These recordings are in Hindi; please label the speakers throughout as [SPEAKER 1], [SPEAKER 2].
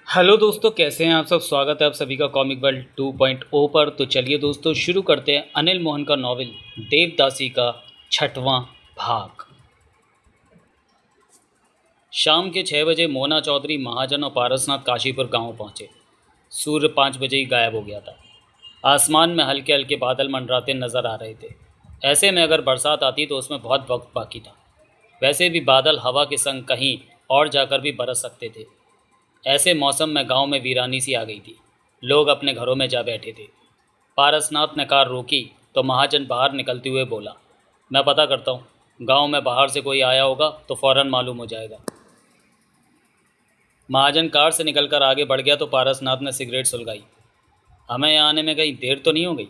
[SPEAKER 1] हेलो दोस्तों, कैसे हैं आप सब। स्वागत है आप सभी का कॉमिक वर्ल्ड 2.0 पर। तो चलिए दोस्तों शुरू करते हैं अनिल मोहन का नॉवेल देवदासी का 6वां भाग। शाम के 6 बजे मोना चौधरी, महाजन और पारसनाथ काशीपुर गांव पहुंचे। सूर्य 5 बजे ही गायब हो गया था। आसमान में हल्के हल्के बादल मंडराते नजर आ रहे थे। ऐसे में अगर बरसात आती तो उसमें बहुत वक्त बाकी था। वैसे भी बादल हवा के संग कहीं और जाकर भी बरस सकते थे। ऐसे मौसम में गांव में वीरानी सी आ गई थी। लोग अपने घरों में जा बैठे थे। पारसनाथ ने कार रोकी तो महाजन बाहर निकलते हुए बोला, मैं पता करता हूँ। गांव में बाहर से कोई आया होगा तो फौरन मालूम हो जाएगा। महाजन कार से निकलकर आगे बढ़ गया तो पारसनाथ ने सिगरेट सुलगाई। हमें यहाँ आने में कहीं देर तो नहीं हो गई?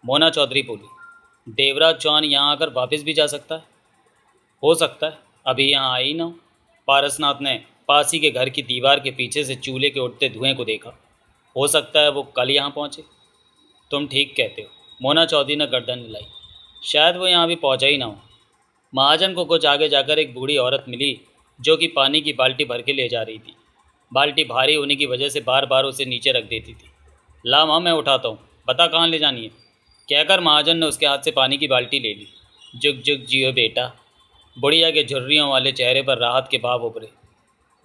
[SPEAKER 1] मोना चौधरी बोली। देवराज चौहान यहाँ आकर वापस भी जा सकता है। हो सकता है, अभी यहाँ आई ना हो। पारसनाथ ने पास ही के घर की दीवार के पीछे से चूल्हे के उठते धुएं को देखा। हो सकता है वो कल यहाँ पहुँचे। तुम ठीक कहते हो, मोना चौधरी ने गर्दन हिलाई। शायद वो यहाँ अभी पहुँचा ही ना हो। महाजन को कुछ आगे जाकर एक बूढ़ी औरत मिली जो कि पानी की बाल्टी भर के ले जा रही थी। बाल्टी भारी होने की वजह से बार बार उसे नीचे रख देती थी। ला माँ, मैं उठाता हूँ, बता कहाँ ले जानी है, कहकर महाजन ने उसके हाथ से पानी की बाल्टी ले ली। जुग जुग जियो बेटा। बुढ़िया के झुर्रियों वाले चेहरे पर राहत के भाव उभरे।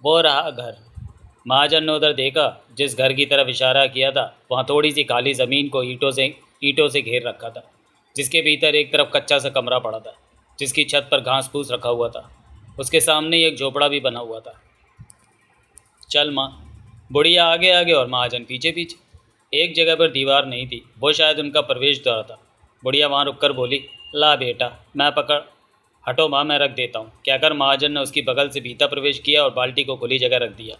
[SPEAKER 1] वो रहा घर। महाजन ने उधर देखा। जिस घर की तरफ इशारा किया था वहाँ थोड़ी सी खाली ज़मीन को ईंटों से घेर रखा था, जिसके भीतर एक तरफ कच्चा सा कमरा पड़ा था, जिसकी छत पर घास फूस रखा हुआ था। उसके सामने ही एक झोपड़ा भी बना हुआ था। चल माँ। बुढ़िया आगे आगे और महाजन पीछे पीछे। एक जगह पर दीवार नहीं थी, वो शायद उनका प्रवेश द्वार था। बुढ़िया वहाँ रुककर बोली, ला बेटा, मैं पकड़। हटो माँ, मैं रख देता हूँ, कहकर महाजन ने उसकी बगल से भीतर प्रवेश किया और बाल्टी को खुली जगह रख दिया।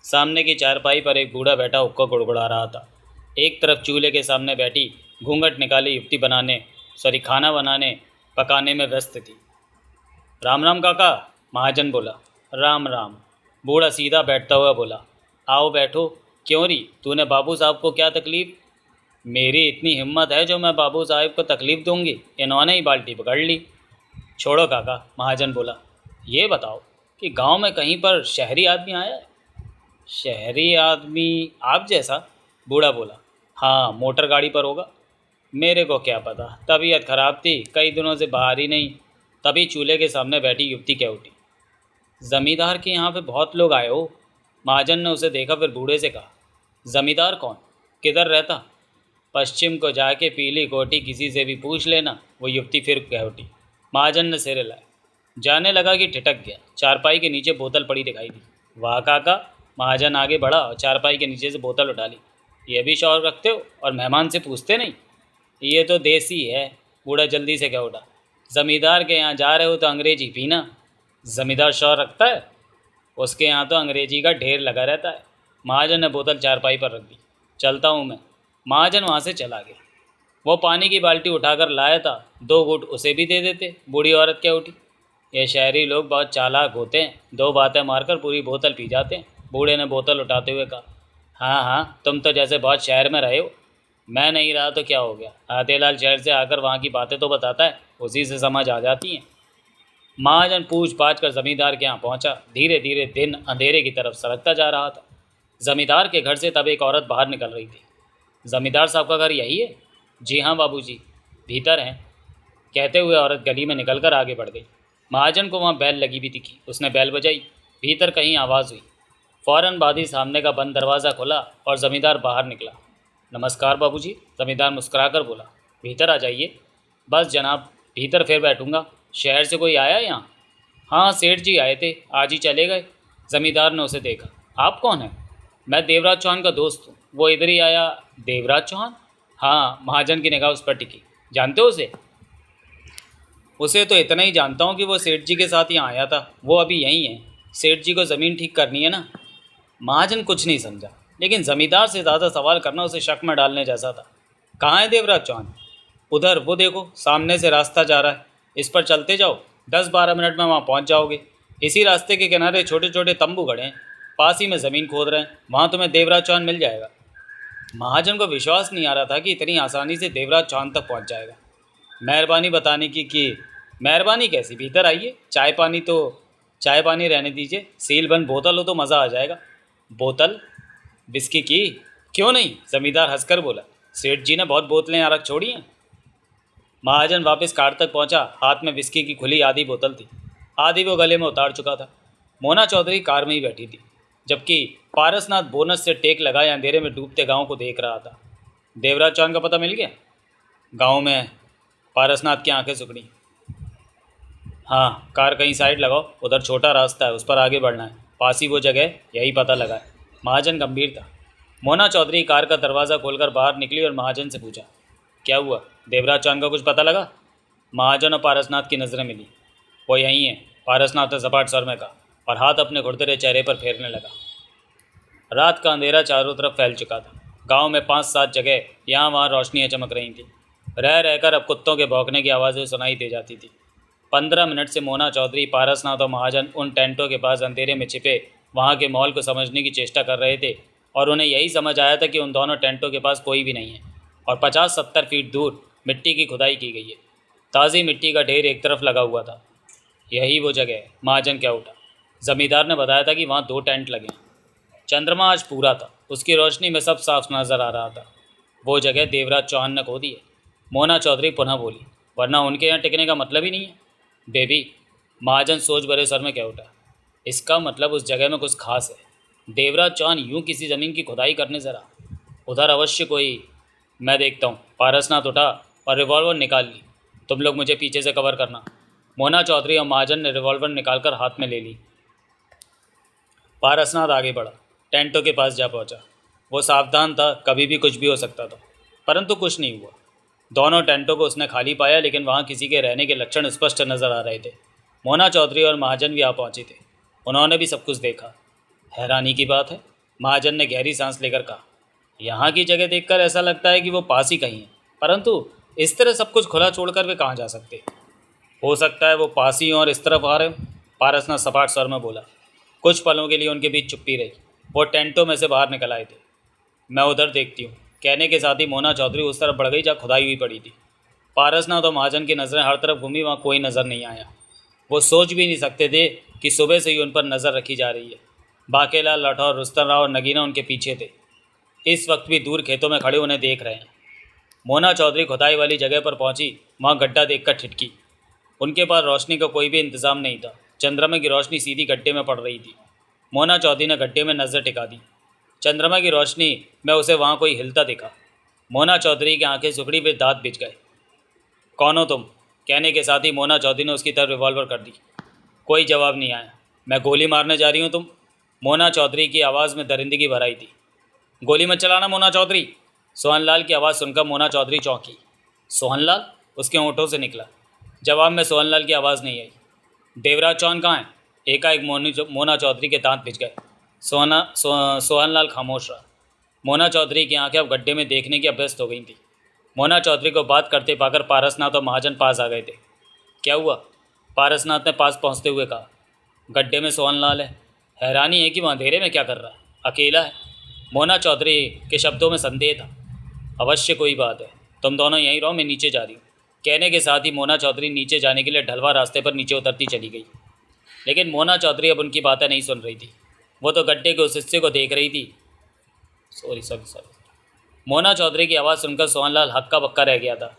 [SPEAKER 1] सामने की चारपाई पर एक बूढ़ा बैठा हुक्का गुड़गुड़ा रहा था। एक तरफ चूल्हे के सामने बैठी घूंघट निकाली युवती खाना बनाने पकाने में व्यस्त थी। राम राम काका, महाजन बोला। राम राम। बूढ़ा सीधा बैठता हुआ बोला, आओ बैठो। क्यों री, तूने बाबू साहब को क्या तकलीफ़? मेरी इतनी हिम्मत है जो मैं बाबू साहब को तकलीफ़ दूंगी? इन्होंने ही बाल्टी पकड़ ली। छोड़ो काका, महाजन बोला। ये बताओ कि गांव में कहीं पर शहरी आदमी आया है? शहरी आदमी आप जैसा? बूढ़ा बोला। हाँ, मोटर गाड़ी पर होगा। मेरे को क्या पता, तबीयत खराब थी, कई दिनों से बाहर ही नहीं। तभी चूल्हे के सामने बैठी युवती कह उठी, ज़मींदार के यहाँ पे बहुत लोग आए हो। महाजन ने उसे देखा, फिर बूढ़े से कहा, ज़मींदार कौन, किधर रहता? पश्चिम को जाके पीली कोठी किसी से भी पूछ लेना, वो युवती फिर कह उठी। महाजन ने सिर हिलाया। जाने लगा कि ठिठक गया। चारपाई के नीचे बोतल पड़ी दिखाई दी। वाह काका। महाजन आगे बढ़ा और चारपाई के नीचे से बोतल उठा ली। ये भी शौक रखते हो और मेहमान से पूछते नहीं? ये तो देसी है, बूढ़ा जल्दी से कह उठा। ज़मींदार के यहाँ जा रहे हो तो अंग्रेजी पीना। ज़मींदार शौक रखता है? उसके यहाँ तो अंग्रेजी का ढेर लगा रहता है। महाजन ने बोतल चारपाई पर रख दी। चलता हूँ मैं। महाजन वहाँ से चला गया। वो पानी की बाल्टी उठाकर लाया था, 2 घूंट उसे भी दे देते। बूढ़ी औरत क्या उठी, ये शहरी लोग बहुत चालाक होते हैं, 2 बातें मारकर पूरी बोतल पी जाते हैं। बूढ़े ने बोतल उठाते हुए कहा, हाँ हाँ, तुम तो जैसे बहुत शहर में रहे हो। मैं नहीं रहा तो क्या हो गया, आतेलाल शहर से आकर वहाँ की बातें तो बताता है, उसी से समझ आ जाती हैं। महाजन पूछ पाछ कर जमींदार के यहाँ पहुँचा। धीरे धीरे दिन अंधेरे की तरफ सरकता जा रहा था। जमींदार के घर से तब एक औरत बाहर निकल रही थी। जमींदार साहब का घर यही है? जी हाँ बाबूजी, भीतर हैं, कहते हुए औरत गली में निकलकर आगे बढ़ गई। महाजन को वहाँ बैल लगी भी दिखी। उसने बैल बजाई। भीतर कहीं आवाज़ हुई। फ़ौरन बाद ही सामने का बंद दरवाज़ा खुला और ज़मींदार बाहर निकला। नमस्कार बाबूजी, ज़मींदार मुस्कुराकर बोला। भीतर आ जाइए। बस जनाब, भीतर फिर बैठूंगा। शहर से कोई आया यहाँ? हाँ, सेठ जी आए थे, आज ही चले गए। ज़मींदार ने उसे देखा। आप कौन हैं? मैं देवराज चौहान का दोस्त हूँ, वो इधर ही आया। देवराज चौहान? हाँ। महाजन की निगाह उस पर टिकी। जानते हो उसे? उसे तो इतना ही जानता हूँ कि वो सेठ जी के साथ यहाँ आया था, वो अभी यहीं है। सेठ जी को ज़मीन ठीक करनी है ना। महाजन कुछ नहीं समझा, लेकिन ज़मींदार से ज़्यादा सवाल करना उसे शक में डालने जैसा था। कहाँ है देवराज चौहान? उधर, वो देखो सामने से रास्ता जा रहा है, इस पर चलते जाओ, 10-12 मिनट में वहाँ पहुँच जाओगे। इसी रास्ते के किनारे छोटे छोटे तंबू गड़े हैं, पास ही में ज़मीन खोद रहे हैं, वहाँ तुम्हें देवराज चौहान मिल जाएगा। महाजन को विश्वास नहीं आ रहा था कि इतनी आसानी से देवराज चौहान तक पहुँच जाएगा। मेहरबानी बताने की कि मेहरबानी कैसी, भीतर आइए, चाय पानी रहने दीजिए, सील बंद बोतल हो तो मज़ा आ जाएगा। बोतल? विस्की की? क्यों नहीं, जमींदार हंसकर बोला। सेठ जी ने बहुत बोतलें यहाँ रख छोड़ी हैं। महाजन वापस कार तक पहुंचा। हाथ में विस्की की खुली आधी बोतल थी, आधी वो गले में उतार चुका था। मोना चौधरी कार में ही बैठी थी, जबकि पारसनाथ बोनस से टेक लगाए अंधेरे में डूबते गांव को देख रहा था। देवराज चौहान का पता मिल गया? गांव में है। पारसनाथ की आंखें सुकड़ी। हाँ, कार कहीं साइड लगाओ, उधर छोटा रास्ता है, उस पर आगे बढ़ना है, पास ही वो जगह, यही पता लगा है। महाजन गंभीर था। मोना चौधरी कार का दरवाज़ा खोलकर बाहर निकली और महाजन से पूछा, क्या हुआ? देवराज चौहान का कुछ पता लगा? महाजन और पारसनाथ की नज़रें मिली। वो यहीं है, पारसनाथ ने सपाट स्वर में कहा और हाथ अपने खुरदरे चेहरे पर फेरने लगा। रात का अंधेरा चारों तरफ फैल चुका था। गांव में 5-7 जगह यहाँ वहाँ रोशनियाँ चमक रही थीं। रह रहकर अब कुत्तों के भौंकने की आवाज़ें सुनाई दे जाती थी। 15 मिनट से मोना चौधरी, पारसनाथ और महाजन उन टेंटों के पास अंधेरे में छिपे वहाँ के माहौल को समझने की चेष्टा कर रहे थे और उन्हें यही समझ आया था कि उन दोनों टेंटों के पास कोई भी नहीं है और 50-70 फीट दूर मिट्टी की खुदाई की गई है। ताज़ी मिट्टी का ढेर एक तरफ लगा हुआ था। यही वो जगह है, महाजन क्या उठा। जमींदार ने बताया था कि वहाँ 2 टेंट लगे हैं। चंद्रमा आज पूरा था, उसकी रोशनी में सब साफ नज़र आ रहा था। वो जगह देवराज चौहान ने खो दी है। मोना चौधरी पुनः बोली, वरना उनके यहाँ टिकने का मतलब ही नहीं है। बेबी, महाजन सोच भरे स्वर में कह उठा, इसका मतलब उस जगह में कुछ खास है। देवराज चौहान यूं किसी ज़मीन की खुदाई करने ज़रा, उधर अवश्य कोई। मैं देखता हूँ। पारसनाथ उठा और रिवॉल्वर निकाल ली। तुम लोग मुझे पीछे से कवर करना। मोना चौधरी और महाजन ने रिवॉल्वर निकालकर हाथ में ले ली। पारसनाथ आगे बढ़ा, टेंटों के पास जा पहुंचा। वो सावधान था, कभी भी कुछ भी हो सकता था, परंतु कुछ नहीं हुआ। दोनों टेंटों को उसने खाली पाया, लेकिन वहाँ किसी के रहने के लक्षण स्पष्ट नज़र आ रहे थे। मोना चौधरी और महाजन भी आ पहुँचे थे। उन्होंने भी सब कुछ देखा। हैरानी की बात है, महाजन ने गहरी सांस लेकर कहा, यहाँ की जगह देखकर ऐसा लगता है कि वो पास ही कहीं है, परंतु इस तरह सब कुछ खुला छोड़कर वे कहाँ जा सकते? हो सकता है वो पास ही और इस तरफ आ रहे। पारसनाथ सपाट स्वर में बोला। कुछ पलों के लिए उनके बीच चुप्पी रही। वो टेंटों में से बाहर निकल आए थे। मैं उधर देखती हूँ, कहने के साथ ही मोना चौधरी उस तरफ बढ़ गई जहाँ खुदाई हुई पड़ी थी। पारसनाथ और महाजन की नज़रें हर तरफ घूमी, वहाँ कोई नज़र नहीं आया। वो सोच भी नहीं सकते थे कि सुबह से ही उन पर नज़र रखी जा रही है। बाकेलाल, लाठौर, रुस्तम राव और नगीना उनके पीछे थे। इस वक्त भी दूर खेतों में खड़े उन्हें देख रहे हैं। मोना चौधरी खुदाई वाली जगह पर पहुंची। वहाँ गड्ढा देखकर ठिठकी। उनके पास रोशनी का कोई भी इंतज़ाम नहीं था। चंद्रमा की रोशनी सीधी गड्ढे में पड़ रही थी। मोना चौधरी ने गड्ढे में नज़र टिका दी। चंद्रमा की रोशनी में उसे वहाँ कोई हिलता दिखा। मोना चौधरी की आंखें सुखड़ी, पे दांत बिछ गए। कौन हो तुम? कहने के साथ ही मोना चौधरी ने उसकी तरफ रिवॉल्वर कर दी। कोई जवाब नहीं आया। मैं गोली मारने जा रही हूँ तुम। मोना चौधरी की आवाज़ में दरिंदगी भराई थी। गोली मत चलाना मोना चौधरी। सोहनलाल की आवाज़ सुनकर मोना चौधरी चौंकी। सोहनलाल? उसके होंठों से निकला। जवाब में सोहनलाल की आवाज़ नहीं आई। देवराज चौहान कहाँ है? एकाएक मोना चौधरी के दांत बिछ गए। सोहनलाल खामोश रहा। मोना चौधरी की आंखें अब गड्ढे में देखने की अभ्यस्त हो गई थी। मोना चौधरी को बात करते पाकर पारसनाथ और महाजन पास आ गए थे। क्या हुआ? पारसनाथ ने पास पहुंचते हुए कहा। गड्ढे में सोहनलाल है। हैरानी है कि वह अंधेरे में क्या कर रहा है, अकेला है। मोना चौधरी के शब्दों में संदेह था। अवश्य कोई बात है, तुम दोनों यहीं रहो, मैं नीचे जा रही हूँ। कहने के साथ ही मोना चौधरी नीचे जाने के लिए ढलवा रास्ते पर नीचे उतरती चली गई। लेकिन मोना चौधरी अब उनकी बातें नहीं सुन रही थी। वो तो गड्ढे के उस हिस्से को देख रही थी। सॉरी। मोना चौधरी की आवाज़ सुनकर सोहनलाल हक्का बक्का रह गया था।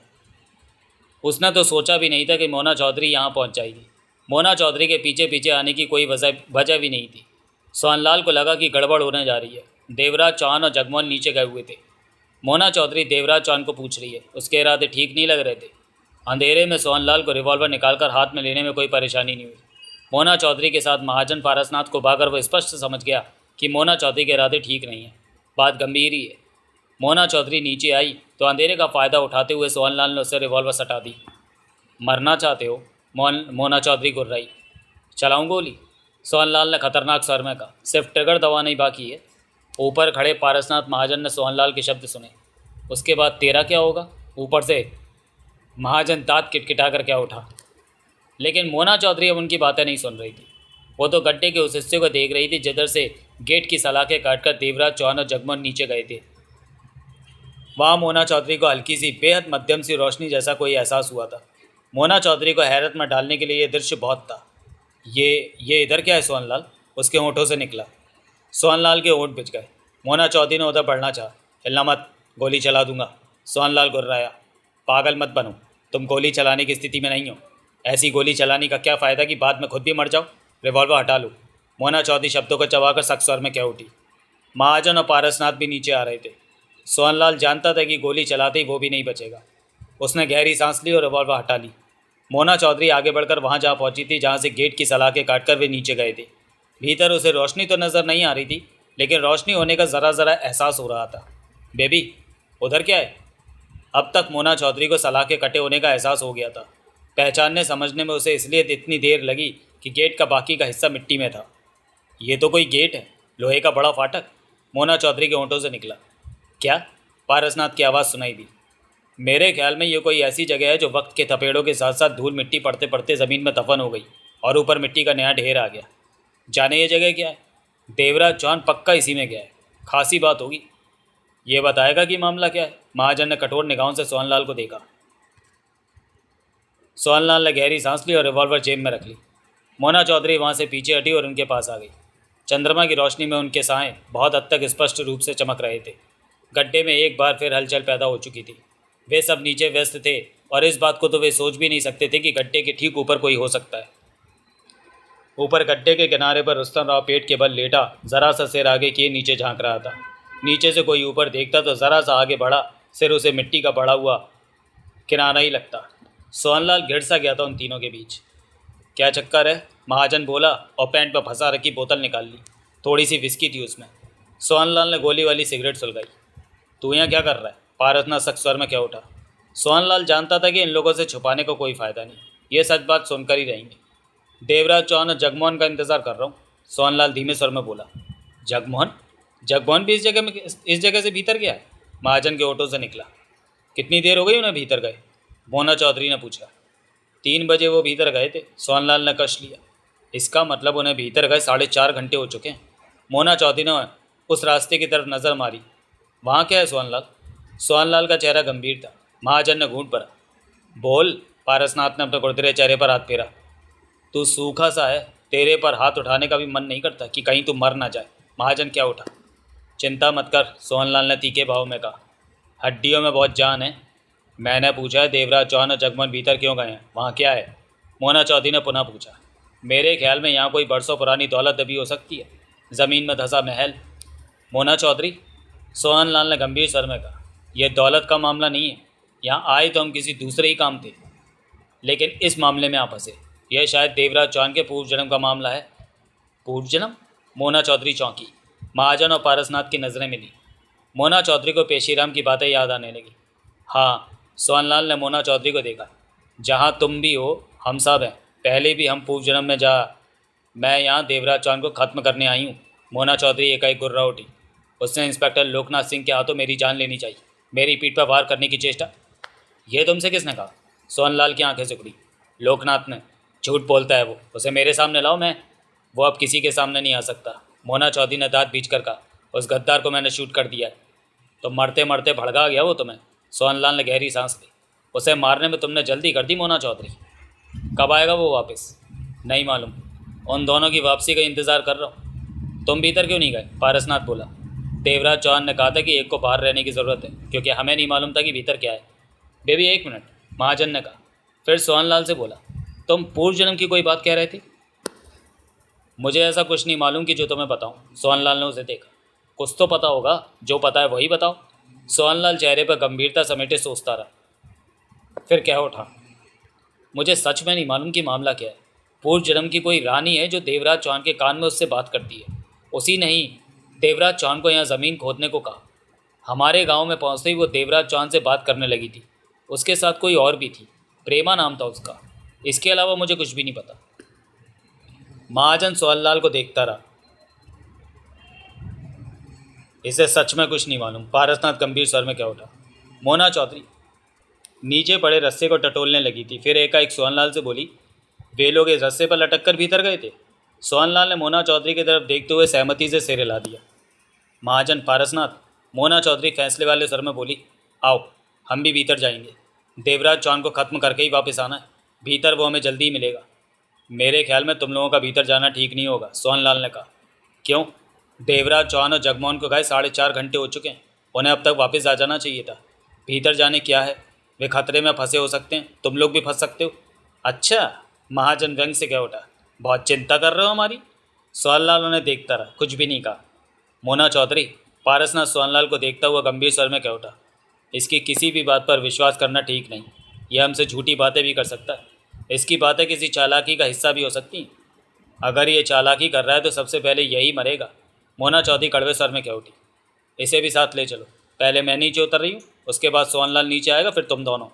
[SPEAKER 1] उसने तो सोचा भी नहीं था कि मोना चौधरी यहाँ पहुँच जाएगी। मोना चौधरी के पीछे पीछे आने की कोई वजह भी नहीं थी। सोहनलाल को लगा कि गड़बड़ होने जा रही है। देवराज चौहान और जगमोहन नीचे गए हुए थे। मोना चौधरी देवराज चौहान को पूछ रही है। उसके इरादे ठीक नहीं लग रहे थे। अंधेरे में सोहनलाल को रिवॉल्वर निकालकर हाथ में लेने में कोई परेशानी नहीं हुई। मोना चौधरी के साथ महाजन पारसनाथ को पाकर वह स्पष्ट समझ गया कि मोना चौधरी के इरादे ठीक नहीं हैं। बात गंभीर ही है। मोना चौधरी नीचे आई तो अंधेरे का फ़ायदा उठाते हुए सोहनलाल ने उससे रिवॉल्वर सटा दी। मरना चाहते हो? मोना चौधरी गुर्राई। चलाऊं गोली? सोहनलाल ने खतरनाक स्वर में कहा। सिर्फ ट्रिगर दबाना ही बाकी है। ऊपर खड़े पारसनाथ महाजन ने सोहनलाल के शब्द सुने। उसके बाद तेरा क्या होगा? ऊपर से महाजन दांत किटकिटा कर क्या उठा। लेकिन मोना चौधरी अब उनकी बातें नहीं सुन रही थी। वो तो गड्ढे के उस हिस्से को देख रही थी जिधर से गेट की सलाखें काटकर देवराज चौहान और जगमोहन नीचे गए थे। वहाँ मोना चौधरी को हल्की सी, बेहद मध्यम सी रोशनी जैसा कोई एहसास हुआ था। मोना चौधरी को हैरत में डालने के लिए यह दृश्य बहुत था। ये इधर क्या है सोहनलाल? उसके होंठों से निकला। सोहनलाल के होंठ बिछ गए। मोना चौधरी ने उधर बढ़ना चाहा। हिलना मत, गोली चला दूंगा। सोहनलाल गुर्राया। पागल मत बनो, तुम गोली चलाने की स्थिति में नहीं हो। ऐसी गोली चलाने का क्या फ़ायदा कि बाद में खुद भी मर जाओ। रिवॉल्वर हटा लो। मोना चौधरी शब्दों को चबाकर सख्त स्वर में कह उठी। महाजन और पारसनाथ भी नीचे आ रहे थे। सोहनलाल जानता था कि गोली चलाते ही वो भी नहीं बचेगा। उसने गहरी सांस ली और रिवॉल्वर हटा ली। मोना चौधरी आगे बढ़कर वहाँ जा पहुंची थी जहाँ से गेट की सलाखें काटकर वे नीचे गए थे। भीतर उसे रोशनी तो नज़र नहीं आ रही थी, लेकिन रोशनी होने का ज़रा ज़रा एहसास हो रहा था। बेबी, उधर क्या है? अब तक मोना चौधरी को सलाखें कटे होने का एहसास हो गया था। पहचानने समझने में उसे इसलिए इतनी देर लगी कि गेट का बाकी का हिस्सा मिट्टी में था। ये तो कोई गेट है, लोहे का बड़ा फाटक। मोना चौधरी के होंठों से निकला। क्या? पारसनाथ की आवाज़ सुनाई दी। मेरे ख्याल में ये कोई ऐसी जगह है जो वक्त के थपेड़ों के साथ साथ धूल मिट्टी पड़ते पड़ते ज़मीन में दफन हो गई और ऊपर मिट्टी का नया ढेर आ गया। जाने ये जगह क्या है? देवराज चौहान पक्का इसी में गया है। खासी बात होगी। ये बताएगा कि मामला क्या है? महाजन ने कठोर निगाहों से सोहनलाल को देखा। सोहनलाल ने गहरी सांस ली और रिवॉल्वर जेब में रख ली। मोना चौधरी वहाँ से पीछे हटी और उनके पास आ गई। चंद्रमा की रोशनी में उनके साए बहुत हद तक स्पष्ट रूप से चमक रहे थे। गड्ढे में एक बार फिर हलचल पैदा हो चुकी थी। वे सब नीचे व्यस्त थे और इस बात को तो वे सोच भी नहीं सकते थे कि गड्ढे के ठीक ऊपर कोई हो सकता है। ऊपर गड्ढे के किनारे पर रुस्तम राव पेट के बल लेटा जरा सा सिर आगे किए नीचे झांक रहा था। नीचे से कोई ऊपर देखता तो जरा सा आगे बढ़ा सिर उसे मिट्टी का बढ़ा हुआ किनारा ही लगता। सोहनलाल घिर सा गया था उन तीनों के बीच। क्या चक्कर है? महाजन बोला और पैंट पर फंसा रखी बोतल निकाल ली। थोड़ी सी विस्की थी उसमें। सोहनलाल ने गोली वाली सिगरेट सुलगाई। तू यहाँ क्या कर रहा है? पारसनाथ सख्त स्वर में क्या उठा। सोहनलाल जानता था कि इन लोगों से छुपाने को कोई फ़ायदा नहीं, ये सच बात सुनकर ही रहेंगे। देवराज चौहान और जगमोहन का इंतज़ार कर रहा हूँ, सोहनलाल धीमे स्वर में बोला। जगमोहन? जगमोहन भी इस जगह से भीतर गया है? महाजन के ओटों से निकला। कितनी देर हो गई उन्हें भीतर गए? मोना चौधरी ने पूछा। 3 बजे वो भीतर गए थे, सोहनलाल ने कश लिया। इसका मतलब उन्हें भीतर गए 4.5 घंटे हो चुके हैं। मोना चौधरी ने उस रास्ते की तरफ नज़र मारी। वहाँ क्या है सोहनलाल? सोहनलाल का चेहरा गंभीर था। महाजन ने घूंट भरा। बोल, पारसनाथ ने अपने कुरदरे चेहरे पर हाथ फेरा। तू सूखा सा है, तेरे पर हाथ उठाने का भी मन नहीं करता कि कहीं तू मर ना जाए। महाजन क्या उठा। चिंता मत कर, सोहनलाल ने तीखे भाव में कहा। हड्डियों में बहुत जान है। मैंने पूछा है देवराज चौहान और जगमोहन भीतर क्यों गए हैं, वहाँ क्या है? मोना चौधरी ने पुनः पूछा। मेरे ख्याल में यहाँ कोई बरसों पुरानी दौलत दबी हो सकती है, ज़मीन में धंसा महल। मोना चौधरी, सोहनलाल ने गंभीर स्वर में कहा, यह दौलत का मामला नहीं है। यहाँ आए तो हम किसी दूसरे ही काम थे, लेकिन इस मामले में आप फंसे। यह शायद देवराज चौहान के पूर्व जन्म का मामला है। पूर्व जन्म? मोना चौधरी चौंकी। महाजन और पारसनाथ की नज़रें मिली। मोना चौधरी को पेशीराम की बातें याद आने लगी। हाँ, सोहनलाल ने मोना चौधरी को देखा। जहाँ तुम भी हो, हम सब हैं। पहले भी हम पूर्व जन्म में मैं यहाँ देवराज चौहान को ख़त्म करने आई हूँ। मोना चौधरी एकाएक गुर्रा उठी। उसने इंस्पेक्टर लोकनाथ सिंह के हाथों मेरी जान लेनी चाहिए, मेरी पीठ पर वार करने की चेष्टा। यह तुमसे किसने कहा? सोहनलाल की आंखें सिकुड़ी। लोकनाथ ने। झूठ बोलता है वो, उसे मेरे सामने लाओ। वो अब किसी के सामने नहीं आ सकता। मोना चौधरी ने दांत बीच कर कहा। उस गद्दार को मैंने शूट कर दिया है। तो मरते मरते भड़का गया वो तुम्हें? सोहनलाल ने गहरी सांस ली। उसे मारने में तुमने जल्दी कर दी मोना चौधरी। कब आएगा वो वापस? नहीं मालूम, उन दोनों की वापसी का इंतज़ार कर रहा हूँ। तुम भीतर क्यों नहीं गए? पारसनाथ बोला। देवराज चौहान ने कहा था कि एक को बाहर रहने की ज़रूरत है, क्योंकि हमें नहीं मालूम था कि भीतर क्या है। बेबी 1 मिनट, महाजन ने कहा। फिर सोहनलाल से बोला, तुम पूर्व जन्म की कोई बात कह रहे थे? मुझे ऐसा कुछ नहीं मालूम कि जो तुम्हें बताऊं। सोहनलाल ने उसे देखा। कुछ तो पता होगा, जो पता है वही बताओ। सोहनलाल चेहरे पर गंभीरता समेटे सोचता रहा। फिर कह उठा, मुझे सच में नहीं मालूम कि मामला क्या है। पूर्व जन्म की कोई रानी है जो देवराज चौहान के कान में उससे बात करती है। उसी ने ही देवराज चौहान को यहाँ ज़मीन खोदने को कहा। हमारे गांव में पहुँचते ही वो देवराज चौहान से बात करने लगी थी। उसके साथ कोई और भी थी, प्रेमा नाम था उसका। इसके अलावा मुझे कुछ भी नहीं पता। महाजन सोहनलाल को देखता रहा। इसे सच में कुछ नहीं मालूम, पारसनाथ गंभीर स्वर में कह उठा। मोना चौधरी नीचे पड़े रस्से को टटोलने लगी थी। फिर एकाएक सोहनलाल से बोली, वे लोग इस रस्से पर लटक कर भीतर गए थे? सोहनलाल ने मोना चौधरी की तरफ देखते हुए सहमति से सिर हिला दिया। महाजन, पारसनाथ, मोना चौधरी फैसले वाले स्वर में बोली, आओ हम भी भीतर जाएंगे। देवराज चौहान को ख़त्म करके ही वापस आना है। भीतर वो हमें जल्दी ही मिलेगा। मेरे ख्याल में तुम लोगों का भीतर जाना ठीक नहीं होगा, सोहनलाल ने कहा। क्यों? देवराज चौहान और जगमोहन को गए 4.5 घंटे हो चुके हैं। उन्हें अब तक वापस आ जाना चाहिए था। भीतर जाने क्या है, वे खतरे में फंसे हो सकते हैं, तुम लोग भी फंस सकते हो। अच्छा, महाजन व्यंग से कह उठा। बहुत चिंता कर रहे हो हमारी। सोहनलाल उन्हें देखता रहा, कुछ भी नहीं कहा। मोना चौधरी, पारसनाथ सोहनलाल को देखता हुआ गंभीर स्वर में कह उठा। इसकी किसी भी बात पर विश्वास करना ठीक नहीं। यह हमसे झूठी बातें भी कर सकता है। इसकी बातें किसी चालाकी का हिस्सा भी हो सकती हैं। अगर ये चालाकी कर रहा है तो सबसे पहले यही मरेगा। मोना चौधरी कड़वे स्वर में कह उठी। इसे भी साथ ले चलो। पहले मैं नीचे उतर रही हूँ, उसके बाद सोहनलाल नीचे आएगा, फिर तुम दोनों।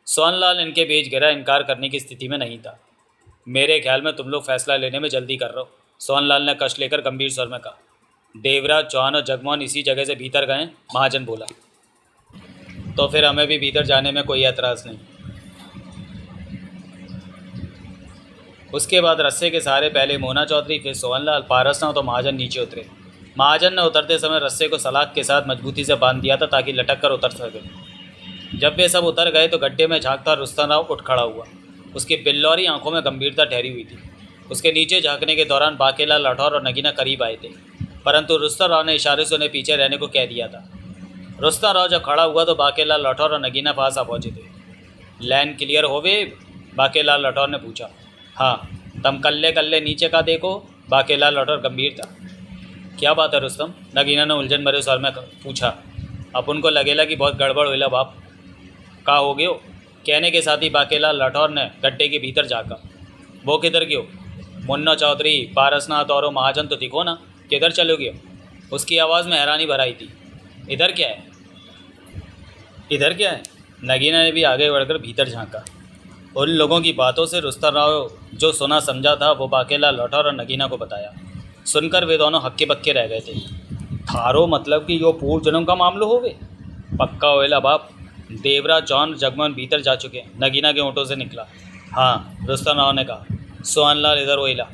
[SPEAKER 1] सोहनलाल इनके बीच गिरा इनकार करने की स्थिति में नहीं था। मेरे ख्याल में तुम लोग फैसला लेने में जल्दी कर रहे हो, सोहनलाल ने कश लेकर गंभीर स्वर में कहा। देवराज चौहान और जगमोहन इसी जगह से भीतर गए, महाजन बोला। तो फिर हमें भी भीतर जाने में कोई एतराज़ नहीं। उसके बाद रस्से के सहारे पहले मोना चौधरी, फिर सोहनलाल, पारसनाथ और महाजन नीचे उतरे। महाजन ने उतरते समय रस्से को सलाख के साथ मजबूती से बांध दिया था ताकि लटक कर उतर सके। जब वे सब उतर गए तो गड्ढे में झांकता रुस्तम राव उठ खड़ा हुआ। उसकी बिल्लौरी आंखों में गंभीरता ठहरी हुई थी। उसके नीचे झांकने के दौरान बाकेला, लाठौर और नगीना करीब आए थे, परंतु रुस्तम राव ने इशारे से उन्हें पीछे रहने को कह दिया था। रुस्तम राव जब खड़ा हुआ तो बाकेला, लाठौर और नगीना पास आ पहुँचे थे। लैंड क्लियर होवे? बाकेला लाठौर ने पूछा। हाँ। तम कल्ले कल्ले नीचे का देखो? बाकेला लाठौर गंभीर था। क्या बात है रुस्तम? नगीना ने उलझन भरे स्वर में पूछा। अपन को लगेला कि बहुत गड़बड़ हुईला बाप। का हो गयो? कहने के साथ ही बाकेला लाठौर ने गड्ढे के भीतर झाँका। वो किधर गयो? मुन्ना चौधरी, पारसनाथ और महाजन तो दिखो ना, किधर चलो गयो? उसकी आवाज़ में हैरानी भराई थी। इधर क्या है? इधर क्या है? नगीना ने भी आगे बढ़कर भीतर झाँका। उन लोगों की बातों से रुस्तम राव जो सुना समझा था वो बाकेला, लाठौर और नगीना को बताया। सुनकर वे दोनों हक्के बक्के रह गए थे। थारो मतलब कि यो पूर्व जन्म का मामलो होवे? पक्का होएला बाप। देवराज चौहान जगमोहन भीतर जा चुके हैं, नगीना के ओंठों से निकला। हाँ, रुस्तम राव ने कहा। सोहनलाल इधर होइला,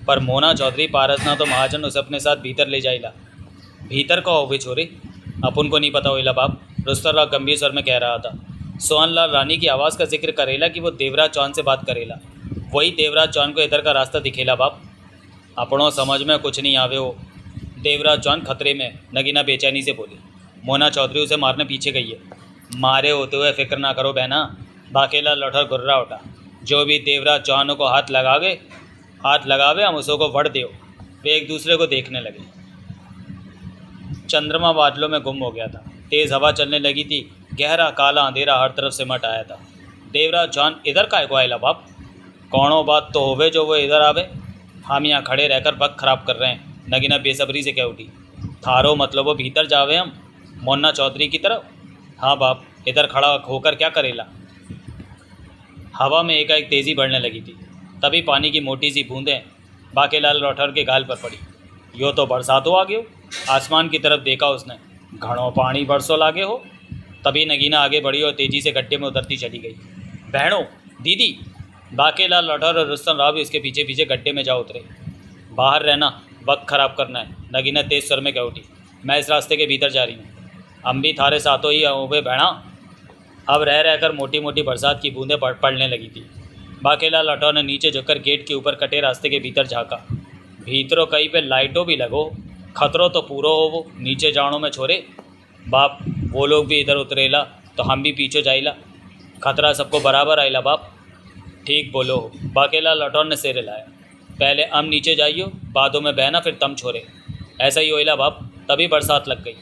[SPEAKER 1] पर मोना चौधरी, पारसनाथ तो महाजन उसे अपने साथ भीतर ले जाइला। भीतर का होवे छोरे? अपन को नहीं पता होइला बाप, रुस्तम राव गंभीर स्वर में कह रहा था। सोहनलाल रानी की आवाज़ का जिक्र करेला कि वो देवराज चौहान से बात करेला। वही देवराज चौहान को इधर का रास्ता दिखेला बाप। अपनों समझ में कुछ नहीं आवे हो। देवराज चौहान खतरे में, नगीना बेचैनी से बोली। मोना चौधरी उसे मारने पीछे गई है। मारे होते हुए फिक्र ना करो बहना। बाकेला लाठौर गुर्रा उठा। जो भी देवराज चौहानों को हाथ लगावे हम उसों को वड़ देव। वे एक दूसरे को देखने लगे। चंद्रमा बादलों में गुम हो गया था। तेज़ हवा चलने लगी थी। गहरा काला अंधेरा हर तरफ से मट आया था। देवराज चौहान इधर काय को आएला बाप? कौनो बात तो होवे जो वो इधर आवे? हम यहाँ खड़े रहकर वक्त खराब कर रहे हैं, नगीना बेसब्री से कह उठी। थारो मतलब वो भीतर जावे हम, मोन्ना चौधरी की तरफ? हाँ बाप, इधर खड़ा होकर क्या करेला? हवा में एकाएक तेज़ी बढ़ने लगी थी। तभी पानी की मोटी सी बूंदें बाकेलाल लाठौर के गाल पर पड़ी। यो तो बरसातो आ गयो। आसमान की तरफ देखा उसने। घणो पानी बरसों लागे हो। तभी नगीना आगे बढ़ी और तेज़ी से गड्ढे में उतरती चली गई। बहनों, दीदी! बाकेलाल लाठौर और रुस्तम राव भी उसके पीछे पीछे गड्ढे में जा उतरे। बाहर रहना, वक्त खराब करना है, नगीना तेज स्वर में कह उठी। मैं इस रास्ते के भीतर जा रही हूँ। हम भी थारे साथों ही होवे बहना। अब रह रहकर मोटी मोटी बरसात की बूंदें पड़ने लगी थी। बाकेलाल लाठौर ने नीचे झुककर गेट के ऊपर कटे रास्ते के भीतर झाँका। भीतरों कहीं पे लाइटों भी लगो, खतरो तो पूरो हो वो नीचे जानो में छोरे। बाप, वो लोग भी इधर उतरेला तो हम भी पीछे जाइला। खतरा सबको बराबर आइला बाप। ठीक बोलो हो, बाकेलाल लाठौर ने सिर हिलाया। पहले हम नीचे जाइयो, बादों में बहना, फिर तम छोरे। ऐसा ही होइला बाप। तभी बरसात लग गई।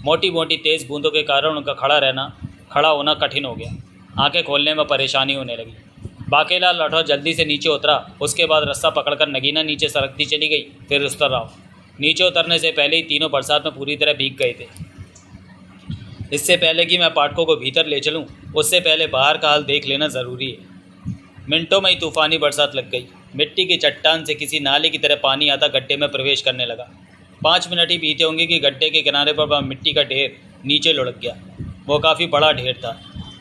[SPEAKER 1] मोटी मोटी तेज़ बूंदों के कारण उनका खड़ा होना कठिन हो गया। आंखें खोलने में परेशानी होने लगी। बाकेलाल लाठौर जल्दी से नीचे उतरा। उसके बाद रास्ता पकड़कर नगीना नीचे सरकती चली गई, फिर रुस्तम राव। नीचे उतरने से पहले ही तीनों बरसात में पूरी तरह भीग गए थे। इससे पहले कि मैं पाठकों को भीतर ले चलूँ, उससे पहले बाहर का हाल देख लेना ज़रूरी है। मिनटों में ही तूफ़ानी बरसात लग गई। मिट्टी की चट्टान से किसी नाले की तरह पानी आता गड्ढे में प्रवेश करने लगा। 5 मिनट ही बीते होंगे कि गड्ढे के किनारे पर मिट्टी का ढेर नीचे लुढ़क गया। वो काफ़ी बड़ा ढेर था।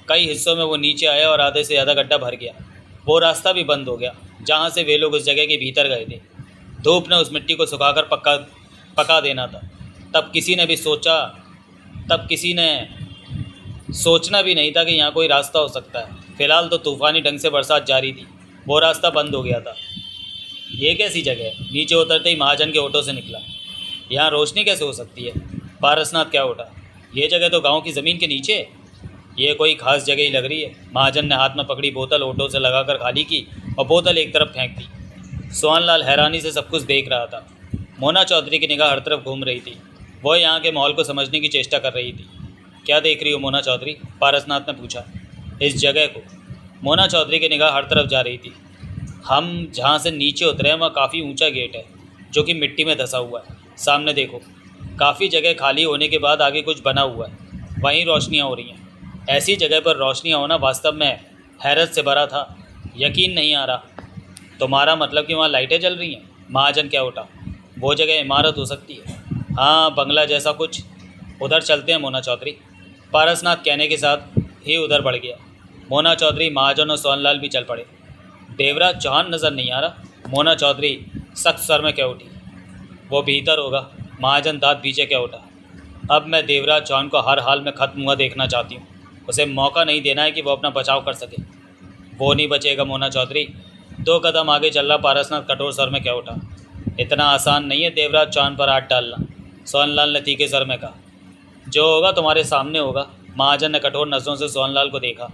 [SPEAKER 1] कई हिस्सों में वो नीचे आया और आधे से ज़्यादा गड्ढा भर गया। वो रास्ता भी बंद हो गया जहाँ से वे लोग उस जगह के भीतर गए थे। धूप ने उस मिट्टी को सुखाकर पका देना था। तब किसी ने सोचना भी नहीं था कि यहाँ कोई रास्ता हो सकता है। फ़िलहाल तो तूफ़ानी ढंग से बरसात जारी थी। वो रास्ता बंद हो गया था। ये कैसी जगह है? नीचे उतरते ही महाजन के ऑटो से निकला। यहाँ रोशनी कैसे हो सकती है? पारसनाथ क्या उठा। ये जगह तो गांव की ज़मीन के नीचे है। ये कोई खास जगह ही लग रही है। महाजन ने हाथ में पकड़ी बोतल ओटो से लगाकर खाली की और बोतल एक तरफ फेंक दी। सोहनलाल हैरानी से सब कुछ देख रहा था। मोना चौधरी की निगाह हर तरफ घूम रही थी। वह यहाँ के माहौल को समझने की चेष्टा कर रही थी। क्या देख रही हो मोना चौधरी? पारसनाथ ने पूछा। इस जगह को। मोना चौधरी की निगाह हर तरफ जा रही थी। हम जहाँ से नीचे उतरे हैं वहाँ काफ़ी ऊंचा गेट है जो कि मिट्टी में धंसा हुआ है। सामने देखो। काफ़ी जगह खाली होने के बाद आगे कुछ बना हुआ है, वहीं रोशनियाँ हो रही हैं। ऐसी जगह पर रोशनियाँ होना वास्तव में हैरत से भरा था। यकीन नहीं आ रहा। तुम्हारा मतलब कि वहाँ लाइटें जल रही हैं? महाजन क्या उठा। वो जगह इमारत हो सकती है। हाँ, बंगला जैसा कुछ। उधर चलते हैं मोना चौधरी। पारसनाथ कहने के साथ ही उधर बढ़ गया। मोना चौधरी, महाजन और सोहनलाल भी चल पड़े। देवराज चौहान नज़र नहीं आ रहा। मोना चौधरी सख्त स्वर में कह उठी। वो भीतर होगा। महाजन दांत पीछे कह उठा। अब मैं देवराज चौहान को हर हाल में ख़त्म हुआ देखना चाहती हूँ। उसे मौका नहीं देना है कि वो अपना बचाव कर सके। वो नहीं बचेगा मोना चौधरी। 2 कदम आगे चल रहा पारसनाथ कठोर स्वर में कह उठा। इतना आसान नहीं है देवराज चौहान पर हाथ डालना, सोहनलाल ने तीखे स्वर में कहा। जो होगा तुम्हारे सामने होगा। महाजन ने कठोर नज़रों से सोहनलाल को देखा।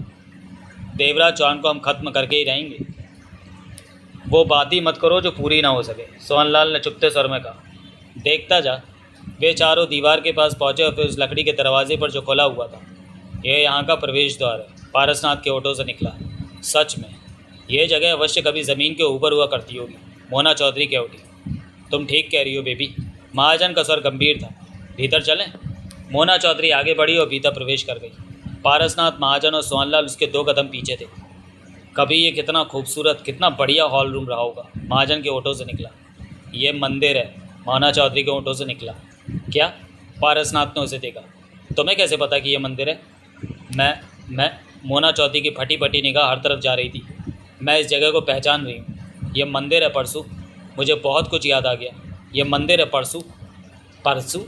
[SPEAKER 1] देवराज चौहान को हम खत्म करके ही रहेंगे। वो बात ही मत करो जो पूरी ना हो सके, सोहनलाल ने चुपते स्वर में कहा। देखता जा। वे चारों दीवार के पास पहुँचे और फिर उस लकड़ी के दरवाजे पर जो खुला हुआ था। यह यहाँ का प्रवेश द्वार है, पारसनाथ के ओटो से निकला। सच में यह जगह अवश्य कभी ज़मीन के ऊपर हुआ करती होगी, मोना चौधरी कह उठी। तुम ठीक कह रही हो बेबी। महाजन का स्वर गंभीर था। भीतर चलें? मोना चौधरी आगे बढ़ी और भीतर प्रवेश कर गई। पारसनाथ, महाजन और सोहनलाल उसके 2 कदम पीछे थे। कभी ये कितना खूबसूरत, कितना बढ़िया हॉल रूम रहा होगा। महाजन के ओटो से निकला। ये मंदिर है, मोना चौधरी के ओटो से निकला। क्या? पारसनाथ ने उसे देखा। तुम्हें कैसे पता कि यह मंदिर है? मैं मोना चौधरी की फटी फटी निगाह हर तरफ जा रही थी। मैं इस जगह को पहचान रही हूँ। यह मंदिर है परसू। मुझे बहुत कुछ याद आ गया। यह मंदिर है परसू। परसू?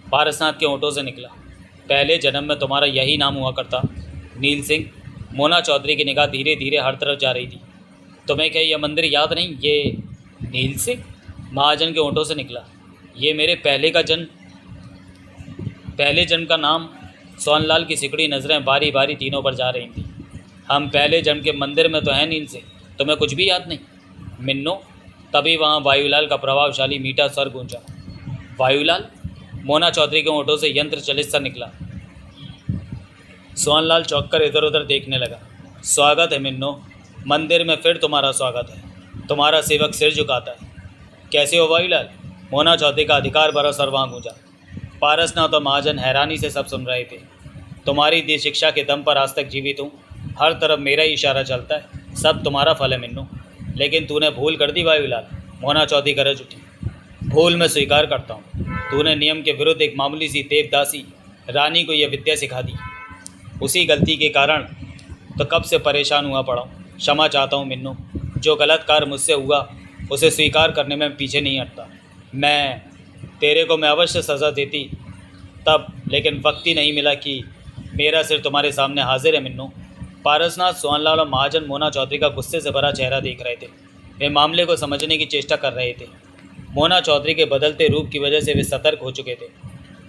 [SPEAKER 1] पारसनाथ के ओंठों से निकला। पहले जन्म में तुम्हारा यही नाम हुआ करता, नील सिंह। मोना चौधरी की निगाह धीरे धीरे हर तरफ जा रही थी। तुम्हें क्या यह मंदिर याद नहीं? ये नील सिंह? महाजन के ओंठों से निकला। ये मेरे पहले जन्म का नाम। सोहनलाल की सिकड़ी नज़रें बारी बारी तीनों पर जा रही थी। हम पहले जन्म के मंदिर में तो हैं नील सिंह, तुम्हें कुछ भी याद नहीं? मिन्नो। तभी वहाँ वायुलाल का प्रभावशाली मीठा स्वर गूंजा। वायुलाल? मोना चौधरी के ओंठों से यंत्र चलित सा निकला। सोहनलाल चौंक कर इधर उधर देखने लगा। स्वागत है मिन्नो, मंदिर में फिर तुम्हारा स्वागत है। तुम्हारा सेवक सिर झुकाता है। कैसे हो वायुलाल? मोना चौधरी का अधिकार भरा स्वर वहाँ गूंजा। पारसनाथ और महाजन हैरानी से सब सुन रहे थे। तुम्हारी दी शिक्षा के दम पर आज तक जीवित हूँ। हर तरफ मेरा ही इशारा चलता है। सब तुम्हारा फल है मिन्नू। लेकिन तूने भूल कर दी वायुलाल, मोना चौधरी गरज उठी। भूल मैं स्वीकार करता हूँ। तूने नियम के विरुद्ध एक मामूली सी देवदासी रानी को यह विद्या सिखा दी। उसी गलती के कारण तो कब से परेशान हुआ पड़ा हूँ। क्षमा चाहता हूँ मिन्नू। जो गलत कार्य मुझसे हुआ उसे स्वीकार करने में पीछे नहीं हटता। तेरे को मैं अवश्य सज़ा देती तब, लेकिन वक्त ही नहीं मिला कि मेरा सिर तुम्हारे सामने हाजिर है मिन्नू। पारसनाथ, सोहनलाल और महाजन मोना चौधरी का गुस्से से भरा चेहरा देख रहे थे। वे मामले को समझने की चेष्टा कर रहे थे। मोना चौधरी के बदलते रूप की वजह से वे सतर्क हो चुके थे।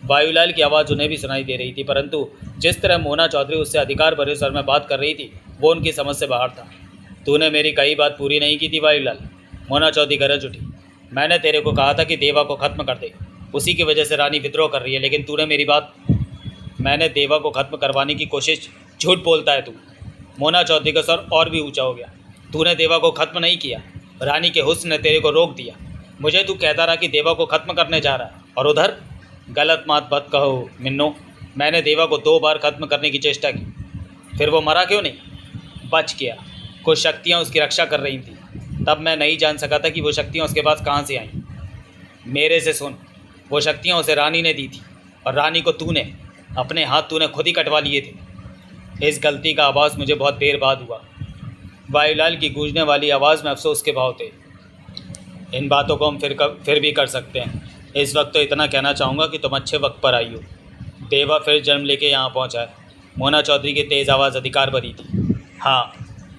[SPEAKER 1] वायुलाल की आवाज़ उन्हें भी सुनाई दे रही थी, परंतु जिस तरह मोना चौधरी उससे अधिकार भरे स्वर में बात कर रही थी वो उनकी समझ से बाहर था। तूने मेरी कई बात पूरी नहीं की थी वायुलाल, मोना चौधरी गरज उठी। मैंने तेरे को कहा था कि देवा को ख़त्म कर दे, उसी की वजह से रानी विद्रोह कर रही है, लेकिन तूने मेरी बात। मैंने देवा को ख़त्म करवाने की कोशिश। झूठ बोलता है तू। मोना चौधरी का स्वर और भी ऊंचा हो गया। तूने देवा को ख़त्म नहीं किया, रानी के हुस्न ने तेरे को रोक दिया। मुझे तू कहता रहा कि देवा को ख़त्म करने जा रहा है, और उधर। गलत बात मत कहो मिन्नो। मैंने देवा को 2 बार ख़त्म करने की चेष्टा की, फिर वो मरा क्यों नहीं? बच गया। कुछ शक्तियाँ उसकी रक्षा कर रही थी, तब मैं नहीं जान सका था कि वो शक्तियाँ उसके पास कहाँ से आईं। मेरे से सुन, वो शक्तियाँ उसे रानी ने दी थी, और रानी को तूने अपने हाथ तूने खुद ही कटवा लिए थे। इस गलती का आभास मुझे बहुत देर बाद हुआ। वायुलाल की गूंजने वाली आवाज़ में अफसोस के भाव थे। इन बातों को हम फिर भी कर सकते हैं। इस वक्त तो इतना कहना चाहूँगा कि तुम अच्छे वक्त पर आई हो। देवा फिर जन्म लेके यहाँ पहुँचा है। मोना चौधरी की तेज़ आवाज़ अधिकार भरी थी। हाँ,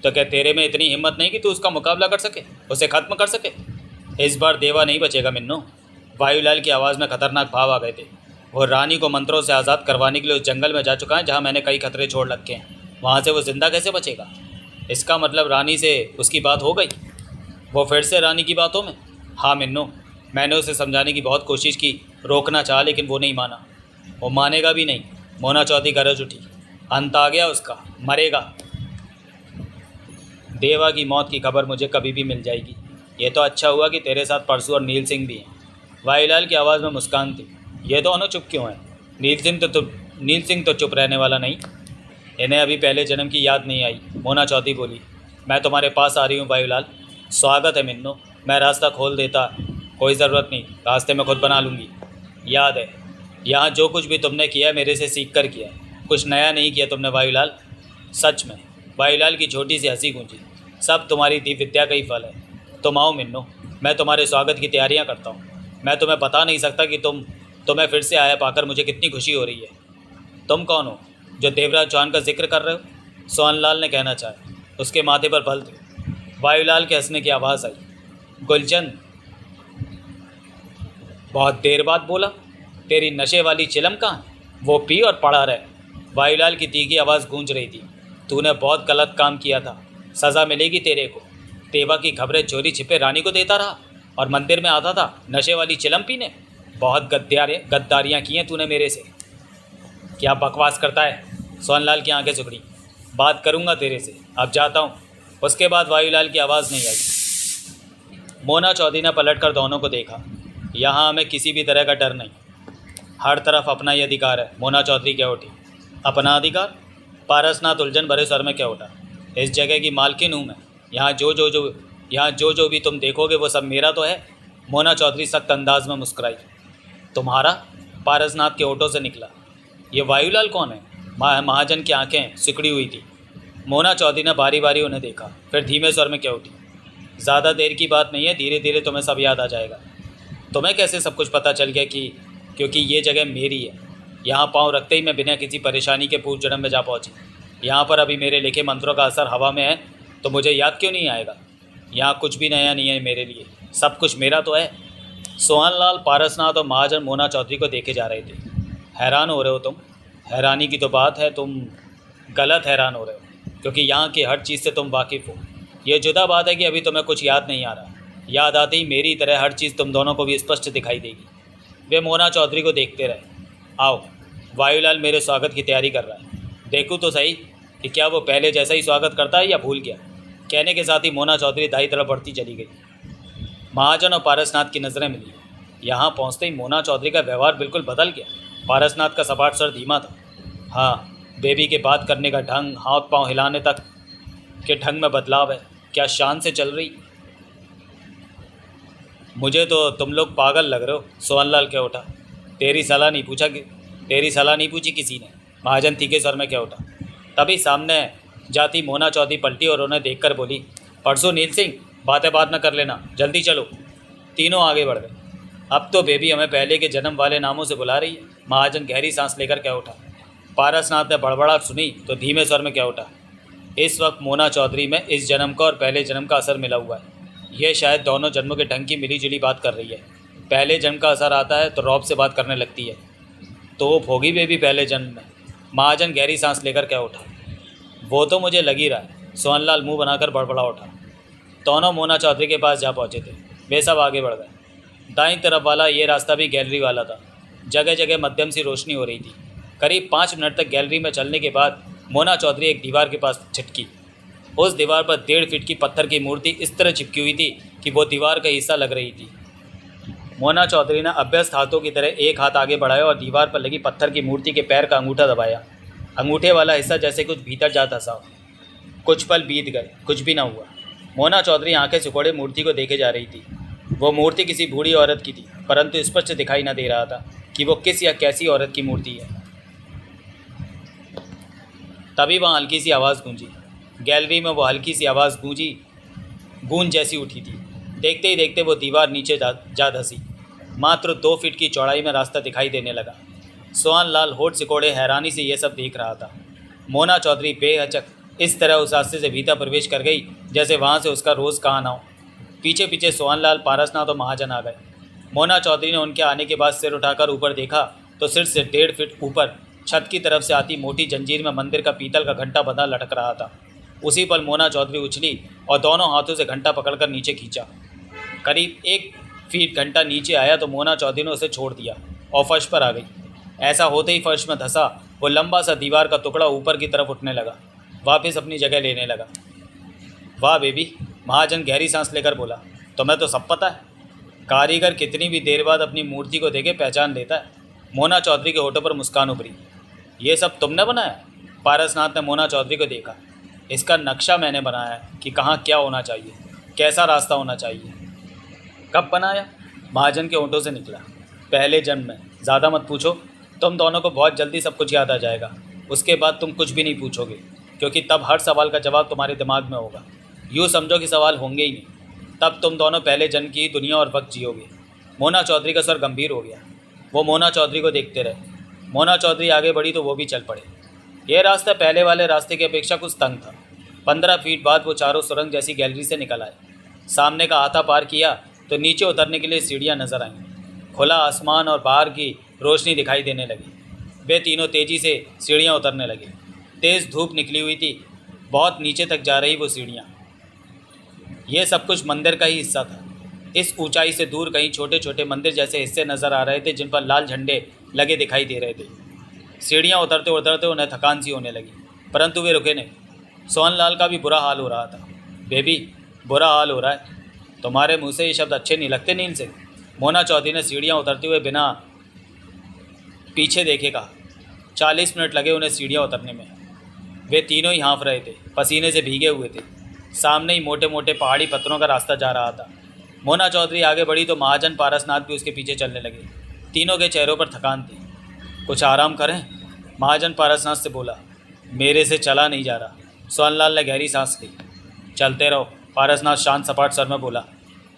[SPEAKER 1] तो क्या तेरे में इतनी हिम्मत नहीं कि तू उसका मुकाबला कर सके, उसे ख़त्म कर सके? इस बार देवा नहीं बचेगा मिन्नो। वायुलाल की आवाज़ में खतरनाक भाव आ गए थे। वो रानी को मंत्रों से आज़ाद करवाने के लिए उस जंगल में जा चुका है जहाँ मैंने कई खतरे छोड़ रखे हैं। वहाँ से वो जिंदा कैसे बचेगा? इसका मतलब रानी से उसकी बात हो गई? वो फिर से रानी की बातों में? हाँ मिन्नो, मैंने उसे समझाने की बहुत कोशिश की, रोकना चाहा, लेकिन वो नहीं माना। वो मानेगा भी नहीं। मोना चौधरी गरज उठी। अंत आ गया उसका, मरेगा। देवा की मौत की खबर मुझे कभी भी मिल जाएगी। ये तो अच्छा हुआ कि तेरे साथ परसू और नील सिंह भी हैं। वायुलाल की आवाज़ में मुस्कान थी। ये दोनों चुप क्यों हैं? नील सिंह तो चुप रहने वाला नहीं। इन्हें अभी पहले जन्म की याद नहीं आई, मोना चौधरी बोली। मैं तुम्हारे पास आ रही हूँ वायुलाल। स्वागत है मिन्नो, मैं रास्ता खोल देता। कोई ज़रूरत नहीं, रास्ते में खुद बना लूँगी। याद है, यहाँ जो कुछ भी तुमने किया है मेरे से सीख कर किया है, कुछ नया नहीं किया तुमने वायुलाल। सच में? वायुलाल की छोटी सी हंसी गूंजी। सब तुम्हारी दिव्य विद्या का ही फल है। तुम आओ मिन्नो, मैं तुम्हारे स्वागत की तैयारियां करता हूँ। मैं तुम्हें बता नहीं सकता कि तुम्हें फिर से आया पाकर मुझे कितनी खुशी हो रही है। तुम कौन हो जो देवराज चौहान का जिक्र कर रहे हो? सोहनलाल ने कहना चाहा। उसके माथे पर बल थे। वायुलाल के हंसने की आवाज़ आई। गुलचंद, बहुत देर बाद बोला। तेरी नशे वाली चिलम कहाँ है? वो पी और पड़ा रहे। वायुलाल की तीखी आवाज़ गूंज रही थी। तूने बहुत गलत काम किया था, सज़ा मिलेगी तेरे को। देवा की खबरें चोरी छिपे रानी को देता रहा और मंदिर में आता था नशे वाली चिलम पीने। बहुत गद्दारियाँ की हैं तूने मेरे से। क्या बकवास करता है? सोहनलाल की आंखें सिकुड़ी। बात करूँगा तेरे से, अब जाता हूँ। उसके बाद वायुलाल की आवाज़ नहीं आई। मोना चौधरी ने पलटकर दोनों को देखा। यहाँ हमें किसी भी तरह का डर नहीं, हर तरफ अपना ही अधिकार है। मोना चौधरी क्या उठी। अपना अधिकार? पारसनाथ उलझन भरे स्वर में क्या उठा। इस जगह की मालकिन हूँ मैं। यहाँ जो भी तुम देखोगे वो सब मेरा तो है। मोना चौधरी सख्त अंदाज में मुस्कुराई। तुम्हारा? पारसनाथ के ओठों से निकला। ये वायुलाल कौन है? महाजन की आंखें सिकुड़ी हुई थी। मोना चौधरी ने बारी बारी उन्हें देखा, फिर धीमे स्वर में क्या उठी। ज़्यादा देर की बात नहीं है, धीरे धीरे तुम्हें सब याद आ जाएगा। तुम्हें कैसे सब कुछ पता चल गया? क्योंकि ये जगह मेरी है। यहाँ पाँव रखते ही मैं बिना किसी परेशानी के पूर्व जन्म में जा पहुँची। यहाँ पर अभी मेरे लिखे मंत्रों का असर हवा में है, तो मुझे याद क्यों नहीं आएगा? यहाँ कुछ भी नया नहीं है मेरे लिए, सब कुछ मेरा तो है। सोहनलाल, पारसनाथ और महाजन मोना चौधरी को देखे जा रहे थे। हैरान हो रहे हो तुम? हैरानी की तो बात है, तुम गलत हैरान हो रहे हो, क्योंकि यहाँ की हर चीज़ से तुम वाकिफ़ हो। ये जुदा बात है कि अभी तुम्हें कुछ याद नहीं आ रहा। याद आते ही मेरी तरह हर चीज़ तुम दोनों को भी स्पष्ट दिखाई देगी। वे मोना चौधरी को देखते रहे। आओ, वायुलाल मेरे स्वागत की तैयारी कर रहा है। देखूँ तो सही कि क्या वो पहले जैसा ही स्वागत करता है या भूल गया। कहने के साथ ही मोना चौधरी दाई तरफ बढ़ती चली गई। महाजन और पारसनाथ की नज़रें मिली। यहाँ पहुँचते ही मोना चौधरी का व्यवहार बिल्कुल बदल गया। पारसनाथ का सपाट सर धीमा था। हाँ, बेबी के बात करने का ढंग, हाथ पांव हिलाने तक के ढंग में बदलाव है। क्या शान से चल रही। मुझे तो तुम लोग पागल लग रहे हो। सोहनलाल क्या उठा। तेरी सलाह नहीं पूछी किसी ने। महाजन तीखे स्वर में क्या उठा। तभी सामने जाती मोना चौधरी पलटी और उन्हें देखकर बोली, परसों नील सिंह, बातें बात न कर लेना, जल्दी चलो। तीनों आगे बढ़ गए। अब तो बेबी हमें पहले के जन्म वाले नामों से बुला रही है। महाजन गहरी सांस लेकर क्या उठा। पारसनाथ ने बड़बड़ाहट सुनी तो धीमे स्वर में क्या उठा। इस वक्त मोना चौधरी में इस जन्म का और पहले जन्म का असर मिला हुआ है। यह शायद दोनों जन्मों के ढंग की मिली जुली बात कर रही है। पहले जन्म का असर आता है तो रौब से बात करने लगती है। तो होगी बेबी पहले जन्म में। महाजन गहरी सांस लेकर क्या उठा। वो तो मुझे लग ही रहा है। सोहनलाल मुंह बनाकर बड़बड़ा उठा। दोनों मोना चौधरी के पास जा पहुँचे थे। वे सब आगे बढ़ गए। दाईं तरफ वाला ये रास्ता भी गैलरी वाला था। जगह जगह मध्यम सी रोशनी हो रही थी। करीब 5 मिनट तक गैलरी में चलने के बाद मोना चौधरी एक दीवार के पास छिटकी। उस दीवार पर 1.5 फीट की पत्थर की मूर्ति इस तरह चिपकी हुई थी कि वो दीवार का हिस्सा लग रही थी। मोना चौधरी ने अभ्यस्त हाथों की तरह एक हाथ आगे बढ़ाया और दीवार पर लगी पत्थर की मूर्ति के पैर का अंगूठा दबाया। अंगूठे वाला हिस्सा जैसे कुछ भीतर जा धंसा। कुछ पल बीत गए, कुछ भी ना हुआ। मोना चौधरी आंखें सिकोड़े मूर्ति को देखे जा रही थी। वो मूर्ति किसी बूढ़ी औरत की थी, परंतु स्पष्ट दिखाई न दे रहा था कि वो किस या कैसी औरत की मूर्ति है। तभी वहाँ हल्की सी आवाज़ गूंजी। गैलरी में वो हल्की सी आवाज़ गूंज जैसी उठी थी। देखते ही देखते वो दीवार नीचे जा धंसी। मात्र 2 फीट की चौड़ाई में रास्ता दिखाई देने लगा। सोहनलाल होठ सिकोड़े हैरानी से ये सब देख रहा था। मोना चौधरी बेहचक इस तरह उस रास्ते से भीतर प्रवेश कर गई जैसे वहाँ से उसका रोज़ का आना हो। पीछे पीछे सोहनलाल, पारसनाथ और महाजन आ गए। मोना चौधरी ने उनके आने के बाद सिर उठाकर ऊपर देखा तो सिर से 1.5 फीट ऊपर छत की तरफ से आती मोटी जंजीर में मंदिर का पीतल का घंटा बंधा लटक रहा था। उसी पल मोना चौधरी उछली और दोनों हाथों से घंटा पकड़कर नीचे खींचा। करीब 1 फीट घंटा नीचे आया तो मोना चौधरी ने उसे छोड़ दिया और फर्श पर आ गई। ऐसा होते ही फर्श में धंसा वो लंबा सा दीवार का टुकड़ा ऊपर की तरफ उठने लगा, वापस अपनी जगह लेने लगा। वाह बेबी, महाजन गहरी सांस लेकर बोला। तुम्हें तो सब पता है। कारीगर कितनी भी देर बाद अपनी मूर्ति को देखे पहचान लेता है। मोना चौधरी के होठों पर मुस्कान उभरी। ये सब तुमने बनाया? पारसनाथ ने मोना चौधरी को देखा। इसका नक्शा मैंने बनाया है कि कहाँ क्या होना चाहिए, कैसा रास्ता होना चाहिए। कब बनाया? महाजन के होठों से निकला। पहले जन्म में। ज़्यादा मत पूछो, तुम दोनों को बहुत जल्दी सब कुछ याद आ जाएगा। उसके बाद तुम कुछ भी नहीं पूछोगे, क्योंकि तब हर सवाल का जवाब तुम्हारे दिमाग में होगा। यूँ समझो कि सवाल होंगे ही नहीं। तब तुम दोनों पहले जन्म की दुनिया और वक्त जियोगे। मोना चौधरी का स्वर गंभीर हो गया। वो मोना चौधरी को देखते रहे। मोना चौधरी आगे बढ़ी तो वो भी चल पड़े। यह रास्ता पहले वाले रास्ते की अपेक्षा कुछ तंग था। 15 फीट बाद वो चारों सुरंग जैसी गैलरी से निकल आए। सामने का आता पार किया तो नीचे उतरने के लिए सीढ़ियाँ नजर आईं। खुला आसमान और बाहर की रोशनी दिखाई देने लगी। वे तीनों तेज़ी से सीढ़ियाँ उतरने लगे। तेज़ धूप निकली हुई थी। बहुत नीचे तक जा रही वो सीढ़ियाँ। ये सब कुछ मंदिर का ही हिस्सा था। इस ऊंचाई से दूर कहीं छोटे छोटे मंदिर जैसे हिस्से नज़र आ रहे थे, जिन पर लाल झंडे लगे दिखाई दे रहे थे। सीढ़ियाँ उतरते उतरते उन्हें थकान सी होने लगी, परंतु वे रुके नहीं। सोहनलाल का भी बुरा हाल हो रहा था। बेबी, बुरा हाल हो रहा है। तुम्हारे मुंह से ये शब्द अच्छे नहीं लगते नील से। मोना चौधरी ने सीढ़ियाँ उतरते हुए बिना पीछे देखे कहा। 40 मिनट लगे उन्हें सीढ़ियाँ उतरने में। वे तीनों ही हाँफ रहे थे, पसीने से भीगे हुए थे। सामने ही मोटे मोटे पहाड़ी पत्थरों का रास्ता जा रहा था। मोना चौधरी आगे बढ़ी तो महाजन पारसनाथ भी उसके पीछे चलने लगे। तीनों के चेहरों पर थकान थी। कुछ आराम करें, महाजन पारसनाथ से बोला। मेरे से चला नहीं जा रहा। सोहनलाल ने गहरी सांस ली। चलते रहो, पारसनाथ शांत सपाट स्वर में बोला।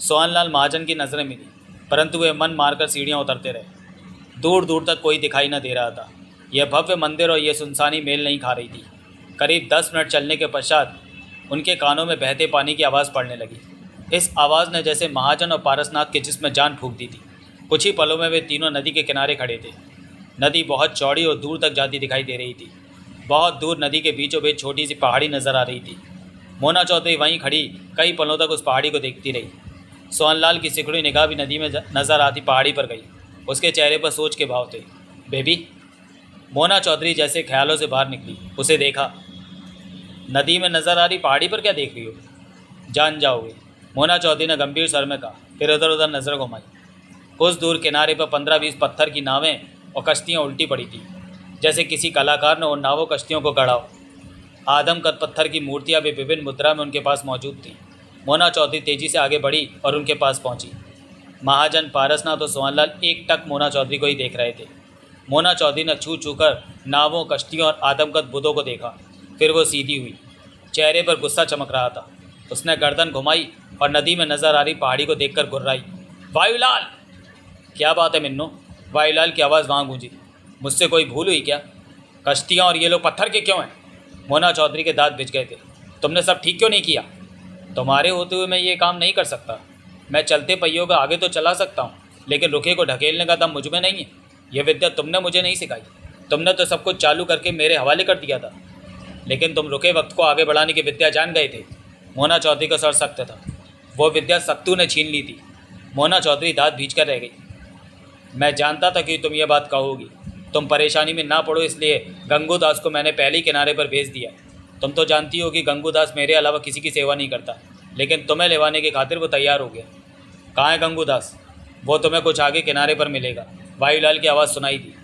[SPEAKER 1] सोहनलाल महाजन की नज़रें मिली, परंतु वे मन मारकर सीढ़ियाँ उतरते रहे। दूर दूर तक कोई दिखाई न दे रहा था। यह भव्य मंदिर और यह सुनसानी मेल नहीं खा रही थी। करीब 10 मिनट चलने के पश्चात उनके कानों में बहते पानी की आवाज़ पड़ने लगी। इस आवाज़ ने जैसे महाजन और पारसनाथ के जिस्म में जान फूंक दी थी। कुछ ही पलों में वे तीनों नदी के किनारे खड़े थे। नदी बहुत चौड़ी और दूर तक जाती दिखाई दे रही थी। बहुत दूर नदी के बीचों बीच छोटी सी पहाड़ी नज़र आ रही थी। मोना चौधरी वहीं खड़ी कई पलों तक उस पहाड़ी को देखती रही। सोहनलाल की सिकुड़ी निगाह भी नदी में नज़र आती पहाड़ी पर गई। उसके चेहरे पर सोच के भाव थे। बेबी, मोना चौधरी जैसे ख्यालों से बाहर निकली। उसे देखा। नदी में नज़र आ रही पहाड़ी पर क्या देख रही हो? जान जाओगे, मोना चौधरी ने गंभीर स्वर में कहा। फिर उधर उधर नज़र घुमाई। कुछ दूर किनारे पर 15-20 पत्थर की नावें और कश्तियाँ उल्टी पड़ी थी, जैसे किसी कलाकार ने उन नावों कश्तियों को गढ़ा हो। आदमकद पत्थर की मूर्तियाँ भी विभिन्न मुद्रा में उनके पास मौजूद थीं। मोना चौधरी तेजी से आगे बढ़ी और उनके पास पहुंची। महाजन, पारसनाथ और सोहनलाल एक टक मोना चौधरी को ही देख रहे थे। मोना चौधरी ने छू छू कर नावों, कश्तियों और आदमकद बुतों को देखा। फिर वो सीधी हुई। चेहरे पर गुस्सा चमक रहा था। उसने गर्दन घुमाई और नदी में नजर आ रही पहाड़ी को देखकर गुर्राई। वायुलाल! क्या बात है मिन्नो? वायुलाल की आवाज़ वहाँ गूंजी। मुझसे कोई भूल हुई क्या? कश्तियाँ और ये लोग पत्थर के क्यों हैं? मोना चौधरी के दांत भिज गए थे। तुमने सब ठीक क्यों नहीं किया? तुम्हारे होते हुए मैं ये काम नहीं कर सकता। मैं चलते पहियों का आगे तो चला सकता हूँ, लेकिन रुखे को ढकेलने का दम मुझ में नहीं है। यह विद्या तुमने मुझे नहीं सिखाई। तुमने तो सब कुछ चालू करके मेरे हवाले कर दिया था, लेकिन तुम रुके वक्त को आगे बढ़ाने की विद्या जान गए थे। मोना चौधरी का सर सख्त था। वो विद्या सत्तू ने छीन ली थी। मोना चौधरी दांत भींच कर रह गई। मैं जानता था कि तुम ये बात कहोगी। तुम परेशानी में ना पड़ो इसलिए गंगूदास को मैंने पहले ही किनारे पर भेज दिया। तुम तो जानती हो कि गंगूदास मेरे अलावा किसी की सेवा नहीं करता, लेकिन तुम्हें लेवाने की खातिर वो तैयार हो गया। कहाँ है गंगूदास? वो तुम्हें कुछ आगे किनारे पर मिलेगा। वायुलाल की आवाज़ सुनाई दी।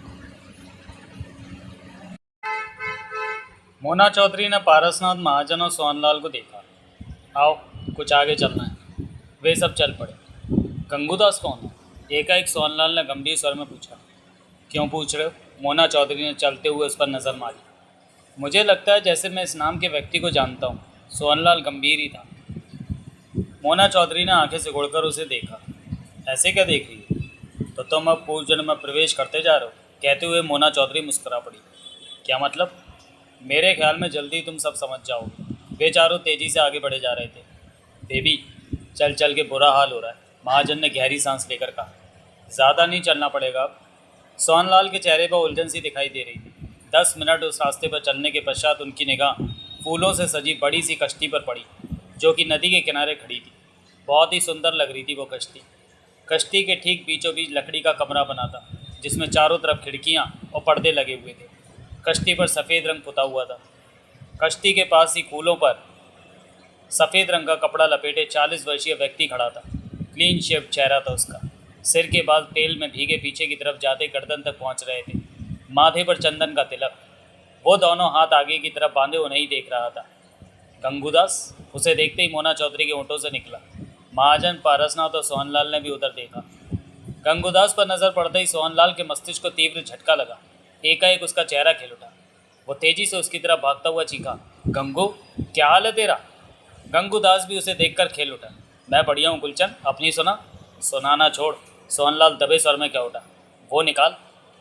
[SPEAKER 1] मोना चौधरी ने पारसनाथ, महाजन और सोहनलाल को देखा। आओ, कुछ आगे चलना है। वे सब चल पड़े। गंगूदास कौन है? एकाएक सोहनलाल ने गंभीर स्वर में पूछा। क्यों पूछ रहे हो? मोना चौधरी ने चलते हुए उस पर नज़र मारी। मुझे लगता है जैसे मैं इस नाम के व्यक्ति को जानता हूँ। सोहनलाल गंभीर ही था। मोना चौधरी ने आंखें सिकुड़कर उसे देखा। ऐसे क्या देख रही हो? तो तुम अब पूर्व जन्म में प्रवेश करते जा रहे हो, कहते हुए मोना चौधरी मुस्कुरा पड़ी। क्या मतलब? मेरे ख्याल में जल्दी तुम सब समझ जाओगे। वे चारों तेज़ी से आगे बढ़े जा रहे थे। बेबी, चल चल के बुरा हाल हो रहा है, महाजन ने गहरी सांस लेकर कहा। ज़्यादा नहीं चलना पड़ेगा अब। सोहनलाल के चेहरे पर उलझन सी दिखाई दे रही थी। 10 मिनट उस रास्ते पर चलने के पश्चात उनकी निगाह फूलों से सजी बड़ी सी कश्ती पर पड़ी, जो कि नदी के किनारे खड़ी थी। बहुत ही सुंदर लग रही थी वो कश्ती। कश्ती के ठीक बीचों बीच लकड़ी का कमरा बना था, जिसमें चारों तरफ खिड़कियां और पर्दे लगे हुए थे। कश्ती पर सफ़ेद रंग पुता हुआ था। कश्ती के पास ही कूलों पर सफ़ेद रंग का कपड़ा लपेटे 40 वर्षीय व्यक्ति खड़ा था। क्लीन शेव चेहरा था उसका। सिर के बाल तेल में भीगे पीछे की तरफ जाते गर्दन तक पहुंच रहे थे। माथे पर चंदन का तिलक। वो दोनों हाथ आगे की तरफ बांधे उन्हें ही देख रहा था। गंगूदास, उसे देखते ही मोना चौधरी के होंठों से निकला। महाजन, पारसनाथ और सोहनलाल ने भी उधर देखा। गंगूदास पर नज़र पड़ते ही सोहनलाल के मस्तिष्क को तीव्र झटका लगा। एकाएक उसका चेहरा खिल उठा। वो तेजी से उसकी तरफ भागता हुआ चीखा, गंगू, क्या हाल है तेरा? गंगूदास भी उसे देखकर खेल उठा। मैं बढ़िया हूँ गुलचंद, अपनी सुना। सुनाना छोड़, सोहनलाल दबे स्वर में क्या उठा। वो निकाल।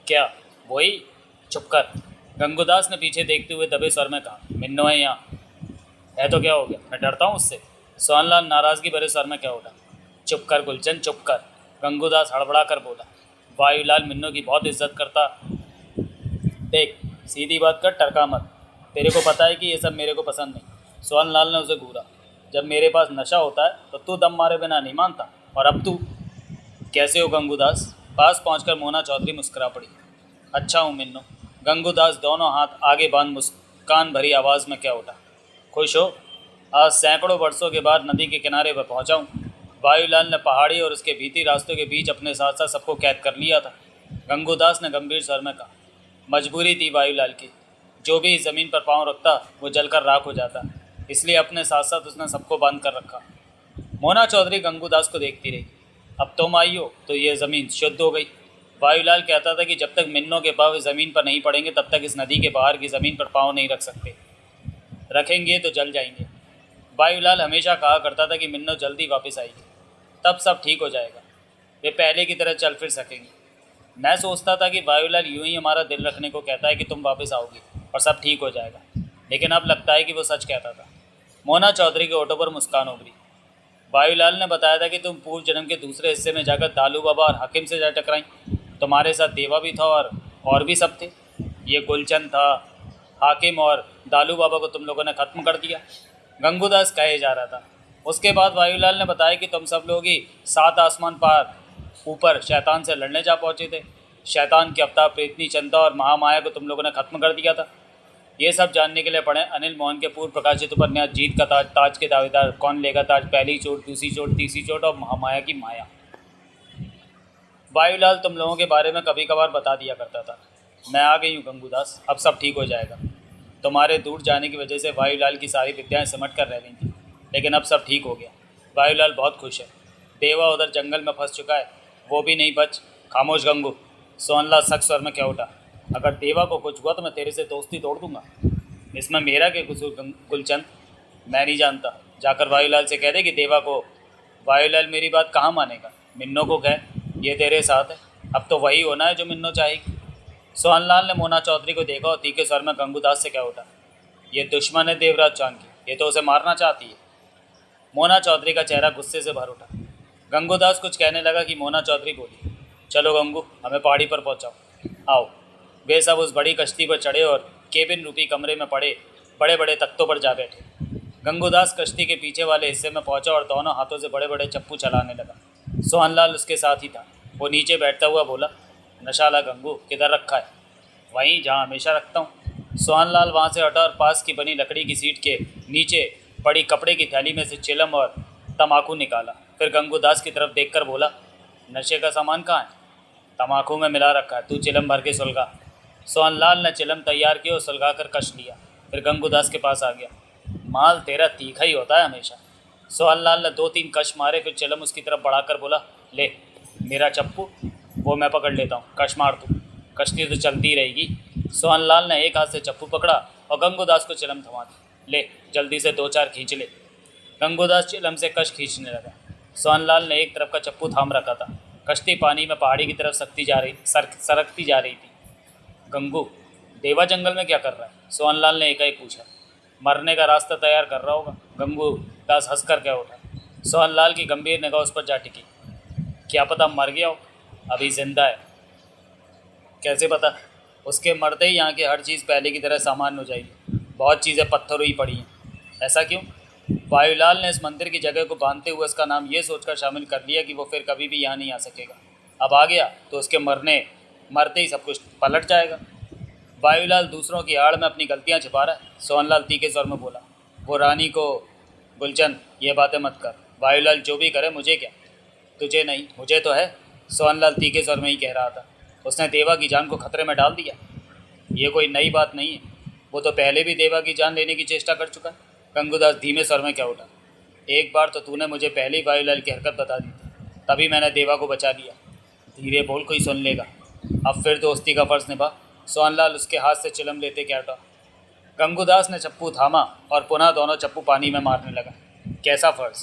[SPEAKER 1] क्या? वही। चुप कर, गंगूदास ने पीछे देखते हुए दबे स्वर में कहा। मिन्नो है यहाँ। है तो क्या हो गया, मैं डरता हूँ उससे। सोहनलाल नाराज़गी भरे स्वर में क्या उठा। चुप कर गुलचंद, चुप कर, गंगूदास हड़बड़ा कर बोला। वायुलाल मिन्नो की बहुत इज्जत करता। देख, सीधी बात कर, टरका मत। तेरे को पता है कि ये सब मेरे को पसंद नहीं। सोहनलाल ने उसे घूरा। जब मेरे पास नशा होता है तो तू दम मारे बिना नहीं मानता, और अब तू। कैसे हो गंगूदास? पास पहुंचकर मोना चौधरी मुस्कुरा पड़ी। अच्छा हूँ मिन्नो। गंगूदास दोनों हाथ आगे बांध मुस्कान भरी आवाज़ में क्या उठा। खुश हो? आज सैकड़ों वर्षों के बाद नदी के किनारे पर पहुँचा हूँ। वायुलाल ने पहाड़ी और उसके भीती रास्तों के बीच अपने साथ साथ सबको कैद कर लिया था। गंगूदास ने गंभीर स्वर में कहा। मजबूरी थी वायुलाल की। जो भी इस ज़मीन पर पाँव रखता वो जलकर राख हो जाता, इसलिए अपने साथ साथ उसने सबको बांध कर रखा। मोना चौधरी गंगूदास को देखती रही। अब तुम आई हो तो ये ज़मीन शुद्ध हो गई। वायुलाल कहता था कि जब तक मिन्नों के पाँव इस ज़मीन पर नहीं पड़ेंगे तब तक इस नदी के बाहर की ज़मीन पर पाँव नहीं रख सकते। रखेंगे तो जल जाएंगे। वायुलाल हमेशा कहा करता था कि मिन्नो जल्दी वापस आएगी, तब सब ठीक हो जाएगा। वे पहले की तरह चल फिर सकेंगे। मैं सोचता था कि वायुलाल यूं ही हमारा दिल रखने को कहता है कि तुम वापस आओगी और सब ठीक हो जाएगा, लेकिन अब लगता है कि वो सच कहता था। मोना चौधरी के होठों पर मुस्कान उभरी। वायुलाल ने बताया था कि तुम पूर्व जन्म के दूसरे हिस्से में जाकर दालू बाबा और हाकिम से जा टकराई। तुम्हारे साथ देवा भी था और भी सब थे। ये गुलचंद था, हाकिम और दालू बाबा को तुम लोगों ने ख़त्म कर दिया। गंगूदास कहे जा रहा था। उसके बाद वायुलाल ने बताया कि तुम सब लोग ही 7 आसमान पार ऊपर शैतान से लड़ने जा पहुँचे थे। शैतान के अवतार प्रेतनी चंदा और महामाया को तुम लोगों ने ख़त्म कर दिया था। ये सब जानने के लिए पढ़ें अनिल मोहन के पूर्व प्रकाशित उपन्यास जीत का ताज, ताज के दावेदार, कौन लेगा ताज, पहली चोट, दूसरी चोट, तीसरी चोट और महामाया की माया। वायुलाल तुम लोगों के बारे में कभी कभार बता दिया करता था। मैं आ गई हूँ गंगूदास, अब सब ठीक हो जाएगा। तुम्हारे दूर जाने की वजह से वायुलाल की सारी विद्याएं सिमट कर रह गई थी, लेकिन अब सब ठीक हो गया। वायुलाल बहुत खुश है। देवा उधर जंगल में फंस चुका है, वो भी नहीं बच। खामोश गंगू, सोहनलाल सख्त स्वर में क्या उठा। अगर देवा को कुछ हुआ तो मैं तेरे से दोस्ती तोड़ दूंगा। इसमें मेरा क्या कसूर गुलचंद? मैं नहीं जानता। जाकर वायुलाल से कह दे कि देवा को। वायुलाल मेरी बात कहाँ मानेगा? मिन्नो को कह, ये तेरे साथ है। अब तो वही होना है जो मिन्नो चाहेगी। सोहनलाल ने मोना चौधरी को देखा और तीखे स्वर में गंगूदास से क्या उठा। ये दुश्मन है देवराज चांद की, ये तो उसे मारना चाहती है। मोना चौधरी का चेहरा गुस्से से भर उठा। गंगूदास कुछ कहने लगा कि मोना चौधरी बोली, चलो गंगू, हमें पहाड़ी पर पहुंचाओ, आओ। वे सब उस बड़ी कश्ती पर चढ़े और केबिन रूपी कमरे में पड़े बड़े बड़े तख्तों पर जा बैठे। गंगूदास कश्ती के पीछे वाले हिस्से में पहुंचा और दोनों हाथों से बड़े बड़े चप्पू चलाने लगा। सोहनलाल उसके साथ ही था। वो नीचे बैठता हुआ बोला, नशाला गंगू किधर रखा है? वहीं जहाँ हमेशा रखता हूँ। सोहनलाल वहाँ से हटा और पास की बनी लकड़ी की सीट के नीचे पड़ी कपड़े की थैली में से चिलम और तम्बाकू निकाला। फिर गंगूदास की तरफ देखकर बोला, नशे का सामान कहाँ है? तम्बाकू में मिला रखा है, तू चिलम भर के सुलगा। सोहनलाल ने चिलम तैयार किया और सुलगा कर कश लिया। फिर गंगूदास के पास आ गया। माल तेरा तीखा ही होता है हमेशा। सोहनलाल ने 2-3 कश मारे, फिर चिलम उसकी तरफ बढ़ाकर बोला, ले मेरा चप्पू, वो मैं पकड़ लेता हूँ, कश मार तू, कश्ती तो चलती रहेगी। सोहनलाल ने एक हाथ से चप्पू पकड़ा और गंगूदास को चिलम थमा दी। ले जल्दी से 2-4 खींच ले। गंगूदास चिलम से कश खींचने लगा। सोहनलाल ने एक तरफ का चप्पू थाम रखा था। कश्ती पानी में पहाड़ी की तरफ सरकती जा रही थी। गंगू, देवा जंगल में क्या कर रहा है? सोहनलाल ने एकाएक पूछा। मरने का रास्ता तैयार कर रहा होगा। गंगूदास हंसकर क्या उठा। सोहनलाल की गंभीर निगाह उस पर जा टिकी। क्या पता मर गया हो? अभी जिंदा है। कैसे पता? उसके मरते ही यहाँ की हर चीज़ पहले की तरह सामान्य हो जाएगी। बहुत चीज़ें पत्थर हुई पड़ी हैं। ऐसा क्यों? वायुलाल ने इस मंदिर की जगह को बांधते हुए उसका नाम ये सोचकर शामिल कर लिया कि वो फिर कभी भी यहाँ नहीं आ सकेगा। अब आ गया तो उसके मरते ही सब कुछ पलट जाएगा। वायुलाल दूसरों की आड़ में अपनी गलतियाँ छिपा रहा है, सोहनलाल तीखे स्वर में बोला। वो रानी को, गुलचंद ये बातें मत कर। वायुलाल जो भी करे मुझे क्या? तुझे नहीं, मुझे तो है, सोहनलाल तीखे स्वर में ही कह रहा था। उसने देवा की जान को खतरे में डाल दिया। ये कोई नई बात नहीं है, वो तो पहले भी देवा की जान लेने की चेष्टा कर चुका है। गंगूदास धीमे स्वर में कह उठा। एक बार तो तूने मुझे पहले ही वायुलाल की हरकत बता दी थी, तभी मैंने देवा को बचा लिया। धीरे बोल, कोई सुन लेगा। अब फिर दोस्ती का फर्ज निभा। सोहनलाल उसके हाथ से चिलम लेते क्या उठा। गंगूदास ने चप्पू थामा और पुनः दोनों चप्पू पानी में मारने लगा। कैसा फर्ज?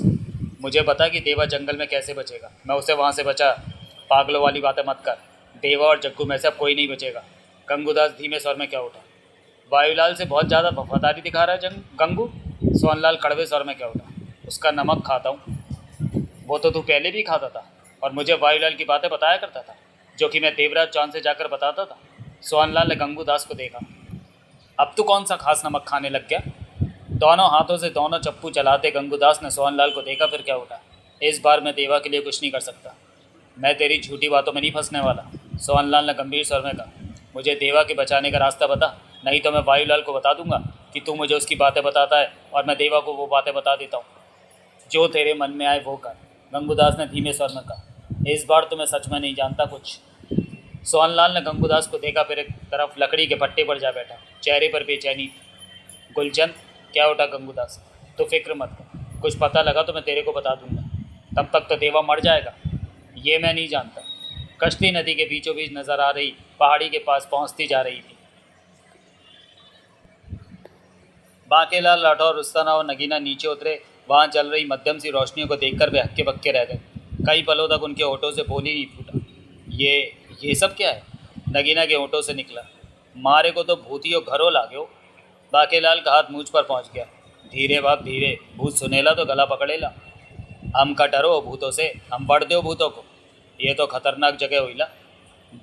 [SPEAKER 1] मुझे बता कि देवा जंगल में कैसे बचेगा। मैं उसे वहाँ से बचा। पागलों वाली बातें मत कर। देवा और जग्गू में से अब कोई नहीं बचेगा। गंगूदास धीमे स्वर में क्या उठा। वायुलाल से बहुत ज़्यादा वफादारी दिखा रहा है गंगू। सोहनलाल कड़वे स्वर में क्या उठा। उसका नमक खाता हूँ। वो तो तू पहले भी खाता था और मुझे वायुलाल की बातें बताया करता था, जो कि मैं देवराज चांद से जाकर बताता था। सोहनलाल ने गंगूदास को देखा। अब तू कौन सा खास नमक खाने लग गया? दोनों हाथों से दोनों चप्पू चलाते गंगूदास ने सोहनलाल को देखा, फिर क्या उठा। इस बार मैं देवा के लिए कुछ नहीं कर सकता। मैं तेरी झूठी बातों में नहीं फंसने वाला। सोहनलाल ने गंभीर स्वर में कहा। मुझे देवा के बचाने का रास्ता बता, नहीं तो मैं वायुलाल को बता दूंगा कि तू मुझे उसकी बातें बताता है और मैं देवा को वो बातें बता देता हूँ। जो तेरे मन में आए वो कर, गंगूदास ने धीमे स्वर में कहा। इस बार तो मैं सच में नहीं जानता कुछ। सोहनलाल ने गंगूदास को देखा, फिर एक तरफ लकड़ी के पट्टे पर जा बैठा। चेहरे पर बेचैनी थी। गुलचंद, क्या उठा गंगूदास? तो फिक्र मत कर, कुछ पता लगा तो मैं तेरे को बता दूंगा। तब तक तो देवा मर जाएगा। ये मैं नहीं जानता। कश्ती नदी के बीचों बीच नजर आ रही पहाड़ी के पास पहुंचती जा रही थी। बांकेलाल, लाठौर और रुस्ताना और नगीना नीचे उतरे। वहां चल रही मध्यम सी रोशनियों को देखकर वे हक्के बक्के रह गए। कई पलों तक उनके होठों से बोल ही नहीं फूटा। ये सब क्या है? नगीना के होठों से निकला। मारे को तो भूतियों घरों लागो। बांकेलाल का हाथ मूंछ पर पहुंच गया। धीरे बाप धीरे, भूत सुनेला तो गला पकड़ेला। हम का डरो भूतों से, हम बढ़ दो भूतों को। ये तो खतरनाक जगह हुई ला।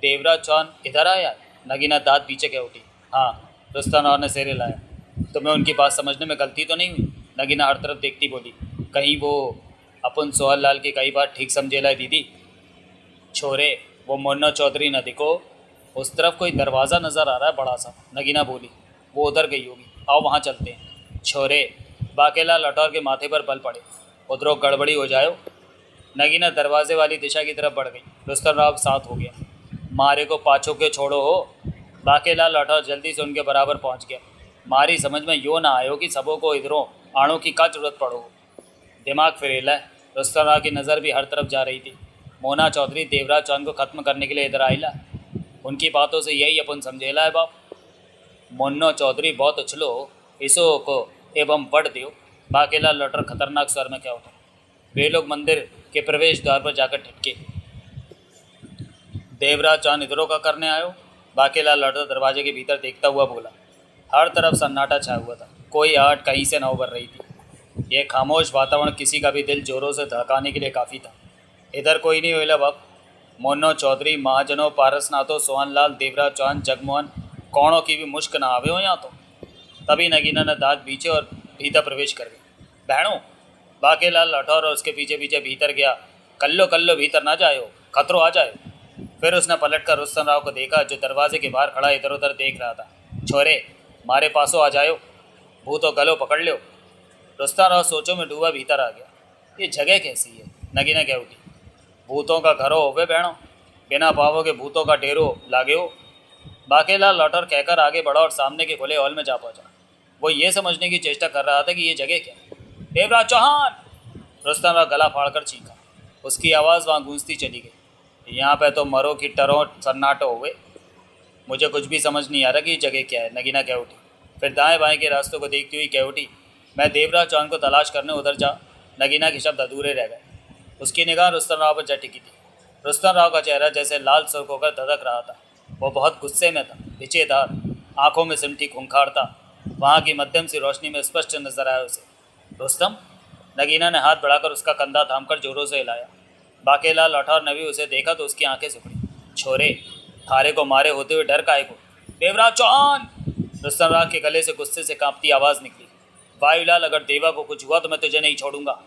[SPEAKER 1] देवराज चौहान इधर आया? नगीना दांत पीछे के उठी। हाँ, रुस्ताना ने सिर हिलाया। तुम्हें उनकी बात समझने में गलती तो नहीं हुई? नगीना हर तरफ देखती बोली। कहीं वो अपन सोहनलाल की कई बार ठीक समझेला है दीदी। छोरे, वो मुन्ना चौधरी न दिखो। उस तरफ कोई दरवाज़ा नज़र आ रहा है बड़ा सा। नगीना बोली। वो उधर गई होगी, आओ वहाँ चलते हैं। छोरे, बाकेला लठौर के माथे पर बल पड़े। उधरों गड़बड़ी हो जाए। नगीना दरवाजे वाली दिशा की तरफ बढ़ गई। रुस्तम राव साथ हो गया। मारे को पाछो के छोड़ो हो। बाकेला लठौर जल्दी से उनके बराबर पहुंच गया। मारी समझ में यो ना आयो कि सबों को इधरों आणों की का जरूरत पड़ो। दिमाग फिरेला है। रुस्तम राव की नज़र भी हर तरफ जा रही थी। मोना चौधरी देवराज चौहान को ख़त्म करने के लिए इधर आईला। उनकी बातों से यही अपन समझेला है बाप। मोन्नो चौधरी बहुत उछलो, इसो को एवं पढ़ दियो। बाकेला लटर खतरनाक स्वर में क्या उठा। वे लोग मंदिर के प्रवेश द्वार पर जाकर ठिठके। देवराज चौहान इधरों का करने आयो? बाकेला लटर दरवाजे के भीतर देखता हुआ बोला। हर तरफ सन्नाटा छाया हुआ था। कोई आहट कहीं से न उभर रही थी। यह खामोश वातावरण किसी का भी दिल जोरों से धड़काने के लिए काफ़ी था। इधर कोई नहीं हुआ बाप। मोन्नो चौधरी, महाजनों, पारसनाथों, सोहनलाल, देवराज चौहान, जगमोहन, कौड़ों की भी मुश्क ना आवे हो यहाँ तो। तभी नगीना ने दांत बीचे और भीतर प्रवेश कर गई। बहनों, बाकेलाल लठौर और उसके पीछे पीछे भीतर गया। कल्लो भीतर ना जायो, खतरो आ जाए। फिर उसने पलटकर रुस्तम राव को देखा, जो दरवाजे के बाहर खड़ा इधर उधर देख रहा था। छोरे, मारे पासों आ जायो, भूतो गलो पकड़ लो। रुस्तम राव सोचों में डूबा भीतर आ गया। ये जगह कैसी है? नगीना क्या उठी। भूतों का घरो होवे बहनों, बिना पावों के भूतों का डेरो लागे हो। बाकेलाल लौटर कहकर आगे बढ़ा और सामने के खुले हॉल में जा पहुंचा। वो ये समझने की चेष्टा कर रहा था कि ये जगह क्या है। देवराज चौहान! रुस्तम राव गला फाड़कर चीखा। उसकी आवाज़ वहाँ गूंजती चली गई। यहाँ पे तो मरो की टरों सन्नाटो हुए। मुझे कुछ भी समझ नहीं आ रहा कि ये जगह क्या है। नगीना कह उठी। फिर दाएं बाएं के रास्तों को देखती हुई कह उठी, मैं देवराज चौहान को तलाश करने उधर जा। नगीना के शब्द अधूरे रह गए। उसकी निगाह रुस्तम राव पर जा टिकी थी। रुस्तम राव का चेहरा जैसे लाल सुर्ख होकर धधक रहा था। वो बहुत गुस्से में था, भिचेदार, आंखों में सिमटी खूंखार था। वहाँ की मध्यम सी रोशनी में स्पष्ट नजर आया उसे। रुस्तम! नगीना ने हाथ बढ़ाकर उसका कंधा थामकर जोरों से हिलाया। बाकेलाल लौटा ने भी उसे देखा तो उसकी आंखें सिकुड़ी। छोरे, थारे को मारे होते हुए डर काहे को? देवराज चौहान! रुस्तम राग के गले से गुस्से से कांपती आवाज़ निकली। वायुलाल, अगर देवा को कुछ हुआ तो मैं तुझे नहीं छोड़ूंगा।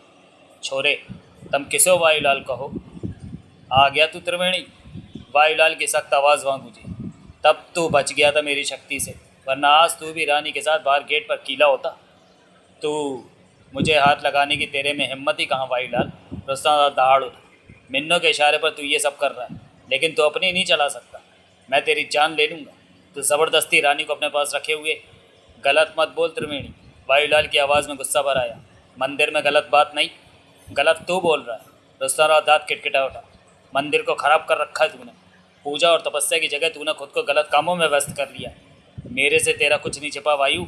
[SPEAKER 1] छोरे, तुम किसे हो वायुलाल कहो? आ गया तू त्रिवेणी? वायुलाल की सख्त आवाज़ वहाँ गूंजी। तब तू बच गया था मेरी शक्ति से, वरना आज तू भी रानी के साथ बाहर गेट पर कीला होता। तू मुझे हाथ लगाने की तेरे में हिम्मत ही कहाँ वायुलाल? रुस्तम दहाड़ उठा। मिन्नो के इशारे पर तू ये सब कर रहा है, लेकिन तू अपनी नहीं चला सकता। मैं तेरी जान ले लूँगा। तू ज़बरदस्ती रानी को अपने पास रखे हुए। गलत मत बोल त्रिवेणी। वायुलाल की आवाज़ में गुस्सा भर आया। मंदिर में गलत बात नहीं, गलत तू बोल रहा है। रुस्तम दांत किटकिटा उठा। मंदिर को खराब कर रखा है तूने। पूजा और तपस्या की जगह तूने खुद को गलत कामों में व्यस्त कर लिया। मेरे से तेरा कुछ नहीं छिपा वायु।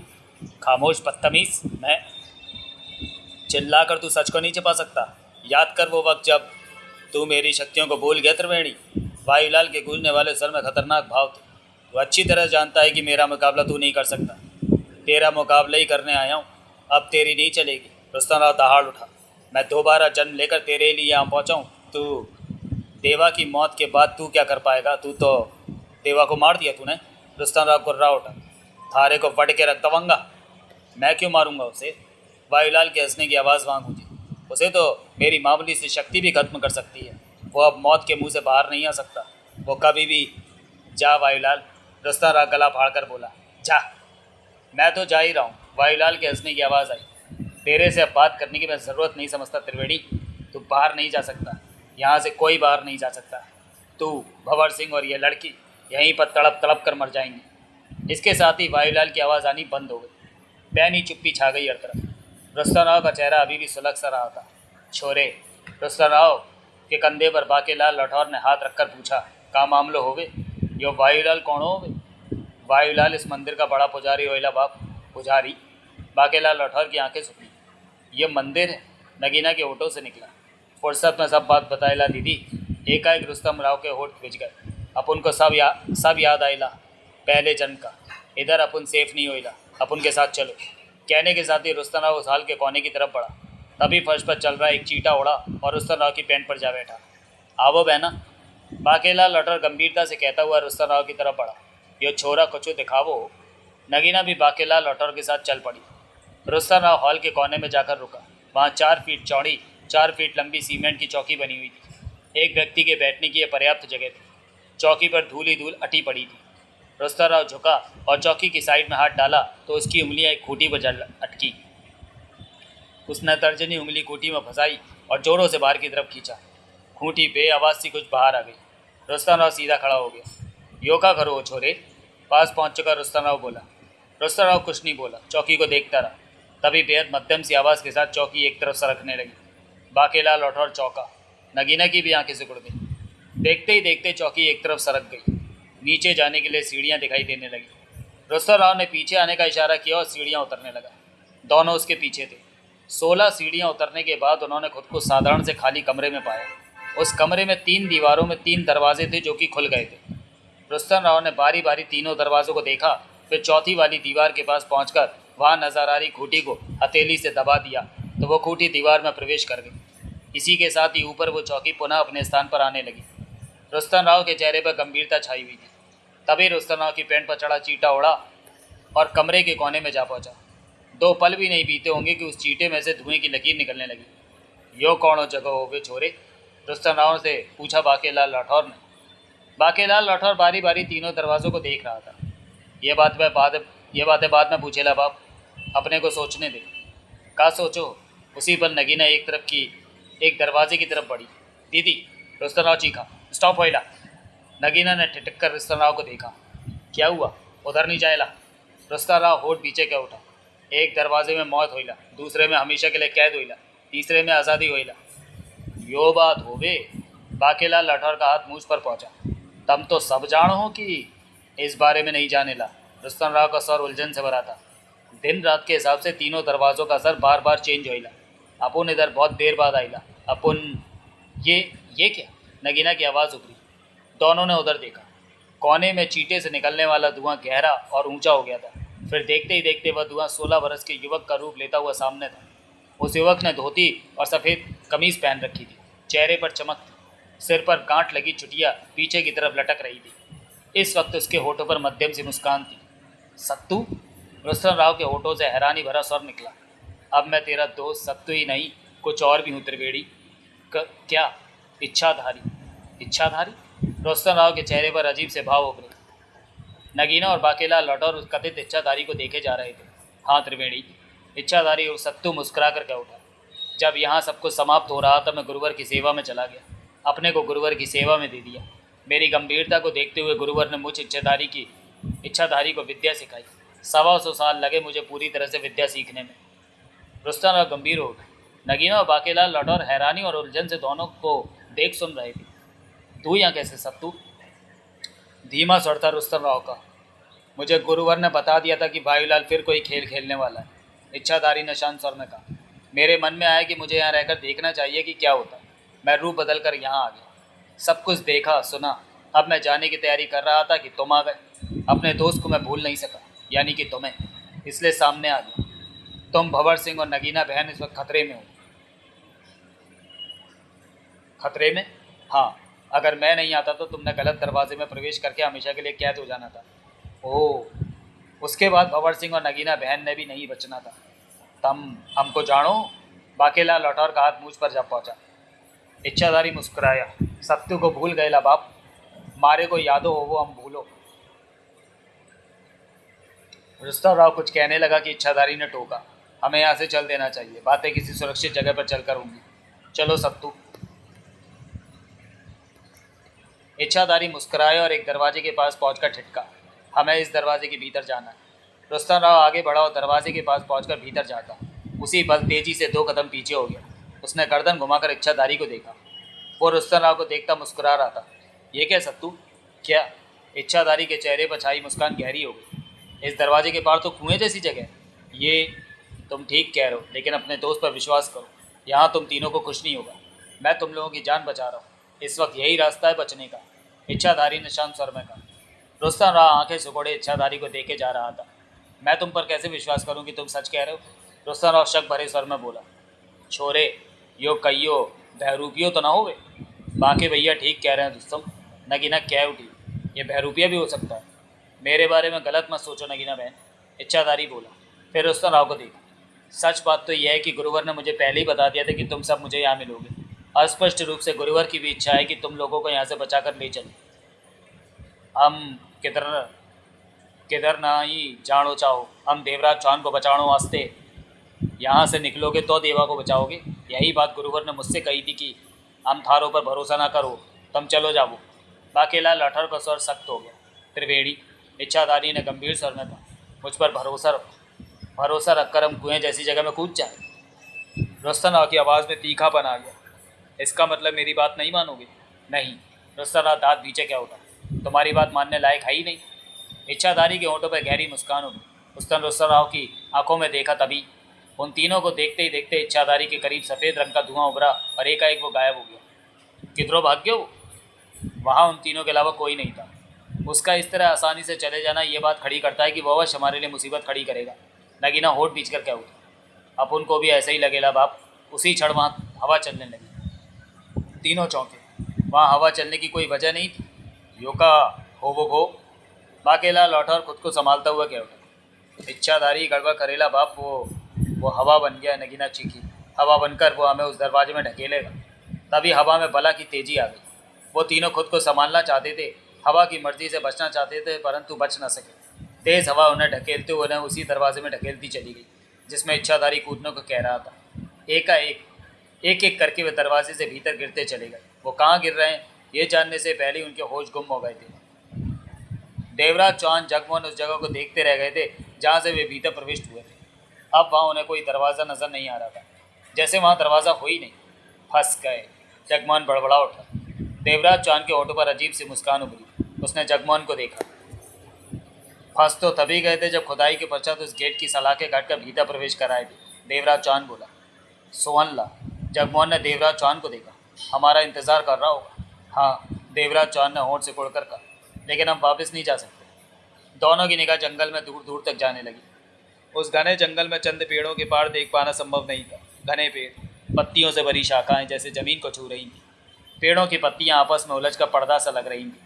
[SPEAKER 1] खामोश बदतमीज। मैं चिल्ला कर तू सच को नहीं छिपा सकता। याद कर वो वक्त जब तू मेरी शक्तियों को भूल गया त्रिवेणी। वायुलाल के गूंजने वाले स्वर में खतरनाक भाव थे। वो अच्छी तरह जानता है कि मेरा मुकाबला तू नहीं कर सकता। तेरा मुकाबला ही करने आया हूँ। अब तेरी नहीं चलेगी। रुस्तम दहाड़ उठा। मैं दोबारा जन्म लेकर तेरे लिए यहाँ पहुँचा हूँ। तू देवा की मौत के बाद तू क्या कर पाएगा? तू तो देवा को मार दिया तूने। रुस्तम गुर्रा उठा। थारे को वट के रख दवांगा। मैं क्यों मारूंगा उसे? वायुलाल के हंसने की आवाज़ वहाँ गूंजी। उसे तो मेरी मामूली सी शक्ति भी खत्म कर सकती है। वो अब मौत के मुंह से बाहर नहीं आ सकता। वो कभी भी। जा वायुलाल। रुस्तम गला फाड़ कर बोला। जा। मैं तो जा ही रहा हूँ। वायुलाल के हंसने की आवाज़ आई। तेरे से अब बात करने की मैं ज़रूरत नहीं समझता त्रिवेणी। तू बाहर नहीं जा सकता। यहाँ से कोई बाहर नहीं जा सकता। तू, भंवर सिंह और ये लड़की यहीं पर तड़प तड़प कर मर जाएंगी। इसके साथ ही वायुलाल की आवाज़ आनी बंद हो गई। पैनी चुप्पी छा गई हर तरफ। रुस्तम का चेहरा अभी भी सुलग सा रहा था। छोरे, रुस्तम के कंधे पर बाकेलाल लठौर ने हाथ रखकर पूछा, का मामलो होवे? यो वायुलाल कौन होवे? वायुलाल इस मंदिर का बड़ा पुजारी होइला बाप। पुजारी? बाकेलाल लठौर की आंखें सुखी। ये मंदिर है, नगीना के होठों से निकला। फुर्सत में सब बात बताइला दीदी। एकाएक रुस्तम राव के होठ भिज गए। अपन को सब याद आइला पहले जन्म का। इधर अपन सेफ नहीं होइला, अपन के साथ चलो। कहने के साथ ही रुस्तम राव उस हाल के कोने की तरफ बढ़ा। तभी फर्श पर चल रहा एक चीटा उड़ा और रुस्तम राव की पैंट पर जा बैठा। आवो बहना। बाकेलाल लठौर गंभीरता से कहता हुआ रुस्तम राव की तरफ बढ़ा। यो छोरा कछु दिखावो। नगीना भी बाकेलाल लठौर के साथ चल पड़ी। रुस्तम राव हॉल के कोने में जाकर रुका। वहाँ 4 फीट चौड़ी 4 फीट लंबी सीमेंट की चौकी बनी हुई थी। एक व्यक्ति के बैठने की यह पर्याप्त जगह थी। चौकी पर धूल ही धूल अटी पड़ी थी। रुस्तम राव झुका और चौकी की साइड में हाथ डाला तो उसकी उंगलियां एक खूंटी पर जल अटकी। उसने तर्जनी उंगली खूंटी में फंसाई और जोरों से बाहर की तरफ खींचा। खूंटी बेआवाज़ सी कुछ बाहर आ गई। रुस्तम राव सीधा खड़ा हो गया। यो का करो हो छोरे? पास पहुंच चुका रुस्तम राव बोला। रुस्तम राव कुछ नहीं बोला, चौकी को देखता रहा। तभी बेहद मध्यम सी आवाज़ के साथ चौकी एक तरफ सरकने लगी। बाकेलाल लठौर चौका। नगीना की भी आंखें सिकुड़ गई। देखते ही देखते चौकी एक तरफ सरक गई। नीचे जाने के लिए सीढ़ियाँ दिखाई देने लगी। रुस्तम राव ने पीछे आने का इशारा किया और सीढ़ियाँ उतरने लगा। दोनों उसके पीछे थे। 16 सीढ़ियाँ उतरने के बाद उन्होंने खुद को साधारण से खाली कमरे में पाया। उस कमरे में 3 दीवारों में 3 दरवाजे थे जो कि खुल गए थे। रुस्तम राव ने बारी बारी तीनों दरवाज़ों को देखा, फिर चौथी वाली दीवार के पास पहुंचकर वहां नजर आ रही खूंटी को हथेली से दबा दिया तो वो खूंटी दीवार में प्रवेश कर गई। इसी के साथ ही ऊपर वो चौकी पुनः अपने स्थान पर आने लगी। रुस्तम राव के चेहरे पर गंभीरता छाई हुई थी। तभी रुस्तम राव की पैंट पर चढ़ा चीटा उड़ा और कमरे के कोने में जा पहुंचा। 2 पल भी नहीं बीते होंगे कि उस चीटे में से धुएं की लकीर निकलने लगी। यो कौन जगह हो वे छोरे? रुस्तम राव से पूछा बाकेलाल लठौर ने। बाकेलाल लठौर बारी बारी तीनों दरवाज़ों को देख रहा था। ये बातें बाद में पूछेला बाप, अपने को सोचने दे। का सोचो? उसी पर नगीना एक दरवाजे की तरफ बढ़ी। दीदी, रुस्तम राव चीखा। स्टॉप होइला। नगीना ने ठिठक कर रुस्तम राव को देखा। क्या हुआ? उधर नहीं जाएला। रुस्तम राव होठ पीछे क्या उठा। एक दरवाजे में मौत होइला, दूसरे में हमेशा के लिए कैद होइला, तीसरे में आज़ादी होइला। यो बात होवे। बाकेलाल लठौर का हाथ मूछ पर पहुंचा। तम तो सब जान हो कि इस बारे में नहीं जाने ला। रुस्तम राव का स्वर उलझन से भरा था। दिन रात के हिसाब से तीनों दरवाज़ों का असर बार बार चेंज होइला। अपन इधर बहुत देर बाद आइला। अपन ये क्या? नगीना की आवाज़ उभरी। दोनों ने उधर देखा। कोने में चीटे से निकलने वाला धुआं गहरा और ऊंचा हो गया था। फिर देखते ही देखते वह धुआं 16 बरस के युवक का रूप लेता हुआ सामने था। उस युवक ने धोती और सफ़ेद कमीज़ पहन रखी थी। चेहरे पर चमक थी। सिर पर गांठ लगी चुटिया पीछे की तरफ लटक रही थी। इस वक्त उसके होठों पर मध्यम सी मुस्कान थी। सत्तू? रुस्तम राव के होठों से हैरानी भरा स्वर निकला। अब मैं तेरा दोस्त सत्तू ही नहीं, कुछ और भी हूँ त्रिवेणी। क्या? इच्छाधारी? इच्छाधारी? रुस्तम राव के चेहरे पर अजीब से भाव उभरे। नगीना और बाकेला लौटौर उस कथित इच्छाधारी को देखे जा रहे थे। हाँ त्रिवेणी, इच्छाधारी और सत्तू मुस्कुरा कर कह उठा। जब यहाँ सब कुछ समाप्त हो रहा था मैं गुरुवर की सेवा में चला गया, अपने को गुरुवर की सेवा में दे दिया। मेरी गंभीरता को देखते हुए गुरुवर ने मुझ इच्छाधारी को विद्या सिखाई। 125 साल लगे मुझे पूरी तरह से विद्या सीखने में। रुस्तम राव गंभीर हो गए। नगीना और बाकेला लौटौर हैरानी और उलझन से दोनों को देख सुन रहे थे। तू यहाँ कैसे सत्तू? धीमा स्वर था रुस्तम राव का। मुझे गुरुवर ने बता दिया था कि भाईलाल फिर कोई खेल खेलने वाला है। इच्छाधारी ने शांत स्वर में कहा। मेरे मन में आया कि मुझे यहाँ रहकर देखना चाहिए कि क्या होता है। मैं रूप बदल कर यहाँ आ गया, सब कुछ देखा सुना। अब मैं जाने की तैयारी कर रहा था कि तुम आ गए। अपने दोस्त को मैं भूल नहीं सका, यानी कि तुम्हें, इसलिए सामने आ गया। तुम भंवर सिंह और नगीना बहन इस वक्त खतरे में हो। खतरे में? हाँ, अगर मैं नहीं आता तो तुमने गलत दरवाजे में प्रवेश करके हमेशा के लिए कैद हो जाना था। ओह, उसके बाद भंवर सिंह और नगीना बहन ने भी नहीं बचना था। तुम हमको जानो? बाकेला लौटौर का हाथ मूछ पर जा पहुंचा। इच्छाधारी मुस्कुराया। सत्तू को भूल गए ला बाप, मारे को यादो हो वो हम भूलो। रुस्तम राव कुछ कहने लगा कि इच्छाधारी ने टोका। हमें यहाँ से चल देना चाहिए, बातें किसी सुरक्षित जगह पर चलकर होंगी। चलो सत्तू। इच्छाधारी मुस्कुराया और एक दरवाजे के पास पहुंचकर ठिठका। हमें इस दरवाजे के भीतर जाना है। रुस्तम राव आगे बढ़ा और दरवाजे के पास पहुंचकर भीतर जाता। उसी पल तेजी से 2 कदम पीछे हो गया। उसने गर्दन घुमाकर इच्छाधारी को देखा। वो रुस्तम राव को देखता मुस्कुरा रहा था। ये क्या सत्तू? क्या? इच्छाधारी के चेहरे पर छाई मुस्कान गहरी हो गई। इस दरवाजे के पार तो कुएं जैसी जगह है। ये तुम ठीक कह रहे हो, लेकिन अपने दोस्त पर विश्वास करो, यहाँ तुम तीनों को कुछ नहीं होगा। मैं तुम लोगों की जान बचा रहा हूँ, इस वक्त यही रास्ता है बचने का। इच्छाधारी ने शांत स्वर में कहा। रुस्तम राव आंखें सुकोड़े इच्छाधारी को देखे जा रहा था। मैं तुम पर कैसे विश्वास करूं कि तुम सच कह रहे हो? रुस्तम राव शक भरे स्वर में बोला। छोरे, यो कहियो बहरूपियो तो ना होवे? बाकी भैया ठीक कह रहे हैं रुस्तम। नगीना कह उठी। ये बहरूपिया भी हो सकता है। मेरे बारे में गलत मत सोचो नगीना बहन, इच्छाधारी बोला। फिर रुस्तम राव को देखा। सच बात तो यह है कि गुरुवर ने मुझे पहले ही बता दिया था कि तुम सब मुझे यहाँ मिलोगे। अस्पष्ट रूप से गुरुवर की भी इच्छा है कि तुम लोगों को यहाँ से बचाकर ले चले। हम किधर किधर ना ही जानो चाहो, हम देवराज चौहान को बचाने वास्ते यहाँ से निकलोगे तो देवा को बचाओगे। यही बात गुरुवर ने मुझसे कही थी कि हम थारों पर भरोसा ना करो, तुम चलो जाओ। बाकेला लठर का स्वर सख्त हो गया। त्रिवेणी, इच्छाधारी ने गंभीर स्वर में कहा, मुझ पर भरोसा रखकर हम कुएं जैसी जगह में कूद जाए। रुस्तम राव की आवाज़ में तीखापन आ गया। इसका मतलब मेरी बात नहीं मानोगे? नहीं। रुस्तम राव दांत पीछे क्या उठा। तुम्हारी बात मानने लायक है ही नहीं। इच्छाधारी के होठों पर गहरी मुस्कान उठी। उसने रुस्तम राव की आंखों में देखा। तभी उन तीनों को देखते ही देखते इच्छाधारी के करीब सफ़ेद रंग का धुआं उभरा और एकाएक वो गायब हो गया। किधरों भाग गया वो? वहाँ उन तीनों के अलावा कोई नहीं था। उसका इस तरह आसानी से चले जाना ये बात खड़ी करता है कि वो अवश्य हमारे लिए मुसीबत खड़ी करेगा। नगीना होठ बीच कर क्या उठी। अपन को भी ऐसे ही लगेगा बाप। उसी क्षण वहाँ हवा चलने लगी। तीनों चौंके। वहाँ हवा चलने की कोई वजह नहीं थी। योका हो वो गो। बाकेला लौटा और खुद को संभालता हुआ क्या उठा। इच्छाधारी गड़बड़ करेला बाप, वो हवा बन गया। नगीना चीखी। हवा बनकर वो हमें उस दरवाजे में ढकेलेगा। तभी हवा में बला की तेजी आ गई। वो तीनों खुद को संभालना चाहते थे, हवा की मर्जी से बचना चाहते थे, परंतु बच न सके। तेज़ हवा उन्हें ढकेलते हुए उन्हें उसी दरवाजे में ढकेलती चली गई जिसमें इच्छाधारी कूदने को कह रहा था। एकाएक एक एक करके वे दरवाजे से भीतर गिरते चले गए। वो कहाँ गिर रहे हैं ये जानने से पहले ही उनके होश गुम हो गए थे। देवराज चौहान जगमोहन उस जगह को देखते रह गए थे जहाँ से वे भीतर प्रविष्ट हुए थे। अब वहाँ उन्हें कोई दरवाज़ा नजर नहीं आ रहा था, जैसे वहाँ दरवाज़ा हो ही नहीं। फंस गए। जगमोहन बड़बड़ा उठा। देवराज चौहान के होठों पर अजीब सी मुस्कान उभरी। उसने जगमोहन को देखा। फंस तो तभी गए थे जब खुदाई के पश्चात उस गेट की सलाखें काटकर भीतर प्रवेश कराए थे, देवराज चौहान बोला। सोहन ला। जगमोहन ने देवराज चौहान को देखा। हमारा इंतज़ार कर रहा होगा। हाँ, देवराज चौहान ने होठ से कोड़कर कहा, लेकिन हम वापस नहीं जा सकते। दोनों की निगाह जंगल में दूर दूर तक जाने लगी। उस घने जंगल में चंद पेड़ों के पार देख पाना संभव नहीं था। घने पेड़, पत्तियों से भरी शाखाएं जैसे जमीन को छू रही थी। पेड़ों की पत्तियां आपस में उलझकर पर्दा सा लग रही थी।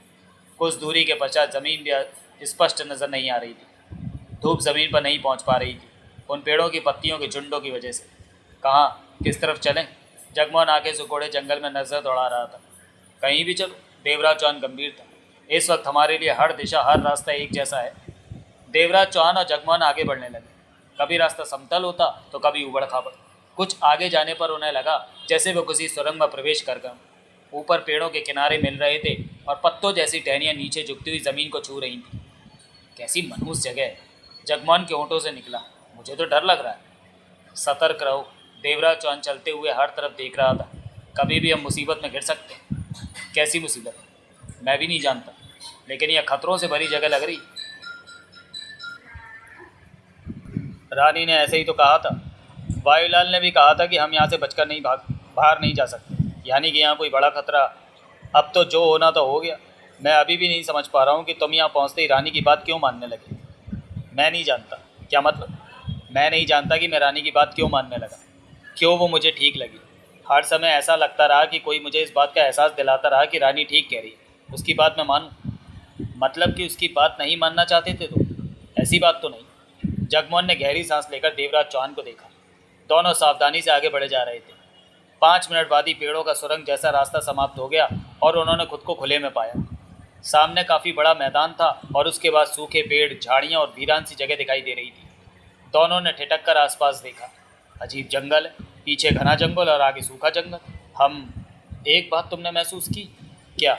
[SPEAKER 1] कुछ दूरी के पश्चात जमीन भी स्पष्ट नजर नहीं आ रही थी। धूप जमीन पर नहीं पहुंच पा रही थी, उन पेड़ों की पत्तियों के झुंडों की वजह से। कहाँ, किस तरफ चलें? जगमोहन आगे से कोड़े जंगल में नजर दौड़ा रहा था। कहीं भी चलो, देवराज चौहान गंभीर था। इस वक्त हमारे लिए हर दिशा, हर रास्ता एक जैसा है। देवराज चौहान और जगमोहन आगे बढ़ने लगे। कभी रास्ता समतल होता तो कभी उबड़ खाबड़। कुछ आगे जाने पर उन्हें लगा जैसे वो किसी सुरंग में प्रवेश कर गए। ऊपर पेड़ों के किनारे मिल रहे थे और पत्तों जैसी टहनियाँ नीचे झुकती हुई जमीन को छू रही थी। कैसी मनहूस जगह है, जगमोहन के होंठों से निकला। मुझे तो डर लग रहा है। सतर्क रहो, देवराज चौहान चलते हुए हर तरफ देख रहा था। कभी भी हम मुसीबत में गिर सकते हैं। कैसी मुसीबत? मैं भी नहीं जानता, लेकिन यह खतरों से भरी जगह लग रही। रानी ने ऐसे ही तो कहा था। वायुलाल ने भी कहा था कि हम यहाँ से बचकर नहीं बाहर नहीं जा सकते। यानी कि यहाँ कोई बड़ा खतरा। अब तो जो होना तो हो गया। मैं अभी भी नहीं समझ पा रहा हूँ कि तुम यहाँ पहुँचते ही रानी की बात क्यों मानने लगे। मैं नहीं जानता। क्या मतलब? मैं नहीं जानता कि मैं रानी की बात क्यों मानने लगा, क्यों वो मुझे ठीक लगी। हर समय ऐसा लगता रहा कि कोई मुझे इस बात का एहसास दिलाता रहा कि रानी ठीक कह रही है, उसकी बात मैं मानूं। मतलब कि उसकी बात नहीं मानना चाहते थे तो? ऐसी बात तो नहीं। जगमोहन ने गहरी सांस लेकर देवराज चौहान को देखा। दोनों सावधानी से आगे बढ़े जा रहे थे। 5 मिनट बाद ही पेड़ों का सुरंग जैसा रास्ता समाप्त हो गया और उन्होंने खुद को खुले में पाया। सामने काफ़ी बड़ा मैदान था और उसके बाद सूखे पेड़, झाड़ियाँ और वीरान सी जगह दिखाई दे रही थी। दोनों ने ठिठक कर आसपास देखा। अजीब जंगल है, पीछे घना जंगल और आगे सूखा जंगल। एक बात तुमने महसूस की क्या?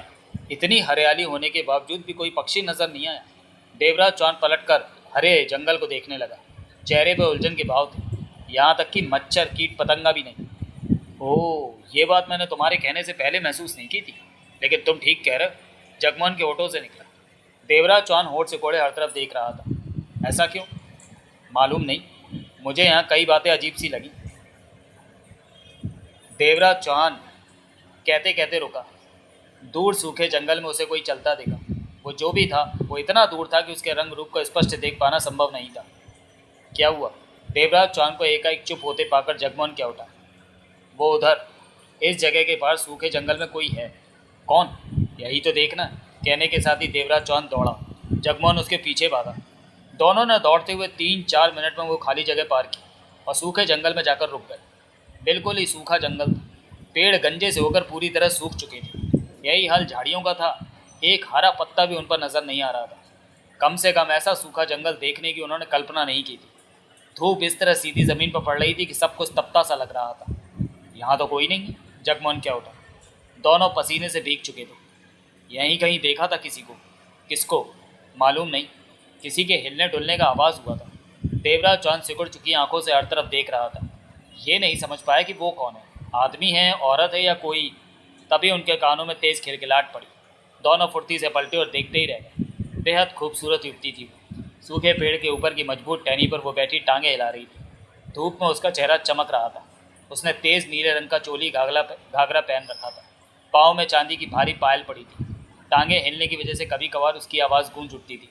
[SPEAKER 1] इतनी हरियाली होने के बावजूद भी कोई पक्षी नजर नहीं आया। देवराज चौहान पलटकर हरे जंगल को देखने लगा। चेहरे पर उलझन के भाव थे। यहाँ तक कि मच्छर, कीट पतंगा भी नहीं। ओह, ये बात मैंने तुम्हारे कहने से पहले महसूस नहीं की थी, लेकिन तुम ठीक कह रहे हो। जगमोहन के होठों से निकला। देवराज चौहान होठ से कोड़े हर तरफ देख रहा था। ऐसा क्यों? मालूम नहीं, मुझे यहाँ कई बातें अजीब सी लगी। देवराज चौहान कहते कहते रुका। दूर सूखे जंगल में उसे कोई चलता दिखा। वो जो भी था वो इतना दूर था कि उसके रंग रूप को स्पष्ट देख पाना संभव नहीं था। क्या हुआ? देवराज चौहान को एकाएक चुप होते पाकर जगमोहन क्या उठा। वो उधर, इस जगह के पास सूखे जंगल में कोई है। कौन? यही तो देखना। कहने के साथ ही देवराज चौहान दौड़ा। जगमोहन उसके पीछे भागा। दोनों ने दौड़ते हुए 3-4 मिनट में वो खाली जगह पार की और सूखे जंगल में जाकर रुक गए। बिल्कुल ही सूखा जंगल था। पेड़ गंजे से होकर पूरी तरह सूख चुके थे। यही हाल झाड़ियों का था। एक हरा पत्ता भी उन पर नजर नहीं आ रहा था। कम से कम ऐसा सूखा जंगल देखने की उन्होंने कल्पना नहीं की थी। धूप इस तरह सीधी जमीन पर पड़ रही थी कि सब कुछ तपता सा लग रहा था। यहाँ तो कोई नहीं। जगमोहन क्या उठा। दोनों पसीने से भीग चुके थे। यहीं कहीं देखा था किसी को। किसको? मालूम नहीं। किसी के हिलने डुलने का आवाज़ हुआ था। देवराज चौहान सिकुड़ चुकी आंखों से हर तरफ देख रहा था। ये नहीं समझ पाया कि वो कौन है, आदमी है, औरत है या कोई। तभी उनके कानों में तेज खिलखिलाहट पड़ी। दोनों फुर्ती से पलटे और देखते ही रह गए। बेहद खूबसूरत युवती थी वो। सूखे पेड़ के ऊपर की मजबूत टहनी पर वो बैठी टांगे हिला रही थी। धूप में उसका चेहरा चमक रहा था। उसने तेज नीले रंग का चोली घाघरा पहन रखा था। पाँव में चांदी की भारी पायल पड़ी थी। टांगे हिलने की वजह से कभी कभार उसकी आवाज़ गूंज उठती थी।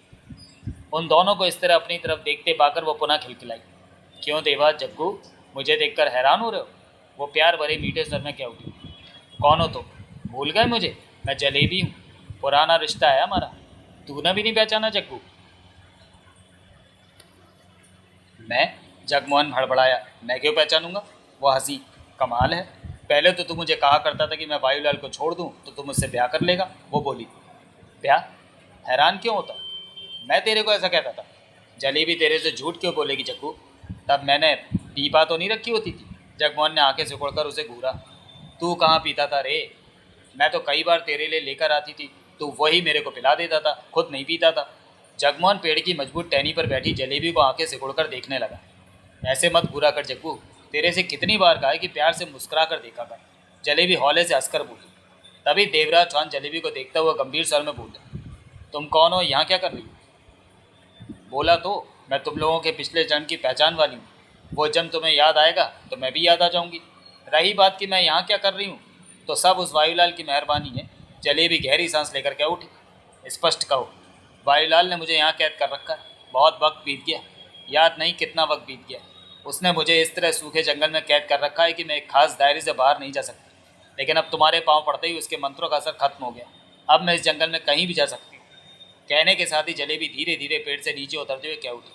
[SPEAKER 1] उन दोनों को इस तरह अपनी तरफ देखते पाकर वो पुनः खिलखिलाई। क्यों देवा जग्गू, मुझे देखकर हैरान हो रहे हो? वो प्यार भरे मीठे स्वर में क्या उठी। कौन हो तुम? भूल गए मुझे? मैं जलेबी हूँ। पुराना रिश्ता है हमारा। तूने भी नहीं पहचाना जग्गू? मैं? जगमोहन भड़बड़ाया। मैं क्यों पहचानूंगा? वो हंसी। कमाल है। पहले तो तू मुझे कहा करता था कि मैं वायुलाल को छोड़ दूं तो तू मुझसे ब्याह कर लेगा। वो बोली। ब्याह? हैरान क्यों होता? मैं तेरे को ऐसा कहता था। जलेबी तेरे से झूठ क्यों बोलेगी जग्गू? तब मैंने पीपा तो नहीं रखी होती थी। जगमोहन ने आंखें सिकुड़कर उसे घूरा। तू कहाँ पीता था रे? मैं तो कई बार तेरे लिए लेकर आती थी, तू वही मेरे को पिला देता था, खुद नहीं पीता था। जगमोहन पेड़ की मजबूत टहनी पर बैठी जलेबी को आंखें सिकुड़कर देखने लगा। ऐसे मत घूरा कर जग्गू। तेरे से कितनी बार कहा है कि प्यार से मुस्कुरा कर देखा कर। जलेबी हौले से हंसकर बोली। तभी देवराज चौहान जलेबी को देखता हुआ गंभीर स्वर में बोले। तुम कौन हो? यहाँ क्या कर रही हो? बोला तो, मैं तुम लोगों के पिछले जन्म की पहचान वाली हूँ। वो जन्म तुम्हें याद आएगा तो मैं भी याद आ जाऊँगी। रही बात कि मैं यहाँ क्या कर रही हूँ, तो सब उस वायुलाल की मेहरबानी है। जलेबी गहरी सांस लेकर क्या उठी। स्पष्ट कहो, वायुलाल ने मुझे यहाँ कैद कर रखा है। बहुत वक्त बीत गया, याद नहीं कितना वक्त बीत गया। उसने मुझे इस तरह सूखे जंगल में कैद कर रखा है कि मैं एक खास दायरे से बाहर नहीं जा सकती। लेकिन अब तुम्हारे पाँव पड़ते ही उसके मंत्रों का असर खत्म हो गया। अब मैं इस जंगल में कहीं भी जा सकती हूँ। कहने के साथ ही जलेबी धीरे धीरे पेड़ से नीचे उतरते हुए कह उठी,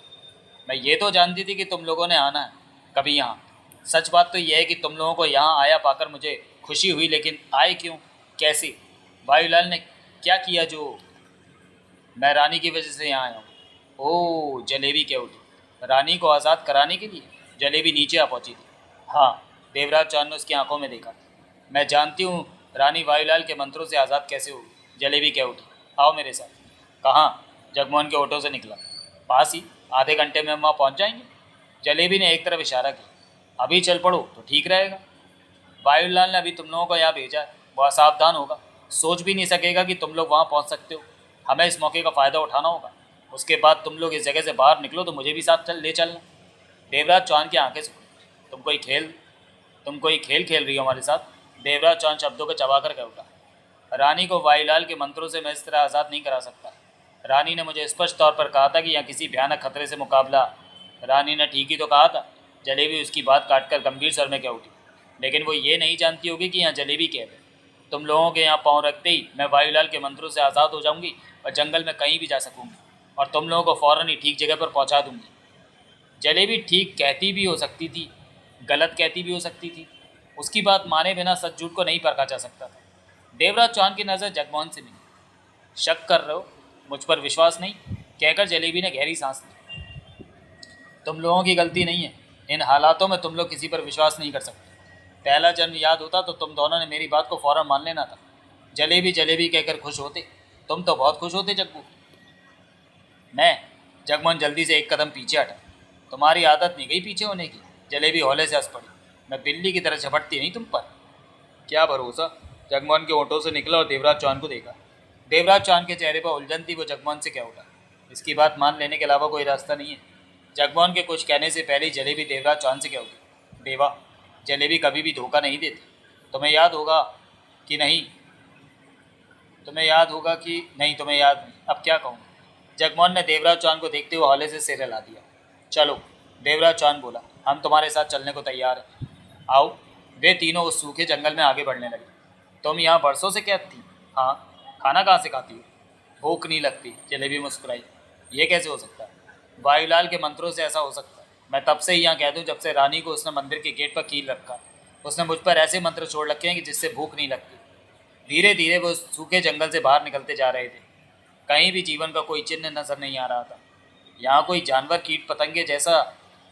[SPEAKER 1] मैं ये तो जानती थी कि तुम लोगों ने आना है कभी यहाँ। सच बात तो यह है कि तुम लोगों को यहाँ आया पाकर मुझे खुशी हुई, लेकिन आए क्यों, कैसे? वायुलाल ने क्या किया जो मैं रानी की वजह से यहाँ आया हूँ? ओह, जलेबी कह उठी, रानी को आज़ाद कराने के लिए? जलेबी नीचे आ पहुँची थी। हाँ, देवराज चौहान ने उसकी आंखों में देखा। मैं जानती हूँ रानी वायुलाल के मंत्रों से आज़ाद कैसे होगी। जलेबी कह उठी, आओ मेरे साथ। कहाँ? जगमोहन के ऑटो से निकला। पास ही, आधे घंटे में हम वहाँ पहुँच जाएंगे। जलेबी ने एक तरफ इशारा किया। अभी चल पड़ो तो ठीक रहेगा। वायुलाल ने अभी तुम लोगों को यहाँ भेजा है, वह सावधान होगा, सोच भी नहीं सकेगा कि तुम लोग वहाँ पहुँच सकते हो। हमें इस मौके का फ़ायदा उठाना होगा। उसके बाद तुम लोग इस जगह से बाहर निकलो तो मुझे भी साथ ले चलना। देवराज चौहान की आंखें से, तुम कोई खेल खेल रही हो हमारे साथ? देवराज चौहान शब्दों को चबा कर कह उठा, रानी को वायुलाल के मंत्रों से मैं इस तरह आज़ाद नहीं करा सकता। रानी ने मुझे स्पष्ट तौर पर कहा था कि यहाँ किसी भयानक खतरे से मुकाबला। रानी ने ठीक ही तो कहा था। जलेबी उसकी बात काटकर गंभीर स्वर में कह उठी, लेकिन वो ये नहीं जानती होगी कि यहाँ जलेबी क्या है। तुम लोगों के यहाँ पाँव रखते ही मैं वायुलाल के मंत्रों से आज़ाद हो जाऊँगी और जंगल में कहीं भी जा सकूँगी और तुम लोगों को फ़ौरन ही ठीक जगह पर पहुँचा दूँगी। जलेबी ठीक कहती भी हो सकती थी, गलत कहती भी हो सकती थी। उसकी बात माने बिना सच झूठ को नहीं परखा जा सकता था। देवराज चौहान की नज़र जगमोहन से मिली। शक कर रहे हो, मुझ पर विश्वास नहीं? कहकर जलेबी ने गहरी सांस ली। तुम लोगों की गलती नहीं है, इन हालातों में तुम लोग किसी पर विश्वास नहीं कर सकते। पहला जन्म याद होता तो तुम दोनों ने मेरी बात को फ़ौरन मान लेना था। जलेबी जलेबी कहकर खुश होते। तुम तो बहुत खुश होते जग्गू। मैं? जगमोहन जल्दी से एक कदम पीछे हटा। तुम्हारी आदत नहीं गई पीछे होने की। जलेबी हौले से हंस पड़ी। मैं बिल्ली की तरह झपटती नहीं तुम पर। क्या भरोसा? जगमोहन के ओंठों से निकला और देवराज चौहान को देखा। देवराज चौहान के चेहरे पर उलझन थी। वो जगमोहन से क्या उठा, इसकी बात मान लेने के अलावा कोई रास्ता नहीं है। जगमोहन के कुछ कहने से पहले जलेबी देवराज चौहान से क्या उठी। देवा, जलेबी कभी भी धोखा नहीं देती। तुम्हें याद होगा कि नहीं? तुम्हें याद होगा कि नहीं? तुम्हें याद नहीं? अब क्या कहूँ? जगमोहन ने देवराज चौहान को देखते हुए हौले से सिर हिला दिया। चलो, देवराज चौहान बोला, हम तुम्हारे साथ चलने को तैयार हैं। आओ। वे तीनों उस सूखे जंगल में आगे बढ़ने लगे। तुम यहाँ बरसों से कैद थी? हाँ। खाना कहाँ से खाती हो? भूख नहीं लगती। जलेबी मुस्कुराई। ये कैसे हो सकता है? वायुलाल के मंत्रों से ऐसा हो सकता है। मैं तब से ही यहाँ कैद हूँ जब से रानी को उसने मंदिर के गेट पर कील रखा। उसने मुझ पर ऐसे मंत्र छोड़ रखे हैं कि जिससे भूख नहीं लगती। धीरे धीरे वो सूखे जंगल से बाहर निकलते जा रहे थे। कहीं भी जीवन का कोई चिन्ह नजर नहीं आ रहा था। यहाँ कोई जानवर कीट पतंगे जैसा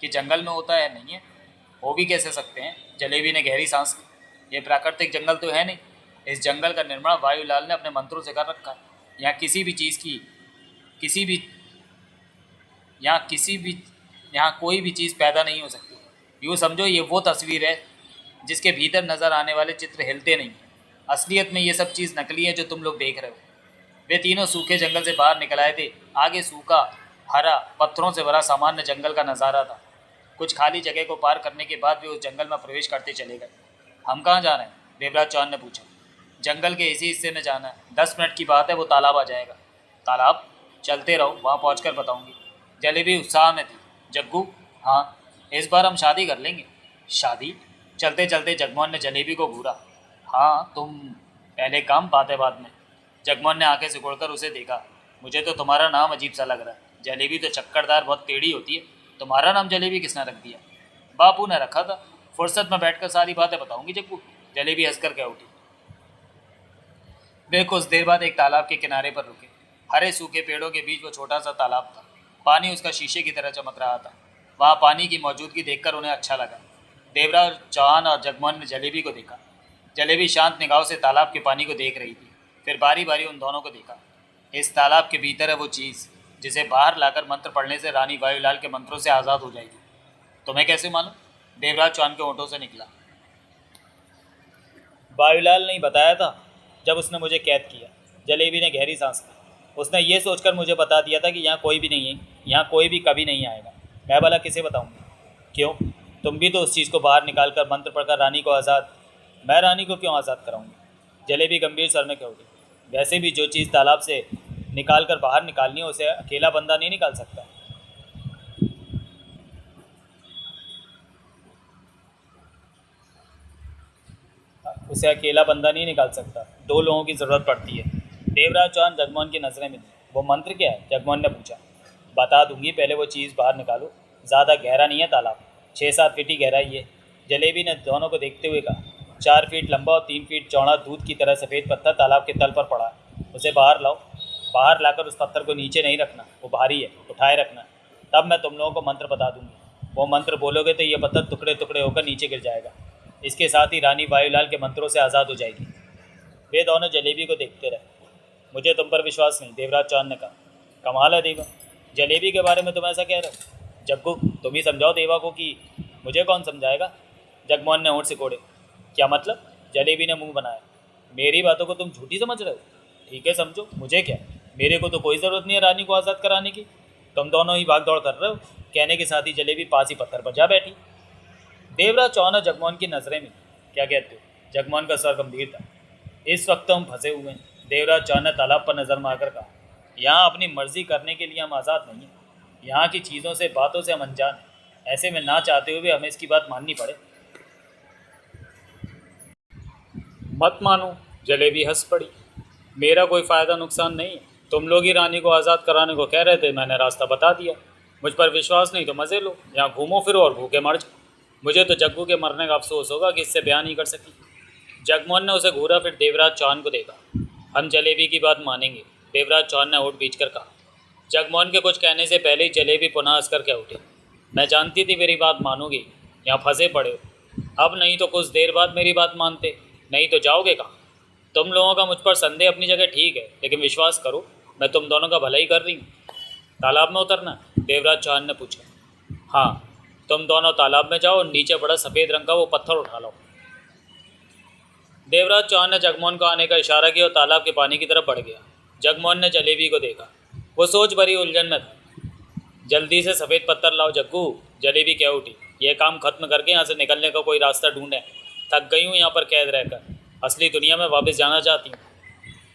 [SPEAKER 1] कि जंगल में होता है नहीं है। हो भी कैसे सकते हैं? जलेबी ने गहरी सांस ली। ये प्राकृतिक जंगल तो है नहीं। इस जंगल का निर्माण वायुलाल ने अपने मंत्रों से कर रखा है। यहाँ किसी भी चीज़ की किसी भी यहाँ किसी भी यहाँ कोई भी चीज़ पैदा नहीं हो सकती। यूँ समझो ये वो तस्वीर है जिसके भीतर नज़र आने वाले चित्र हिलते नहीं। असलियत में ये सब चीज़ नकली है जो तुम लोग देख रहे हो। वे तीनों सूखे जंगल से बाहर निकल आए थे। आगे सूखा, हरा, पत्थरों से भरा सामान्य जंगल का नज़ारा था। कुछ खाली जगह को पार करने के बाद वे उस जंगल में प्रवेश करते चले गए। हम कहाँ जा रहे हैं? देवराज चौहान ने पूछा। जंगल के इसी हिस्से में जाना है। 10 मिनट की बात है, वो तालाब आ जाएगा। तालाब? चलते रहो, वहाँ पहुँच कर बताऊँगी। जलेबी उत्साह में थी। जग्गू? हाँ, इस बार हम शादी कर लेंगे। शादी? चलते चलते जगमोहन ने जलेबी को घूरा। हाँ, तुम पहले काम बातें बाद में। जगमोहन ने आंखें सिकुड़कर उसे देखा। मुझे तो तुम्हारा नाम अजीब सा लग रहा है। जलेबी तो चक्करदार बहुत टेढ़ी होती है। तुम्हारा नाम जलेबी किसने रख दिया? बापू ने रखा था। फुर्सत में बैठकर सारी बातें बताऊंगी जग्गू। जलेबी हंसकर कह उठी। वे कुछ देर बाद एक तालाब के किनारे पर रुके। हरे सूखे पेड़ों के बीच वो छोटा सा तालाब था। पानी उसका शीशे की तरह चमक रहा था। वहाँ पानी की मौजूदगी देखकर उन्हें अच्छा लगा। देवराज चौहान और जगमोहन ने जलेबी को देखा। जलेबी शांत निगाहों से तालाब के पानी को देख रही थी। फिर बारी बारी उन दोनों को देखा। इस तालाब के भीतर है वो चीज़ जिसे बाहर लाकर मंत्र पढ़ने से रानी वायुलाल के मंत्रों से आज़ाद हो जाएगी। तुम्हें कैसे मालूम? देवराज चौहान के होठों से निकला। वायुलाल ने बताया था जब उसने मुझे कैद किया। जलेबी ने गहरी सांस ली। उसने ये सोचकर मुझे बता दिया था कि यहाँ कोई भी नहीं है, यहाँ कोई भी कभी नहीं आएगा। मैं भला किसे बताऊँगी? क्यों? तुम भी तो उस चीज़ को बाहर निकाल कर मंत्र पढ़कर रानी को आज़ाद। मैं रानी को क्यों आज़ाद कराऊंगी? जलेबी गंभीर सर में कह उठी। वैसे भी जो चीज़ तालाब से निकाल कर बाहर निकालनी है उसे अकेला बंदा नहीं निकाल सकता। उसे अकेला बंदा नहीं निकाल सकता, 2 लोगों की ज़रूरत पड़ती है। देवराज चौहान जगमोहन की नज़रें मिली। वो मंत्र क्या है? जगमोहन ने पूछा। बता दूंगी, पहले वो चीज़ बाहर निकालो। ज़्यादा गहरा नहीं है तालाब, 6-7 फीट ही गहराई है। जलेबी ने दोनों को देखते हुए कहा। 4 फीट लंबा और 3 फीट चौड़ा दूध की तरह सफ़ेद पत्थर तालाब के तल पर पड़ा है। उसे बाहर लाओ। बाहर लाकर उस पत्थर को नीचे नहीं रखना, वो भारी है, उठाए रखना। तब मैं तुम लोगों को मंत्र बता दूंगी। वो मंत्र बोलोगे तो ये पत्थर टुकड़े टुकड़े होकर नीचे गिर जाएगा। इसके साथ ही रानी वायुलाल के मंत्रों से आज़ाद हो जाएगी। वे दोनों जलेबी को देखते रहे। मुझे तुम पर विश्वास नहीं, देवराज चौहान ने कहा। कमाल है देवा, जलेबी के बारे में तुम ऐसा कह रहे हो? जग्गू, तुम ही समझाओ देवा को कि मुझे कौन समझाएगा? जगमोहन ने होंठ सिकोड़े। क्या मतलब? जलेबी ने मुंह बनाया। मेरी बातों को तुम झूठी समझ रहे हो? ठीक है, समझो, मुझे क्या, मेरे को तो कोई ज़रूरत नहीं है रानी को आज़ाद कराने की। तुम दोनों ही भाग दौड़ कर रहे हो। कहने के साथ ही जलेबी पास ही पत्थर पर जा बैठी। देवराज चौहान और जगमोहन की नज़रें मिली। क्या कहते हो? जगमोहन का स्वर गंभीर था। इस वक्त तो हम फंसे हुए हैं। देवराज चौहान ने तालाब पर नज़र मारकर कहा। यहाँ अपनी मर्जी करने के लिए हम आज़ाद नहीं हैं। यहाँ की चीज़ों से, बातों से हम अनजान हैं। ऐसे में ना चाहते हुए भी हमें इसकी बात माननी पड़े। मत मानो, जलेबी हंस पड़ी। मेरा कोई फ़ायदा नुकसान नहीं है। तुम लोग ही रानी को आज़ाद कराने को कह रहे थे, मैंने रास्ता बता दिया। मुझ पर विश्वास नहीं तो मज़े लो, यहाँ घूमो फिरो और भूखे मर जाओ। मुझे तो जग्गू के मरने का अफसोस होगा कि इससे बयान नहीं कर सकी। जगमोहन ने उसे घूरा, फिर देवराज चौहान को देखा। हम जलेबी की बात मानेंगे, देवराज चौहान ने होठ बीच कर कहा। जगमोहन के कुछ कहने से पहले ही जलेबी पुनः हंस कर कह उठी। मैं जानती थी मेरी बात मानोगे, यहाँ फंसे पड़े हो। अब नहीं तो कुछ देर बाद मेरी बात मानते, नहीं तो जाओगे कहाँ? तुम लोगों का मुझ पर संदेह अपनी जगह ठीक है, लेकिन विश्वास करो, मैं तुम दोनों का भला ही कर रही हूँ। तालाब में उतरना? देवराज चौहान ने पूछा। हाँ, तुम दोनों तालाब में जाओ और नीचे बड़ा सफ़ेद रंग का वो पत्थर उठा लो। देवराज चौहान ने जगमोहन को आने का इशारा किया और तालाब के पानी की तरफ बढ़ गया। जगमोहन ने जलेबी को देखा। वो सोच भरी उलझन में था। जल्दी से सफ़ेद पत्थर लाओ जग्गू, जलेबी कह उठी। यह काम खत्म करके यहाँ से निकलने का कोई रास्ता ढूंढें। थक गई हूँ यहाँ पर कैद रहकर, असली दुनिया में वापस जाना चाहती हूँ।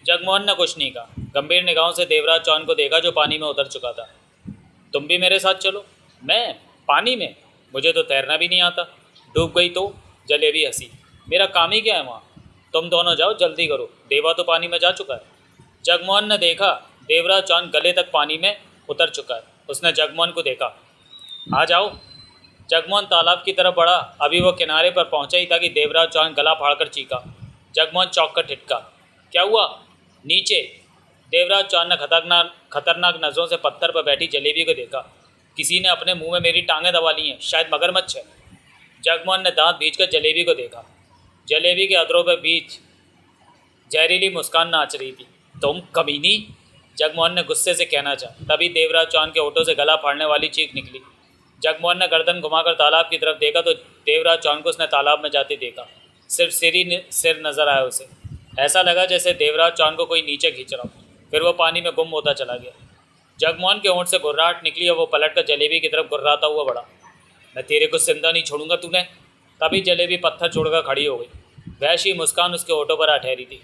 [SPEAKER 1] जगमोहन ने कुछ नहीं कहा। गंभीर निगाहों से देवराज चौहान को देखा जो पानी में उतर चुका था। तुम भी मेरे साथ चलो। मैं? पानी में? मुझे तो तैरना भी नहीं आता। डूब गई तो? जलेबी हंसी। मेरा काम ही क्या है वहाँ? तुम दोनों जाओ, जल्दी करो, देवा तो पानी में जा चुका है। जगमोहन ने देखा देवराज चौहान गले तक पानी में उतर चुका है। उसने जगमोहन को देखा। आ जाओ। जगमोहन तालाब की तरफ बढ़ा। अभी वो किनारे पर पहुंचा ही था कि देवराज चौहान गला फाड़कर चीखा। जगमोहन चौंक कर ठिठका। क्या हुआ? नीचे। देवराज चौहान ने खतरनाक नज़रों से पत्थर पर बैठी जलेबी को देखा। किसी ने अपने मुंह में मेरी टांगें दबा ली हैं, शायद मगरमच्छ है। जगमोहन ने दांत भींचकर जलेबी को देखा। जलेबी के अधरों पर बीच जहरीली मुस्कान नाच रही थी। तुम कमीनी, जगमोहन ने गुस्से से कहना चाहा, तभी देवराज चौहान के होठों से गला फाड़ने वाली चीख निकली। जगमोहन ने गर्दन घुमाकर तालाब की तरफ देखा तो देवराज चौहान को उसने तालाब में जाते देखा। सिर्फ सिर नजर आया उसे। ऐसा लगा जैसे देवराज चौहान को कोई नीचे खींच रहा हो। फिर वो पानी में गुम होता चला गया। जगमोहन के होंठ से गुर्राहट निकली और वो पलटकर जलेबी की तरफ गुर्राता हुआ बढ़ा। मैं तेरे को जिंदा नहीं छोड़ूंगा तूने। तभी जलेबी पत्थर छोड़कर खड़ी हो गई। वैसी मुस्कान उसके होठों पर आ ठहरी थी।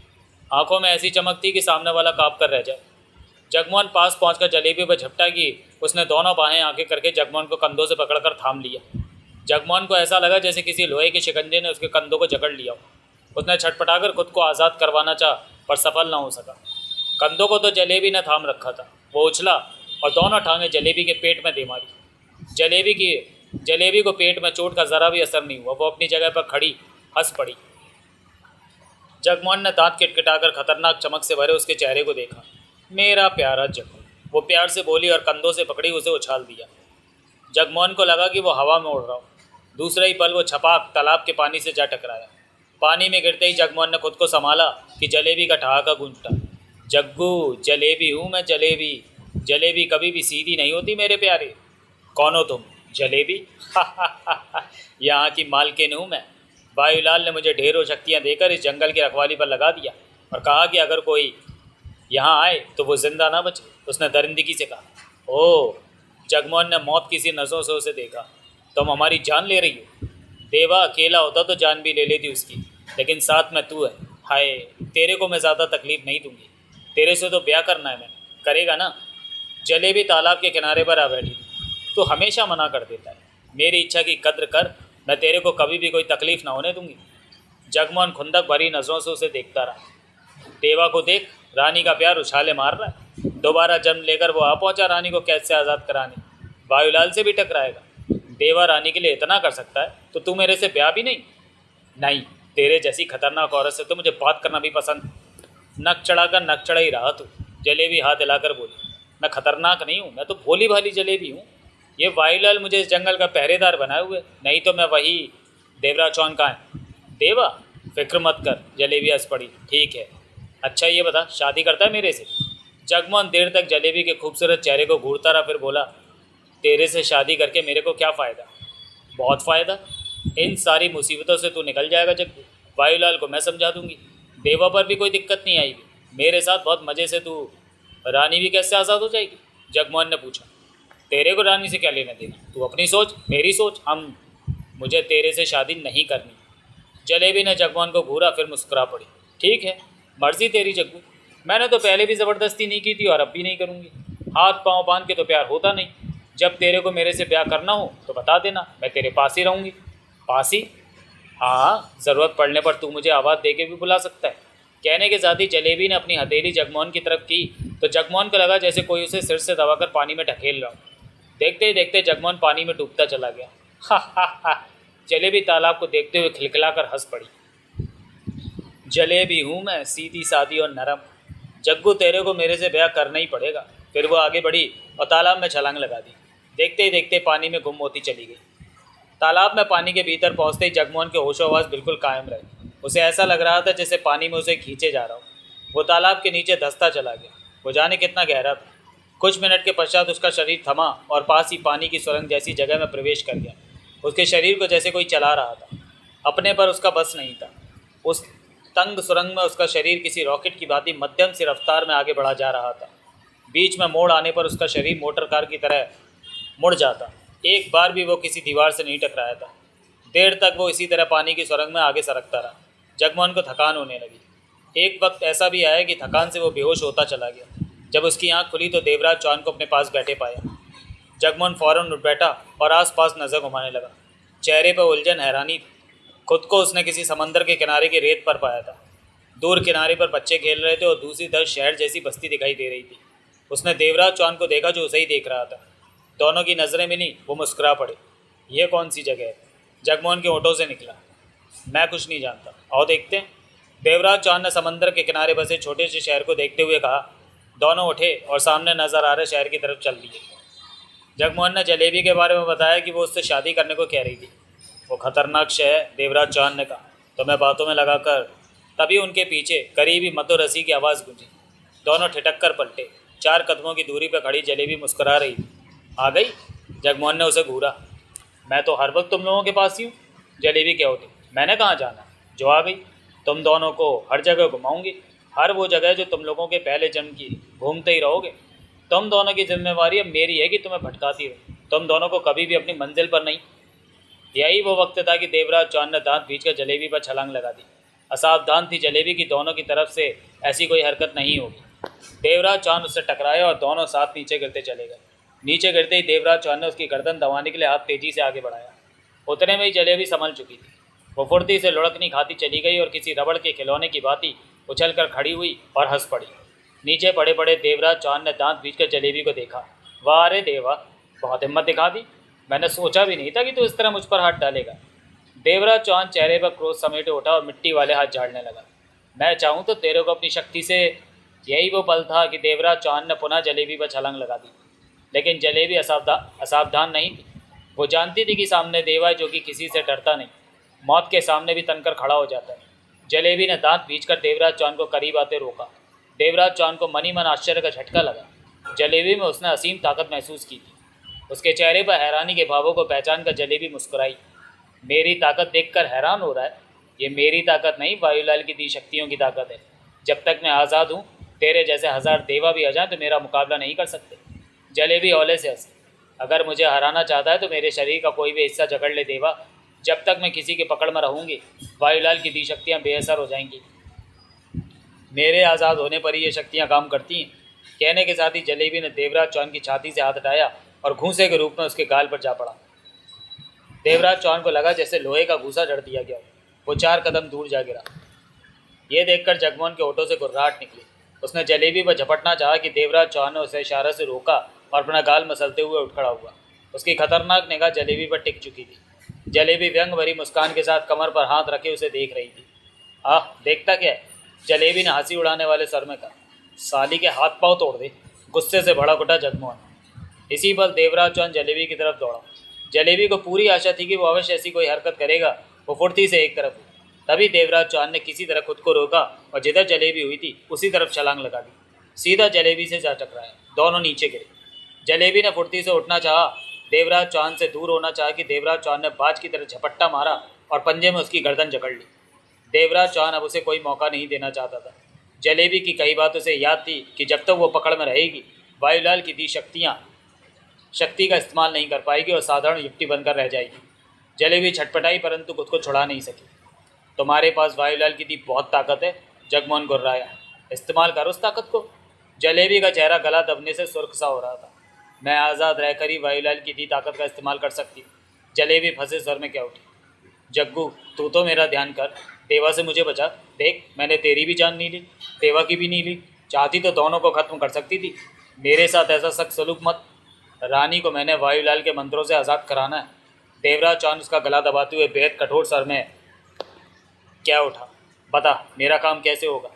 [SPEAKER 1] आंखों में ऐसी चमक थी कि सामने वाला काँप कर रह जाए। जगमोहन पास पहुंचकर जलेबी पर झपटा कि उसने दोनों बाहें आगे करके जगमोहन को कंधों से पकड़कर थाम लिया। जगमोहन को ऐसा लगा जैसे किसी लोहे के शिकंजे ने उसके कंधों को जकड़ लिया हो। उसने छटपटाकर खुद को आज़ाद करवाना चाहा, पर सफल ना हो सका। कंधों को तो जलेबी ने थाम रखा था। वो उछला और दोनों टांगें जलेबी के पेट में दे मारी। जलेबी को पेट में चोट का ज़रा भी असर नहीं हुआ। वो अपनी जगह पर खड़ी हंस पड़ी। जगमोहन ने दांत किटकिटाकर खतरनाक चमक से भरे उसके चेहरे को देखा। मेरा प्यारा जग्गू, वो प्यार से बोली और कंधों से पकड़ी उसे उछाल दिया। जगमोहन को लगा कि वो हवा में उड़ रहा हो। दूसरे ही पल वो छपाक तालाब के पानी से जा टकराया। पानी में गिरते ही जगमोहन ने खुद को संभाला कि जलेबी का ठहाका गूंज उठा। जग्गू, जलेबी हूँ मैं, जलेबी। जलेबी कभी भी सीधी नहीं होती मेरे प्यारे। कौन हो तुम? जलेबी? यहाँ की मालकिन हूँ मैं। वायुलाल ने मुझे ढेरों शक्तियाँ देकर इस जंगल की रखवाली पर लगा दिया और कहा कि अगर कोई यहाँ आए तो वो जिंदा ना बचे। उसने दरिंदगी से कहा। ओह! जगमोहन ने मौत की सी नज़रों से उसे देखा। तुम हमारी जान ले रही हो? देवा अकेला होता तो जान भी ले लेती उसकी, लेकिन साथ में तू है। हाय, तेरे को मैं ज़्यादा तकलीफ़ नहीं दूंगी। तेरे से तो ब्याह करना है मैंने, करेगा ना? जलेबी तालाब के किनारे पर आ बैठी थी। तो हमेशा मना कर देता है। मेरी इच्छा की कद्र कर, मैं तेरे को कभी भी कोई तकलीफ़ ना होने दूंगी। जगमोहन खुंदक भरी नजरों से उसे देखता रहा। देवा को देख, रानी का प्यार उछाले मार रहा है। दोबारा जन्म लेकर वो आ पहुंचा रानी को कैद से आज़ाद कराने। वायुलाल से भी टकराएगा। देवा रानी के लिए इतना कर सकता है तो तू मेरे से ब्याह भी नहीं? नहीं, तेरे जैसी खतरनाक औरत से तो मुझे बात करना भी पसंद। नक चढ़ाकर नक चढ़ा ही रहा तू। जलेबी हाथ हिलाकर बोली, मैं खतरनाक नहीं हूँ, मैं तो भोली भाली जलेबी हूँ। ये वायुलाल मुझे इस जंगल का पहरेदार बनाए हुए, नहीं तो मैं वही देवराज चौहान कहाँ है? देवा, फिक्र मत कर, जलेबी हंस पड़ी। ठीक है, अच्छा ये बता, शादी करता है मेरे से? जगमोहन देर तक जलेबी के खूबसूरत चेहरे को घूरता रहा, फिर बोला, तेरे से शादी करके मेरे को क्या फ़ायदा? बहुत फ़ायदा। इन सारी मुसीबतों से तू निकल जाएगा जग्गू। वायुलाल को मैं समझा दूंगी। देवा पर भी कोई दिक्कत नहीं आएगी। मेरे साथ बहुत मज़े से तू रानी भी कैसे आज़ाद हो जाएगी? जगमोहन ने पूछा। तेरे को रानी से क्या लेना देना? तू अपनी सोच, मेरी सोच, मुझे तेरे से शादी नहीं करनी। जलेबी ने जगमोहन को घूरा, फिर मुस्कुरा पड़ी। ठीक है, मर्जी तेरी जग्गू। मैंने तो पहले भी ज़बरदस्ती नहीं की थी और अब भी नहीं करूँगी। हाथ पाँव बांध के तो प्यार होता नहीं। जब तेरे को मेरे से ब्याह करना हो तो बता देना, मैं तेरे पास ही रहूँगी। पास ही? हाँ, ज़रूरत पड़ने पर तू मुझे आवाज़ दे के भी बुला सकता है। कहने के साथ ही जलेबी ने अपनी हथेली जगमोहन की तरफ की तो जगमोहन को लगा जैसे कोई उसे सिर से दबाकर पानी में ढकेल रहा हो। देखते ही देखते जगमोहन पानी में डूबता चला गया। हा हा हा। जलेबी तालाब को देखते हुए खिलखिलाकर हंस पड़ी। जलेबी हूँ मैं, सीधी सादी और नरम। जग्गू, तेरे को मेरे से ब्याह करना ही पड़ेगा। फिर वो आगे बढ़ी और तालाब में छलांग लगा दी। देखते ही देखते पानी में गुम होती चली गई। तालाब में पानी के भीतर पहुंचते ही जगमोहन के होशोहवास बिल्कुल कायम रहे। उसे ऐसा लग रहा था जैसे पानी में उसे खींचे जा रहा हो। वो तालाब के नीचे धंसता चला गया। वो जाने कितना गहरा था। कुछ मिनट के पश्चात उसका शरीर थमा और पास ही पानी की सुरंग जैसी जगह में प्रवेश कर गया। उसके शरीर को जैसे कोई चला रहा था। अपने पर उसका बस नहीं था। उस तंग सुरंग में उसका शरीर किसी रॉकेट की भांति मध्यम सी रफ्तार में आगे बढ़ा जा रहा था। बीच में मोड़ आने पर उसका शरीर मोटर कार की तरह मुड़ जाता। एक बार भी वो किसी दीवार से नहीं टकराया था। देर तक वो इसी तरह पानी की सुरंग में आगे सरकता रहा। जगमोहन को थकान होने लगी। एक वक्त ऐसा भी आया कि थकान से वो बेहोश होता चला गया। जब उसकी आंख खुली तो देवराज चौहान को अपने पास बैठे पाया। जगमोहन फौरन उठ बैठा और आसपास नज़र घुमाने लगा। चेहरे पर उलझन, हैरानी थी। खुद को उसने किसी समंदर के किनारे की रेत पर पाया था। दूर किनारे पर बच्चे खेल रहे थे और दूसरी तरफ शहर जैसी बस्ती दिखाई दे रही थी। उसने देवराज चौहान को देखा जो उसे ही देख रहा था। दोनों की नज़रें मिली, वो मुस्कुरा पड़े। यह कौन सी जगह है? जगमोहन के होठों से निकला। मैं कुछ नहीं जानता, आओ देखते हैं। देवराज चौहान ने समंदर के किनारे बसे छोटे से शहर को देखते हुए कहा। दोनों उठे और सामने नजर आ रहे शहर की तरफ चल दिए। जगमोहन ने जलेबी के बारे में बताया कि वो उससे शादी करने को कह रही थी। वो खतरनाक शहर, देवराज चौहान ने कहा। तो मैं बातों में लगाकर तभी उनके पीछे करीबी मधुरसी की आवाज़ गूंजी। दोनों ठिठक कर पलटे। 4 कदमों की दूरी पर खड़ी जलेबी मुस्कुरा रही थी। आ गई? जगमोहन ने उसे घूरा। मैं तो हर वक्त तुम लोगों के पास ही हूँ। जलेबी क्या होती, मैंने कहाँ जाना, जो आ गई। तुम दोनों को हर जगह घुमाऊंगी, हर वो जगह जो तुम लोगों के पहले जन्म की। घूमते ही रहोगे। तुम दोनों की जिम्मेवारी अब मेरी है कि तुम्हें भटकाती रहो। तुम दोनों को कभी भी अपनी मंजिल पर नहीं। यही वो वक्त था कि देवराज चौहान ने दांत भींचकर जलेबी पर छलांग लगा दी। असावधान थी जलेबी की दोनों की तरफ से ऐसी कोई हरकत नहीं होगी। देवराज चौहान उससे टकराया और दोनों साथ नीचे गिरते चले गए। नीचे गिरते ही देवराज चौहान ने उसकी गर्दन दबाने के लिए हाथ तेजी से आगे बढ़ाया। उतने में ही जलेबी संभल चुकी थी। वो फुर्ती से लुढ़कनी खाती चली गई और किसी रबड़ के खिलौने की भांति उछल कर खड़ी हुई और हंस पड़ी। नीचे पड़े पड़े देवराज चौहान ने दांत भींचकर जलेबी को देखा। वाह रे देवा, बहुत हिम्मत दिखा दी। मैंने सोचा भी नहीं था कि तू इस तरह मुझ पर हाथ डालेगा। देवराज चौहान चेहरे पर क्रोध समेटे उठा और मिट्टी वाले हाथ झाड़ने लगा। मैं चाहूँ तो तेरे को अपनी शक्ति से। यही वो पल था कि देवराज चौहान ने पुनः जलेबी पर छलांग लगा दी। लेकिन जलेबी असावधान नहीं थी। वो जानती थी कि सामने देवा है जो कि किसी से डरता नहीं, मौत के सामने भी तनकर खड़ा हो जाता है। जलेबी ने दांत भींचकर देवराज चौहान को करीब आते रोका। देवराज चौहान को मनी मन आश्चर्य का झटका लगा। जलेबी में उसने असीम ताकत महसूस की थी। उसके चेहरे पर हैरानी के भावों को पहचान कर जलेबी मुस्कुराई। मेरी ताकत देखकर हैरान हो रहा है? ये मेरी ताकत नहीं, वायुलाल की दी शक्तियों की ताकत है। जब तक मैं आज़ाद हूँ, तेरे जैसे 1000 देवा भी आ जाएं तो मेरा मुकाबला नहीं कर सकते। जलेबी औले से हंसी। अगर मुझे हराना चाहता है तो मेरे शरीर का कोई भी हिस्सा जकड़ ले देवा। जब तक मैं किसी के पकड़ में रहूँगी, वायुलाल की दी शक्तियाँ बेअसर हो जाएंगी। मेरे आज़ाद होने पर ही ये शक्तियाँ काम करती हैं। कहने के साथ ही जलेबी ने देवराज चौहान की छाती से हाथ हटाया और घूंसे के रूप में उसके गाल पर जा पड़ा। देवराज चौहान को लगा जैसे लोहे का घूसा जड़ दिया गया। वो 4 कदम दूर जा गिरा। ये देखकर जगमोहन के होठों से गुर्राहट निकली। उसने जलेबी पर झपटना चाहा कि देवराज चौहान ने उसे इशारा से रोका और अपना गाल मसलते हुए उठ खड़ा हुआ। उसकी खतरनाक निगाह जलेबी पर टिक चुकी थी। जलेबी व्यंग भरी मुस्कान के साथ कमर पर हाथ रखे उसे देख रही थी। आह, देखता क्या है? जलेबी ने हंसी उड़ाने वाले स्वर में कहा। साली के हाथ पांव तोड़ दे, गुस्से से भड़क उठा जगमोहन। इसी पल देवराज चौहान जलेबी की तरफ दौड़ा। जलेबी को पूरी आशा थी कि वो अवश्य ऐसी कोई हरकत करेगा। वो फुर्ती से एक तरफ हुई। तभी देवराज चौहान ने किसी तरह खुद को रोका और जिधर जलेबी हुई थी उसी तरफ छलांग लगा दी। सीधा जलेबी से जा टकराया। दोनों नीचे गिरे। जलेबी ने फुर्ती से उठना चाहा, देवराज चौहान से दूर होना चाहा कि देवराज चौहान ने बाज की तरह झपट्टा मारा और पंजे में उसकी गर्दन जकड़ ली। देवराज चौहान अब उसे कोई मौका नहीं देना चाहता था। जलेबी की कई बात उसे याद थी कि जब तक वो पकड़ में रहेगी वायुलाल की दी शक्ति का इस्तेमाल नहीं कर पाएगी और साधारण युक्ति बनकर रह जाएगी। जलेबी छटपटाई परंतु खुद को छुड़ा नहीं सकी। तुम्हारे पास वायुलाल की दी बहुत ताकत है, जगमोहन गुर्राया। इस्तेमाल कर उस ताकत को। जलेबी का चेहरा गला दबने से सुर्ख सा हो रहा था। मैं आज़ाद रहकर ही वायुलाल की दी ताकत का इस्तेमाल कर सकती हूँ। जलेबी फंसे स्वर में क्या उठी। जग्गू, तू तो मेरा ध्यान कर, देवा से मुझे बचा। देख, मैंने तेरी भी जान नहीं ली, देवा की भी नहीं ली। चाहती तो दोनों को खत्म कर सकती थी। मेरे साथ ऐसा सख्त सलूक मत। रानी को मैंने वायुलाल के मंत्रों से आज़ाद कराना है। देवराज चौहान उसका गला दबाते हुए बेहद कठोर स्वर में क्या उठा। बता, मेरा काम कैसे होगा?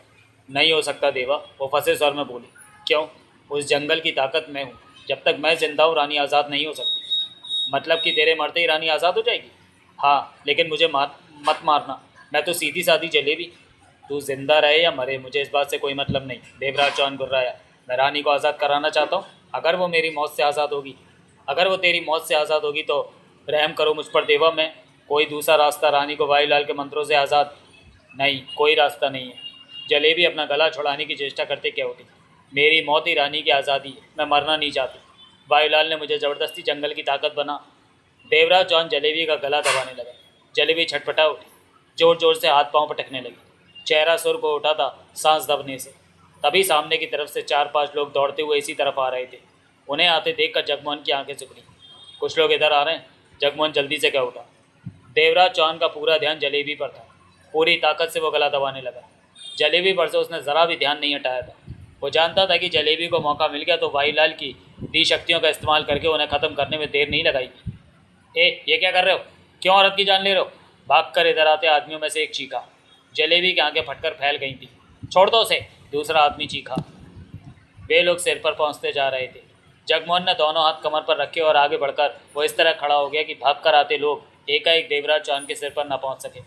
[SPEAKER 1] नहीं हो सकता देवा, वो फंसे स्वर में बोली। क्यों? उस जंगल की ताकत मैं हूँ। जब तक मैं जिंदा हूँ रानी आज़ाद नहीं हो सकती। मतलब कि तेरे मरते ही रानी आज़ाद हो जाएगी? हाँ, लेकिन मुझे मत मारना। मैं तो सीधी सादी जलेबी। तू जिंदा रहे या मरे मुझे इस बात से कोई मतलब नहीं। देवराज चौहान गुर्राया। मैं रानी को आज़ाद कराना चाहता हूँ। अगर वो मेरी मौत से आज़ाद होगी, अगर वो तेरी मौत से आज़ाद होगी तो रहम करो मुझ पर देवा। मैं कोई दूसरा रास्ता रानी को वायुलाल के मंत्रों से आज़ाद नहीं, कोई रास्ता नहीं है। जलेबी अपना गला छुड़ाने की चेष्टा करते क्या उठी। मेरी मौत ही रानी की आज़ादी है। मैं मरना नहीं चाहती। वायुलाल ने मुझे ज़बरदस्ती जंगल की ताकत बना। देवराज चौहान जलेबी का गला दबाने लगा। जलेबी छटपटा उठी, जोर जोर से हाथ पांव पटकने लगी। चेहरा सुर्ख हो उठा था सांस दबने से। तभी सामने की तरफ से 4-5 लोग दौड़ते हुए इसी तरफ आ रहे थे। उन्हें आते देखकर जगमोहन की आंखें सिकुड़ी। कुछ लोग इधर आ रहे हैं। जगमोहन जल्दी से कह उठा। देवराज चौहान का पूरा ध्यान जलेबी पर था। पूरी ताकत से वो गला दबाने लगा। जलेबी पर से उसने ज़रा भी ध्यान नहीं हटाया था। वो जानता था कि जलेबी को मौका मिल गया तो वायुलाल की दी शक्तियों का इस्तेमाल करके उन्हें ख़त्म करने में देर नहीं लगाएगी। ये क्या कर रहे हो? क्यों औरत की जान ले रहे हो? भाग कर इधर आते आदमियों में से एक चीखा। जलेबी की आंखें फटकर फैल गई थी। छोड़ दो उसे, दूसरा आदमी चीखा। वे लोग सिर पर पहुंचते जा रहे थे। जगमोहन ने दोनों हाथ कमर पर रखे और आगे बढ़कर वो इस तरह खड़ा हो गया कि भाग कर आते लोग एकाएक देवराज चौहान के सिर पर न पहुंच सके।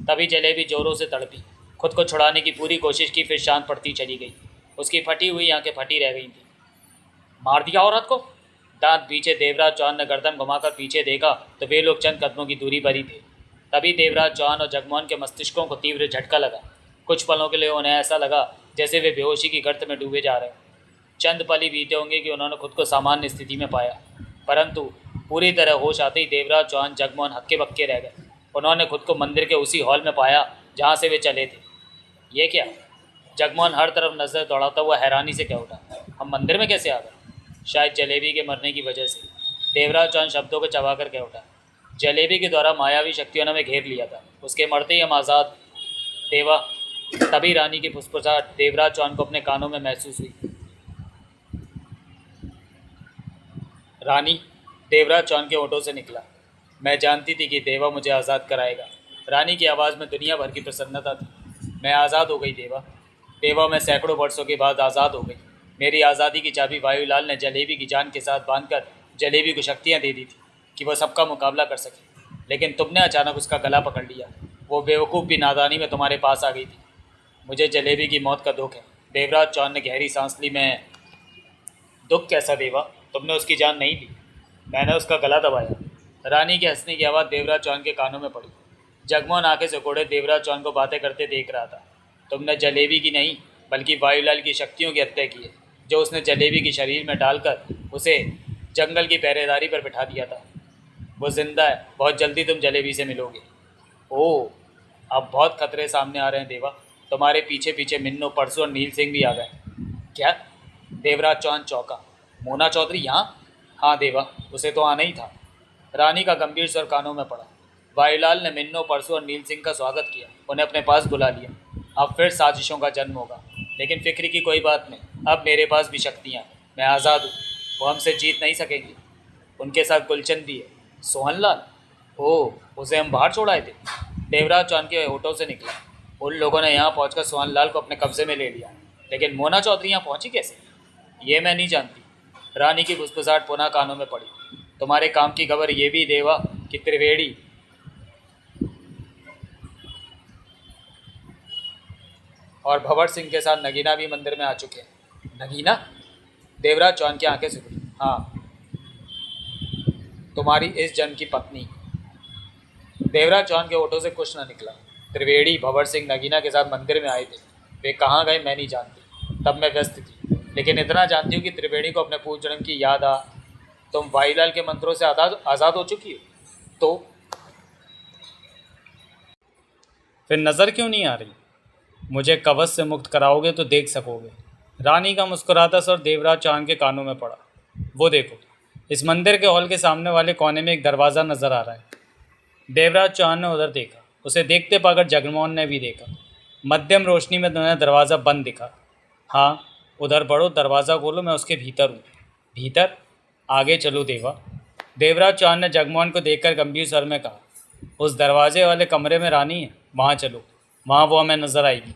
[SPEAKER 1] तभी जलेबी जोरों से तड़पी। खुद को छुड़ाने की पूरी कोशिश की, फिर शांत पड़ती चली गई। उसकी फटी हुई आंखें फटी रह गई थी। मार दिया औरत को? दांत पीछे देवराज चौहान ने गर्दन घुमाकर पीछे देखा तो वे लोग चंद कदमों की दूरी पर ही थे। तभी देवराज चौहान और जगमोहन के मस्तिष्कों को तीव्र झटका लगा। कुछ पलों के लिए उन्हें ऐसा लगा जैसे वे बेहोशी की गर्त में डूबे जा रहे हैं। चंद पल ही बीते होंगे कि उन्होंने खुद को सामान्य स्थिति में पाया, परंतु पूरी तरह होश आते ही देवराज चौहान जगमोहन हक्के बक्के रह गए। उन्होंने खुद को मंदिर के उसी हॉल में पाया जहाँ से वे चले थे। ये क्या? जगमोहन हर तरफ नजर दौड़ाता हुआ हैरानी से कह उठा। हम मंदिर में कैसे आ गए? शायद जलेबी के मरने की वजह से। देवराज चौहान शब्दों को चबाकर कह उठा। जलेबी के द्वारा मायावी शक्तियों ने हमें घेर लिया था। उसके मरते ही हम आज़ाद। देवा। तभी रानी की फुसफुसाहट देवराज चौहान को अपने कानों में महसूस हुई। रानी? देवराज चौहान के होठों से निकला। मैं जानती थी कि देवा मुझे आज़ाद कराएगा। रानी की आवाज़ में दुनिया भर की प्रसन्नता थी। मैं आज़ाद हो गई देवा। देवा, मैं सैकड़ों वर्षों के बाद आज़ाद हो गई। मेरी आज़ादी की चाबी वायुलाल ने जलेबी की जान के साथ बांधकर जलेबी को शक्तियाँ दे दी थी कि वह सबका मुकाबला कर सके, लेकिन तुमने अचानक उसका गला पकड़ लिया। वो बेवकूफ़ भी नादानी में तुम्हारे पास आ गई थी। मुझे जलेबी की मौत का दुख है। देवराज चौहान ने गहरी सांस ली। मैं? दुख कैसा देवा? तुमने उसकी जान नहीं ली, मैंने उसका गला दबाया। रानी के हंसने की आवाज़ देवराज चौहान के कानों में पड़ी। जगमोहन आंखें सिकोड़े देवराज चौहान को बातें करते देख रहा था। तुमने जलेबी की नहीं बल्कि वायुलाल की शक्तियों की हत्या की है, जो उसने जलेबी के शरीर में डालकर उसे जंगल की पहरेदारी पर बिठा दिया था। वो जिंदा है। बहुत जल्दी तुम जलेबी से मिलोगे। ओह, अब बहुत खतरे सामने आ रहे हैं देवा। तुम्हारे पीछे पीछे मिन्नू, परसू और नील सिंह भी आ गए। क्या? देवराज चौहान चौंका। मोना चौधरी यहाँ? हाँ देवा, उसे तो आना ही था। रानी का गंभीर स्वर कानों में पड़ा। भाईलाल ने मिन्नो, परसू और नील सिंह का स्वागत किया, उन्हें अपने पास बुला लिया। अब फिर साजिशों का जन्म होगा, लेकिन फिक्र की कोई बात नहीं, अब मेरे पास भी शक्तियाँ हैं, मैं आज़ाद हूँ, वो हमसे जीत नहीं सकेंगे। उनके साथ गुलचंद भी है। सोहनलाल? ओह, उसे हम बाहर छोड़ आए थे। देवराज चौहान के होठों से निकला। उन लोगों ने यहाँ पहुंचकर सोहनलाल को अपने कब्जे में ले लिया, लेकिन मोना चौधरी यहाँ पहुंची कैसे, ये मैं नहीं जानती। रानी की फुसफुसाहट पुनः कानों में पड़ी। तुम्हारे काम की खबर ये भी देवा कि त्रिवेणी और भंवर सिंह के साथ नगीना भी मंदिर में आ चुके हैं। नगीना? देवराज चौहान की आंखें सिकुड़ी। हाँ, तुम्हारी इस जन्म की पत्नी। देवराज चौहान के होठों से कुछ न निकला। त्रिवेणी, भंवर सिंह नगीना के साथ मंदिर में आए थे। वे कहाँ गए मैं नहीं जानती, तब मैं व्यस्त थी, लेकिन इतना जानती हूँ कि त्रिवेणी को अपने पूर्व जन्म की याद आ। तुम वाईलाल के मंत्रों से आज़ाद हो चुकी हो, तो फिर नज़र क्यों नहीं आ रही? मुझे कवच से मुक्त कराओगे तो देख सकोगे। रानी का मुस्कुराता स्वर देवराज चौहान के कानों में पड़ा। वो देखो, इस मंदिर के हॉल के सामने वाले कोने में एक दरवाज़ा नज़र आ रहा है। देवराज चौहान ने उधर देखा। उसे देखते पाकर जगमोहन ने भी देखा। मध्यम रोशनी में तुम्हें दरवाज़ा बंद दिखा। हाँ, उधर बढ़ो, दरवाज़ा खोलो, मैं उसके भीतर हूँ। भीतर? आगे चलो देवा। देवराज चौहान ने जगमोहन को देखकर गंभीर स्वर में कहा। उस दरवाजे वाले कमरे में रानी है, वहाँ चलो, वहाँ वो हमें नजर आएगी।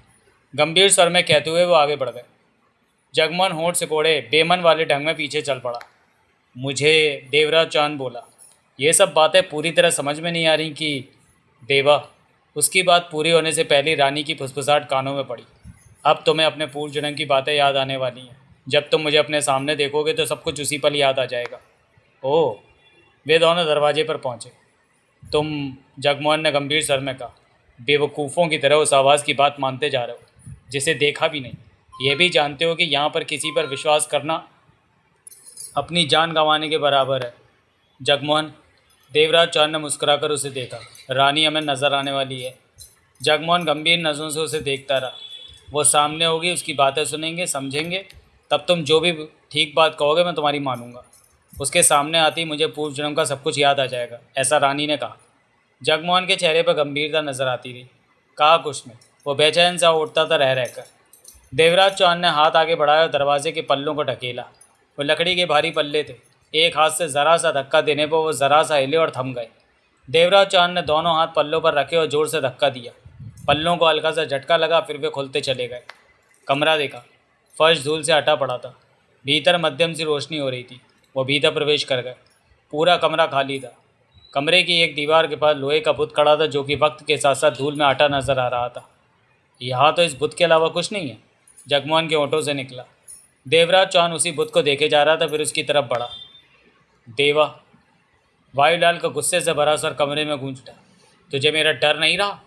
[SPEAKER 1] गंभीर स्वर में कहते हुए वो आगे बढ़ गए। जगमोहन होंठ सिकोड़े बेमन वाले ढंग में पीछे चल पड़ा। मुझे, देवराज चौहान बोला, ये सब बातें पूरी तरह समझ में नहीं आ रही कि देवा। उसकी बात पूरी होने से पहले रानी की फुसफुसाहट कानों में पड़ी। अब तुम्हें अपने पूर्व जन्म की बातें याद आने वाली हैं। जब तुम मुझे अपने सामने देखोगे तो सब कुछ उसी पल याद आ जाएगा। ओह। वे दोनों दरवाजे पर पहुँचे। तुम, जगमोहन ने गंभीर स्वर में कहा, बेवकूफ़ों की तरह उस आवाज़ की बात मानते जा रहे हो जिसे देखा भी नहीं। ये भी जानते हो कि यहाँ पर किसी पर विश्वास करना अपनी जान गंवाने के बराबर है। जगमोहन, देवराज चौहान ने मुस्कुराकर उसे देखा। रानी हमें नज़र आने वाली है। जगमोहन गंभीर नज़रों से उसे देखता रहा। वो सामने होगी, उसकी बातें सुनेंगे, समझेंगे, तब तुम जो भी ठीक बात कहोगे मैं तुम्हारी मानूंगा। उसके सामने आती मुझे पूर्व जन्म का सब कुछ याद आ जाएगा, ऐसा रानी ने कहा। जगमोहन के चेहरे पर गंभीरता नजर आती रही। कहा कुछ नहीं, वो बेचैन सा उठता था रह रहकर। देवराज चौहान ने हाथ आगे बढ़ाया और दरवाजे के पल्लों को ढकेला। वो लकड़ी के भारी पल्ले थे। एक हाथ से ज़रा सा धक्का देने पर वो ज़रा सा हिले और थम गए। देवराज चौहान ने दोनों हाथ पल्लों पर रखे और ज़ोर से धक्का दिया। पल्लों को हल्का सा झटका लगा, फिर वे खुलते चले गए। कमरा देखा। फर्श धूल से हटा पड़ा था। भीतर मध्यम सी रोशनी हो रही थी। वो भीतर प्रवेश कर गए। पूरा कमरा खाली था। कमरे की एक दीवार के पास लोहे का बुत खड़ा था, जो कि वक्त के साथ साथ धूल में आटा नजर आ रहा था। यहाँ तो इस बुत के अलावा कुछ नहीं है, जगमोहन के होठों से निकला। देवराज चौहान उसी बुत को देखे जा रहा था, फिर उसकी तरफ बढ़ा। देवा। वायुलाल का गुस्से से भरा सर कमरे में गूंज उठा। तुझे मेरा डर नहीं रहा?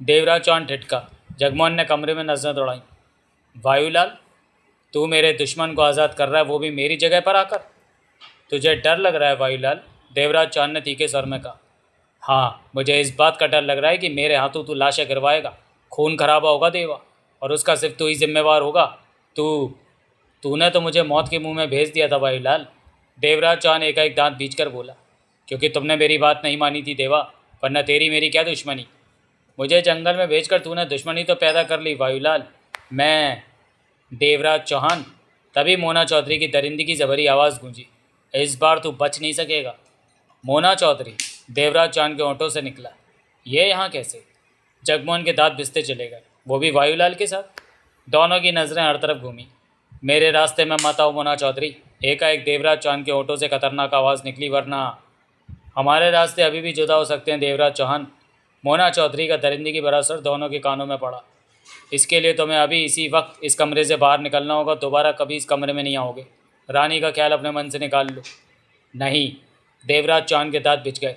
[SPEAKER 1] देवराज चौहान ठिठका। जगमोहन ने कमरे में नजर दौड़ाई। वायुलाल, तू मेरे दुश्मन को आज़ाद कर रहा है, वो भी मेरी जगह पर आकर? तुझे डर लग रहा है वायुलाल? देवराज चौहान ने तीखे स्वर में कहा। हाँ, मुझे इस बात का डर लग रहा है कि मेरे हाथों तू लाशें गिरवाएगा, खून खराबा होगा देवा, और उसका सिर्फ तू ही जिम्मेवार होगा। तूने तो मुझे मौत के मुंह में भेज दिया था वायुलाल। देवराज चौहान एकाएक दांत बींचकर बोला। क्योंकि तुमने मेरी बात नहीं मानी थी देवा, वरना तेरी मेरी क्या दुश्मनी। मुझे जंगल में भेजकर तूने दुश्मनी तो पैदा कर ली वायुलाल। मैं, देवराज चौहान। तभी मोना चौधरी की दरिंदी की ज़बरी आवाज़ गूंजी। इस बार तू बच नहीं सकेगा। मोना चौधरी? देवराज चौहान के होंठों से निकला। ये यहाँ कैसे? जगमोहन के दांत भिसते चले गए, वो भी वायुलाल के साथ। दोनों की नज़रें हर तरफ घूमी। मेरे रास्ते में मत आओ मोना चौधरी। एकाएक देवराज चौहान के होंठों से खतरनाक आवाज़ निकली, वरना हमारे रास्ते अभी भी जुदा हो सकते हैं देवराज चौहान। मोना चौधरी का दरिंदगी की भरा सर दोनों के कानों में पड़ा। इसके लिए तुम्हें अभी इसी वक्त इस कमरे से बाहर निकलना होगा। दोबारा कभी इस कमरे में नहीं आओगे। रानी का ख्याल अपने मन से निकाल लो। नहीं। देवराज चौहान के दांत बिछ गए।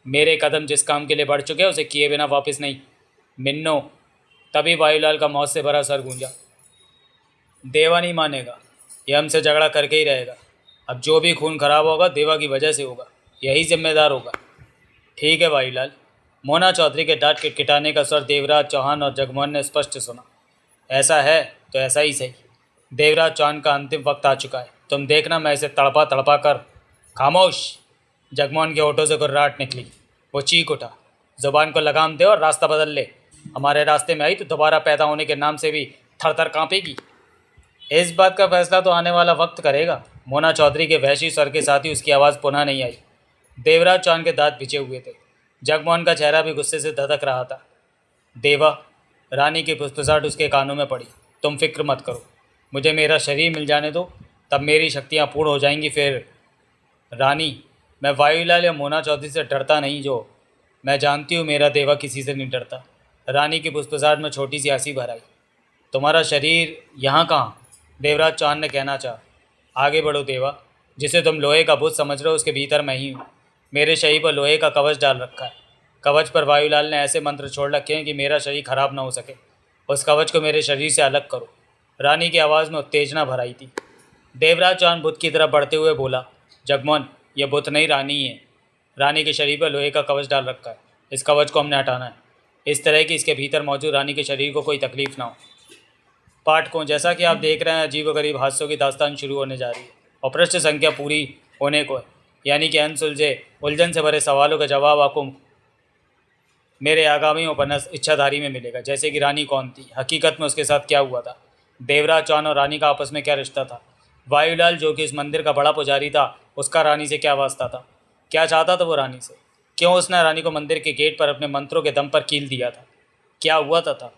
[SPEAKER 1] मेरे कदम जिस काम के लिए बढ़ चुके हैं उसे किए बिना वापस नहीं। मिन्नो। तभी वायुलाल का मौत से भरा सर गूंजा। देवा नहीं मानेगा, ये हमसे झगड़ा करके ही रहेगा। अब जो भी खून खराब होगा देवा की वजह से होगा, यही जिम्मेदार होगा। ठीक है वायुलाल। मोना चौधरी के दांत किटकिटाने का स्वर देवराज चौहान और जगमोहन ने स्पष्ट सुना। ऐसा है तो ऐसा ही सही। देवराज चौहान का अंतिम वक्त आ चुका है। तुम देखना मैं इसे तड़पा तड़पा कर। खामोश। जगमोहन के होठों से गुर्राहट निकली। वो चीख उठा। ज़ुबान को लगाम दे और रास्ता बदल ले। हमारे रास्ते में आई तो दोबारा पैदा होने के नाम से भी थर थर काँपेगी। इस बात का फैसला तो आने वाला वक्त करेगा। मोना चौधरी के वहशी स्वर के साथ ही उसकी आवाज़ पुनः नहीं आई। देवराज चौहान के दांत भिजे हुए थे। जगमोहन का चेहरा भी गुस्से से धधक रहा था। देवा, रानी की फुसफुसाहट उसके कानों में पड़ी। तुम फिक्र मत करो, मुझे मेरा शरीर मिल जाने दो, तब मेरी शक्तियाँ पूर्ण हो जाएंगी। फिर रानी, मैं वायुलाल या मोना चौधरी से डरता नहीं, जो मैं जानती हूँ मेरा देवा किसी से नहीं डरता। रानी की फुसफुसाहट में छोटी सी हंसी भर आई। तुम्हारा शरीर यहाँ कहाँ? देवराज चौहान ने कहना चाहा। आगे बढ़ो देवा, जिसे तुम लोहे का बुत समझ रहे हो उसके भीतर मैं ही हूँ। मेरे शरीर पर लोहे का कवच डाल रखा है। कवच पर वायुलाल ने ऐसे मंत्र छोड़ रखे हैं कि मेरा शरीर खराब ना हो सके। उस कवच को मेरे शरीर से अलग करो। रानी की आवाज़ में उत्तेजना भर आई थी। देवराज चौहान बुत की तरफ बढ़ते हुए बोला, जगमोहन, यह बुत नहीं, रानी है। रानी के शरीर पर लोहे का कवच डाल रखा है। इस कवच को हमने हटाना है, इस तरह कि इसके भीतर मौजूद रानी के शरीर को कोई तकलीफ ना हो। पाठकों, जैसा कि आप देख रहे हैं, अजीबोगरीब हादसों की दास्तान शुरू होने जा रही है और पृष्ठ संख्या पूरी होने को है। यानी कि अनसुलझे उलझन से भरे सवालों का जवाब आपको मेरे आगामी उपन्यास इच्छाधारी में मिलेगा। जैसे कि रानी कौन थी, हकीकत में उसके साथ क्या हुआ था, देवराज चौहान और रानी का आपस में क्या रिश्ता था, वायुलाल जो कि इस मंदिर का बड़ा पुजारी था, उसका रानी से क्या वास्ता था, क्या चाहता था वो रानी से, क्यों उसने रानी को मंदिर के गेट पर अपने मंत्रों के दम पर कील दिया था, क्या हुआ था।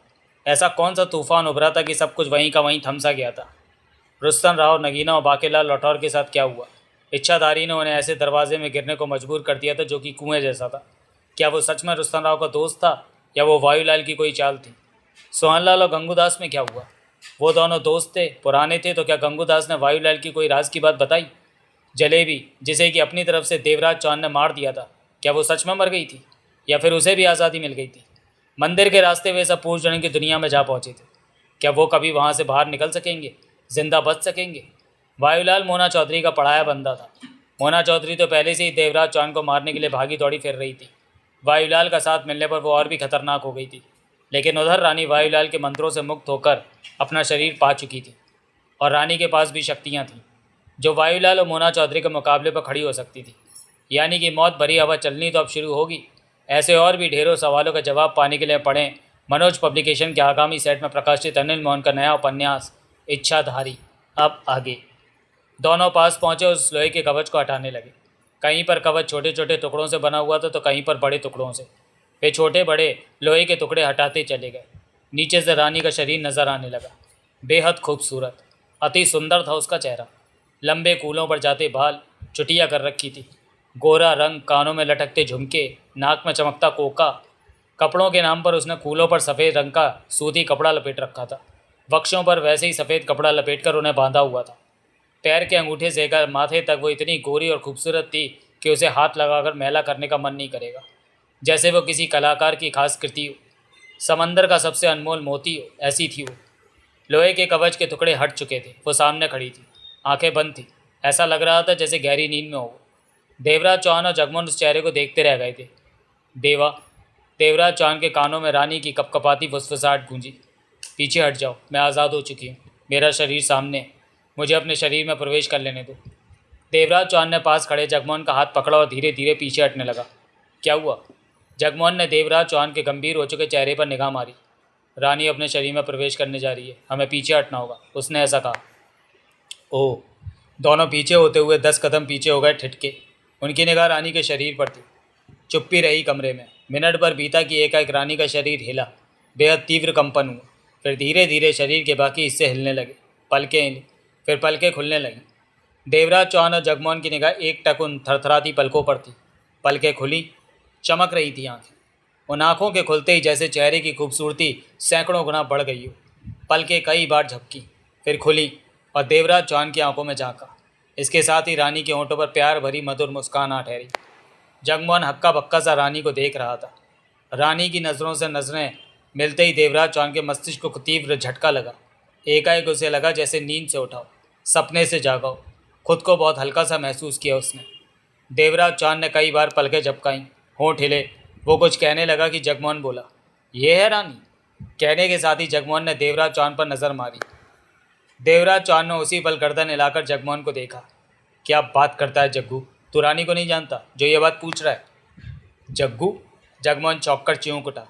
[SPEAKER 1] ऐसा कौन सा तूफान उभरा था कि सब कुछ वहीं का वहीं थम सा गया था। रुस्तम राव, नगीना और बाकेलाल लठौर के साथ क्या हुआ। इच्छाधारी ने उन्हें ऐसे दरवाजे में गिरने को मजबूर कर दिया था जो कि कुएं जैसा था। क्या वो सच में रुस्तम राव का दोस्त था या वो वायुलाल की कोई चाल थी। सोहनलाल और गंगूदास में क्या हुआ। वो दोनों दोस्त थे, पुराने थे, तो क्या गंगूदास ने वायुलाल की कोई राज की बात बताई। जलेबी, जिसे कि अपनी तरफ से देवराज चौहान ने मार दिया था, क्या वो सच में मर गई थी या फिर उसे भी आज़ादी मिल गई थी। मंदिर के रास्ते वे सब पूर्वजन्म की दुनिया में जा पहुँचे थे। क्या वो कभी वहाँ से बाहर निकल सकेंगे, जिंदा बच सकेंगे। वायुलाल मोना चौधरी का पढ़ाया बंदा था। मोना चौधरी तो पहले से ही देवराज चौहान को मारने के लिए भागी दौड़ी फिर रही थी। वायुलाल का साथ मिलने पर वो और भी खतरनाक हो गई थी। लेकिन उधर रानी वायुलाल के मंत्रों से मुक्त होकर अपना शरीर पा चुकी थी और रानी के पास भी शक्तियाँ थीं जो वायुलाल और मोना चौधरी के मुकाबले पर खड़ी हो सकती थी। यानी कि मौत भरी हवा चलनी तो अब शुरू होगी। ऐसे और भी ढेरों सवालों का जवाब पाने के लिए पढ़ें मनोज पब्लिकेशन के आगामी सेट में प्रकाशित अनिल मोहन का नया उपन्यास इच्छाधारी। अब आगे। दोनों पास पहुँचे और उस लोहे के कवच को हटाने लगे। कहीं पर कवच छोटे छोटे टुकड़ों से बना हुआ था तो कहीं पर बड़े टुकड़ों से। वे छोटे बड़े लोहे के टुकड़े हटाते चले गए। नीचे से रानी का शरीर नजर आने लगा। बेहद खूबसूरत, अति सुंदर था उसका चेहरा। लंबे कूलों पर जाते बाल, चुटिया कर रखी थी, गोरा रंग, कानों में लटकते झुमके, नाक में चमकता कोका। कपड़ों के नाम पर उसने कूलों पर सफ़ेद रंग का सूती कपड़ा लपेट रखा था। वक्षों पर वैसे ही सफ़ेद कपड़ा लपेटकर उन्हें बांधा हुआ था। पैर के अंगूठे से लेकर माथे तक वो इतनी गोरी और खूबसूरत थी कि उसे हाथ लगाकर मैला करने का मन नहीं करेगा, जैसे वो किसी कलाकार की खास कृति हो, समंदर का सबसे अनमोल मोती हो, ऐसी थी वो। लोहे के कवच के टुकड़े हट चुके थे। वो सामने खड़ी थी, आंखें बंद थी। ऐसा लग रहा था जैसे गहरी नींद में हो। देवराज चौहान और जगमोहन उस चेहरे को देखते रह गए थे। देवा, देवराज चौहान के कानों में रानी की कपकपाती फुसफुसाहट गूंजी। पीछे हट जाओ, मैं आज़ाद हो चुकी हूँ, मेरा शरीर सामने है, मुझे अपने शरीर में प्रवेश कर लेने दो। देवराज चौहान ने पास खड़े जगमोहन का हाथ पकड़ा और धीरे धीरे पीछे हटने लगा। क्या हुआ। जगमोहन ने देवराज चौहान के गंभीर हो चुके चेहरे पर निगाह मारी। रानी अपने शरीर में प्रवेश करने जा रही है, हमें पीछे हटना होगा, उसने ऐसा कहा। ओह। दोनों पीछे होते हुए 10 कदम पीछे हो गए, ठिठके। उनकी निगाह रानी के शरीर पर थी। चुप्पी रही कमरे में। मिनट भर बीता कि एकाएक रानी का शरीर हिला। बेहद तीव्र कंपन हुआ। फिर धीरे धीरे शरीर के बाकी हिस्से हिलने लगे। पलकें हिली, फिर पलकें खुलने लगीं। देवराज चौहान और जगमोहन की निगाह एक टक उन थरथराती पलकों पर थी। पलकें खुली, चमक रही थी आंखें। उन आँखों के खुलते ही जैसे चेहरे की खूबसूरती सैकड़ों गुना बढ़ गई हो। पलकें कई बार झपकी, फिर खुली और देवराज चौहान की आंखों में झांका। इसके साथ ही रानी के होंठों पर प्यार भरी मधुर मुस्कान आ ठहरी। जगमोहन हक्का बक्का सा रानी को देख रहा था। रानी की नज़रों से नजरें मिलते ही देवराज चौहान के मस्तिष्क को तीव्र झटका लगा। एकाएक उसे लगा जैसे नींद से उठा हो, सपने से जागा हो। खुद को बहुत हल्का सा महसूस किया उसने। देवराज चौहान ने कई बार पलकें झपकाईं, होंठ हिले। वो कुछ कहने लगा कि जगमोहन बोला, ये है रानी। कहने के साथ ही जगमोहन ने देवराज चौहान पर नज़र मारी। देवराज चौहान ने उसी पल गर्दन हिलाकर जगमोहन को देखा। क्या बात करता है जग्गू, तू रानी को नहीं जानता जो ये बात पूछ रहा है। जग्गू, जगमोहन चौंक कर चिऊँ उठा।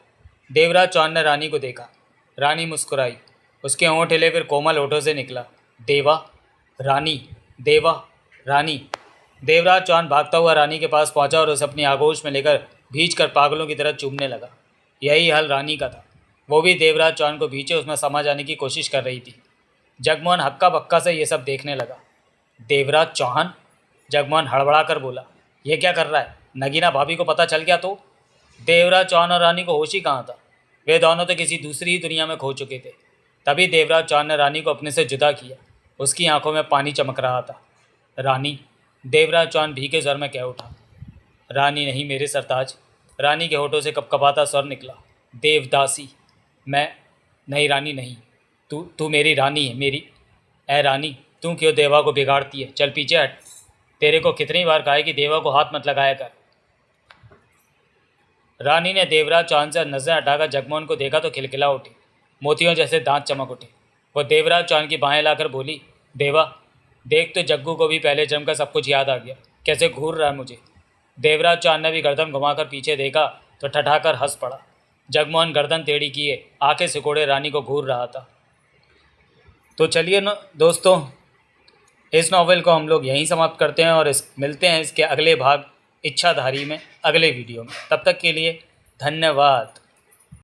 [SPEAKER 1] देवराज चौहान ने रानी को देखा। रानी मुस्कुराई। उसके होंठ हिले, फिर कोमल होठों से निकला, देवा, रानी, देवा, रानी। देवराज चौहान भागता हुआ रानी के पास पहुंचा और उसे अपनी आगोश में लेकर भींच कर पागलों की तरह चूमने लगा। यही हाल रानी का था। वो भी देवराज चौहान को भींचे उसमें समा जाने की कोशिश कर रही थी। जगमोहन हक्का बक्का से ये सब देखने लगा। देवराज चौहान? जगमोहन हड़बड़ा कर बोला, यह क्या कर रहा है? नगीना भाभी को पता चल गया तो? देवराज चौहान और रानी को होश ही कहाँ था। वे दोनों तो किसी दूसरी ही दुनिया में खो चुके थे। तभी देवराज चौहान ने रानी को अपने से जुदा किया। उसकी आंखों में पानी चमक रहा था। रानी, देवराज चौहान भीगे स्वर में कह उठा। रानी नहीं मेरे सरताज। रानी के होठों से कपकपाता स्वर निकला, देवदासी। मैं नहीं रानी नहीं, तू मेरी रानी है, मेरी। ऐ रानी, तू क्यों देवा को बिगाड़ती है? चल पीछे हट। तेरे को कितनी बार कहा है कि देवा को हाथ मत लगाया कर। रानी ने देवराज चौहान से नजर हटाकर जगमोहन को देखा तो खिलखिला उठी। मोतियों जैसे दांत चमक उठे। वो देवराज चौहान की बाहें लाकर बोली, देवा देख, तो जग्गू को भी पहले जम का सब कुछ याद आ गया। कैसे घूर रहा है मुझे। देवराज चौहान ने भी गर्दन घुमाकर पीछे देखा तो ठठाकर हंस पड़ा। जगमोहन गर्दन टेढ़ी किए आंखें सिकोड़े रानी को घूर रहा था। तो चलिए दोस्तों, इस नॉवेल को हम लोग यहीं समाप्त करते हैं और मिलते हैं इसके अगले भाग इच्छाधारी में, अगले वीडियो में। तब तक के लिए धन्यवाद।